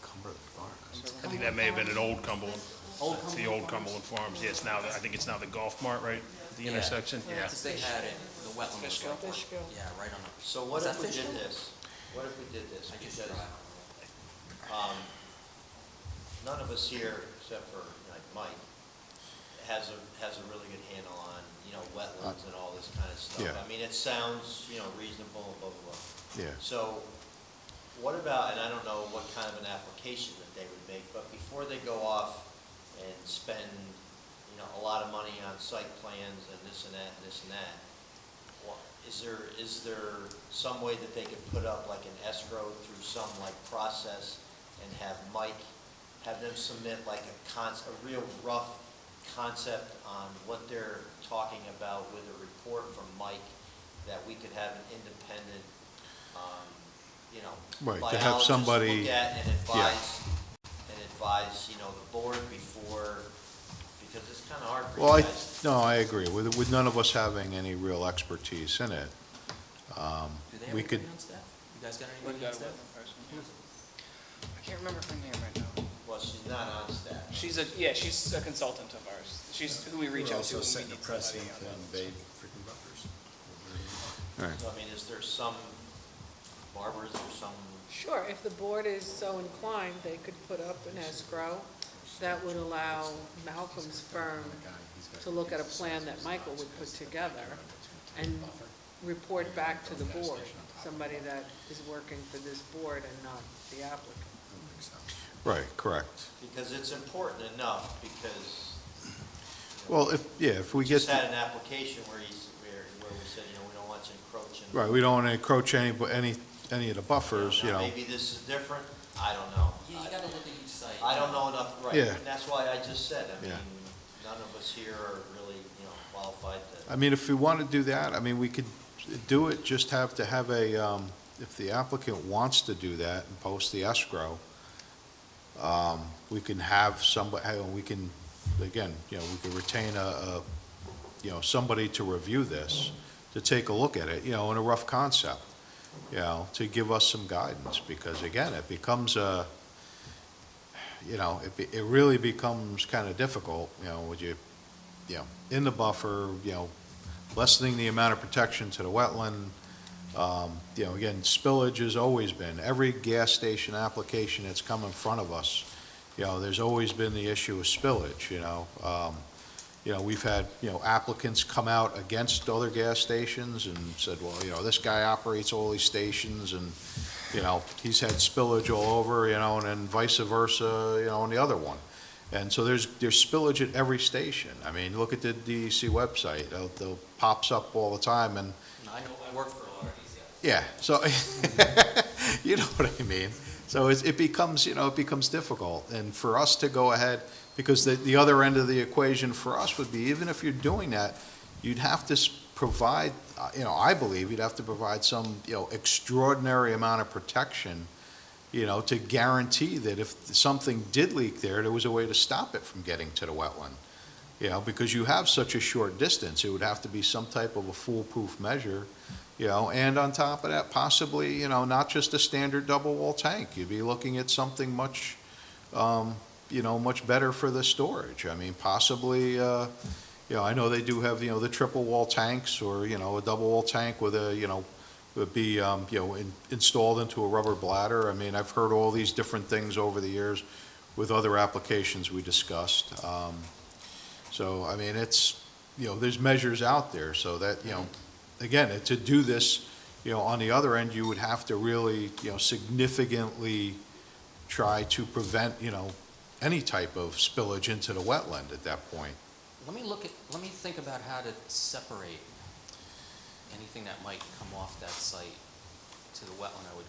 C: Cumberland Farms.
Q: I think that may have been an old Cumberland.
R: Old
Q: It's the old Cumberland Farms. Yeah, it's now, I think it's now the Golf Mart, right? The
R: Yeah.
Q: intersection, yeah.
R: Because they had it, the wetland was
D: Fishkill?
R: right,
F: Fishkill.
R: yeah, right on the.
E: So what
R: Is
E: if
R: that
E: we did
R: Fishkill?
E: this? What if we did this?
R: I just
E: Because,
R: tried.
E: none of us here, except for like Mike, has a really good handle on, wetlands and all this kind of stuff.
A: Yeah.
E: I mean, it sounds, reasonable, blah, blah, blah.
A: Yeah.
E: So what about, and I don't know what kind of an application that they would make, but before they go off and spend, a lot of money on site plans and this and that, and this and that, is there some way that they could put up like an escrow through some like process and have them submit like a real rough concept on what they're talking about with a report from Mike, that we could have an independent,
A: Right, to have
E: biologist
A: somebody-
E: look at and
A: yeah.
E: advise, the board before, because it's kind of hard for
A: Well,
E: you guys.
A: I agree. With none of us having any real expertise in it,
R: Do they have
A: we
R: anybody
A: could,
R: on staff? You guys got
D: We've
R: anybody
D: got
R: on
D: a
R: staff?
D: wetland person. I can't remember her name right now.
E: Well, she's not on staff.
D: She's a consultant of ours. She's who we reach out to when we need somebody on that.
C: invade freaking buffers.
A: all right.
E: So, I mean, is there some barbers or some,
F: Sure, if the board is so inclined, they could put up an escrow that would allow Malcolm's firm to look at a plan that Michael would put together and report back to the board, somebody that is working for this board and not the applicant.
A: Right, correct.
E: because it's important enough, because.
A: Well, if we
E: We
A: get,
E: just had an application where we said, we don't want to encroach in.
A: right, we don't want to encroach any of the buffers,
E: Now, maybe this is different, I don't know.
R: Yeah, you gotta look at each site.
E: I don't know enough, right,
A: Yeah.
E: and that's why I just said, I mean,
A: Yeah.
E: none of us here are really, qualified to.
A: I mean, if we want to do that, I mean, we could do it, just have to have if the applicant wants to do that and post the escrow, we can have somebody, we can, again, we could retain somebody to review this, to take a look at it, in a rough concept, to give us some guidance, because again, it becomes it really becomes kind of difficult, would you, in the buffer, lessening the amount of protection to the wetland. Again, spillage has always been, every gas station application that's come in front of us, there's always been the issue of spillage, we've had, applicants come out against other gas stations and said, well, this guy operates all these stations and, he's had spillage all over, and then vice versa, on the other one. And so there's spillage at every station. I mean, look at the DEC website, it pops up all the time, and
R: I know, I work for a lot of these guys.
A: yeah, so, you know what I mean? So it becomes, it becomes difficult. And for us to go ahead, because the other end of the equation for us would be, even if you're doing that, you'd have to provide, I believe you'd have to provide some, extraordinary amount of protection, to guarantee that if something did leak there was a way to stop it from getting to the wetland. Because you have such a short distance, it would have to be some type of a foolproof measure, and on top of that, possibly, not just a standard double wall tank. You'd be looking at something much, much better for the storage. I mean, possibly, I know they do have, the triple wall tanks or, a double wall tank with a, would be, installed into a rubber bladder. I mean, I've heard all these different things over the years with other applications we discussed. So, I mean, it's, there's measures out there so that, again, to do this, on the other end, you would have to really, significantly try to prevent, any type of spillage into the wetland at that point.
R: Let me think about how to separate anything that might come off that site to the wetland I would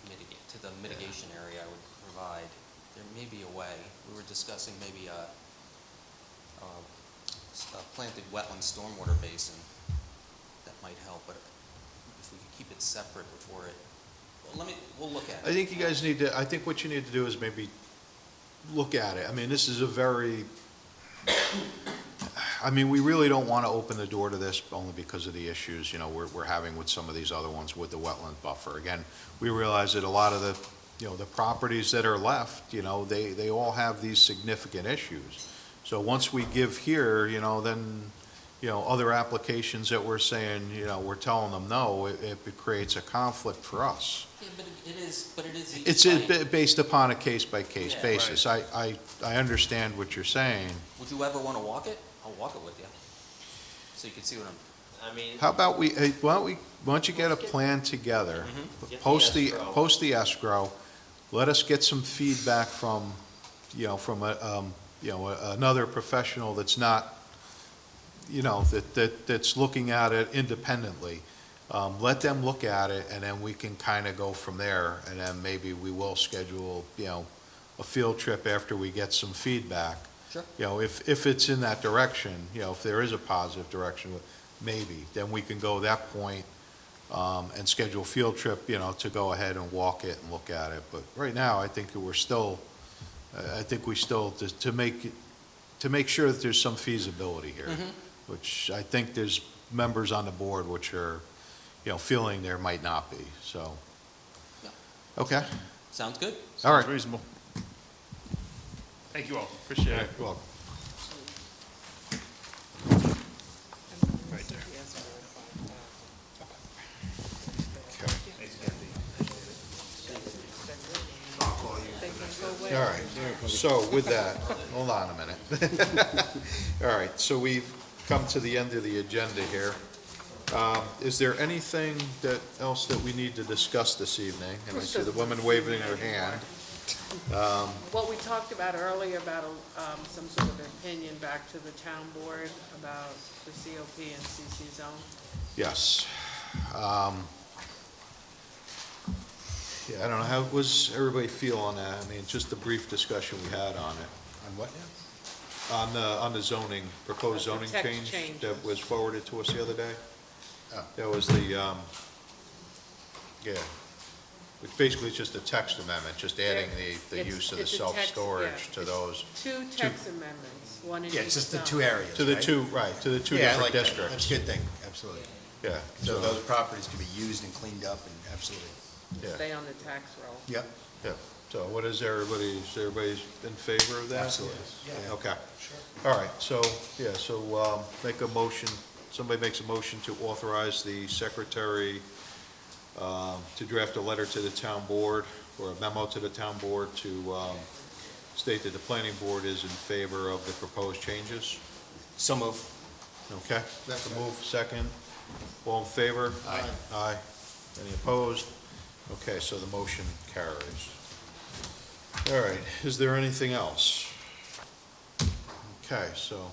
R: mitigate, to the mitigation area I would provide. There may be a way. We were discussing maybe a planted wetland stormwater basin that might help, but if we could keep it separate before it, we'll look at it.
A: I think you guys I think what you need to do is maybe look at it. I mean, this is a very, we really don't want to open the door to this only because of the issues, we're having with some of these other ones with the wetland buffer. Again, we realize that a lot of the properties that are left, they all have these significant issues. So once we give here, then, other applications that we're saying, we're telling them no, it creates a conflict for us.
R: Yeah, but it is each
A: It's
R: site.
A: based upon a case-by-case
R: Yeah.
A: basis. I understand what you're saying.
R: Would you ever want to walk it? I'll walk it with you, so you can see what
E: I mean,
A: How about why don't you get a plan together, post the escrow, let us get some feedback from, another professional that's not, that's looking at it independently. Let them look at it, and then we can kind of go from there, and then maybe we will schedule, a field trip after we get some feedback.
R: Sure.
A: If it's in that direction, if there is a positive direction, maybe, then we can go that point, and schedule a field trip, to go ahead and walk it and look at it. But right now, I think we still, to make sure that there's some feasibility here, which I think there's members on the board which are, feeling there might not be, so.
R: Yeah.
A: Okay,
R: Sounds good?
A: all right.
Q: Sounds reasonable. Thank you all, appreciate it.
A: Well,
Q: Right there.
A: all right, so with that, hold on a minute. All right, so we've come to the end of the agenda here. Is there anything else that we need to discuss this evening? And I see the woman waving her hand.
F: What we talked about earlier about some sort of opinion back to the town board about the COP and CC zone.
A: Yes. Yeah, I don't know, how was everybody feel on that? I mean, just the brief discussion we had on it.
C: On what now?
A: On the zoning, proposed
F: The
A: zoning
F: text
A: change
F: changes.
A: that was forwarded to us the other day?
C: Oh.
A: That was the, yeah, which basically is just a text amendment, just adding the
F: It's-
A: use of the
F: it's a text,
A: self-storage
F: yeah,
A: to
F: it's
A: those.
F: Two text amendments, one in each
C: Yeah, it's just the
F: zone.
C: two areas,
A: To the
C: right?
A: two, right, to the two
C: Yeah, I
A: different
C: like that.
A: districts.
C: That's a good thing, absolutely.
A: Yeah,
C: So those properties can be used and cleaned up and absolutely.
A: yeah,
F: Stay on the tax roll.
C: Yep.
A: yeah. So what is everybody in favor of that?
C: Absolutely.
A: Yeah, okay. All right, so, yeah, so, make a motion, somebody makes a motion to authorize the secretary, to draft a letter to the town board, or a memo to the town board to, state that the planning board is in favor of the proposed changes.
C: So move.
A: Okay, that's a move, second. All in favor?
C: Aye.
A: Aye. Any opposed? Okay, so the motion carries. All right, is there anything else? Okay, so,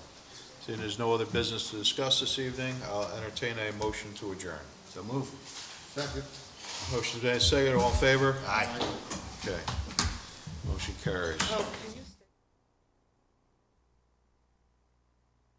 A: seeing there's no other business to discuss this evening, I'll entertain a motion to adjourn.
C: So move. Second.
A: Motion made, second, all in favor?
C: Aye.
A: Okay. Motion carries.
F: Oh, can you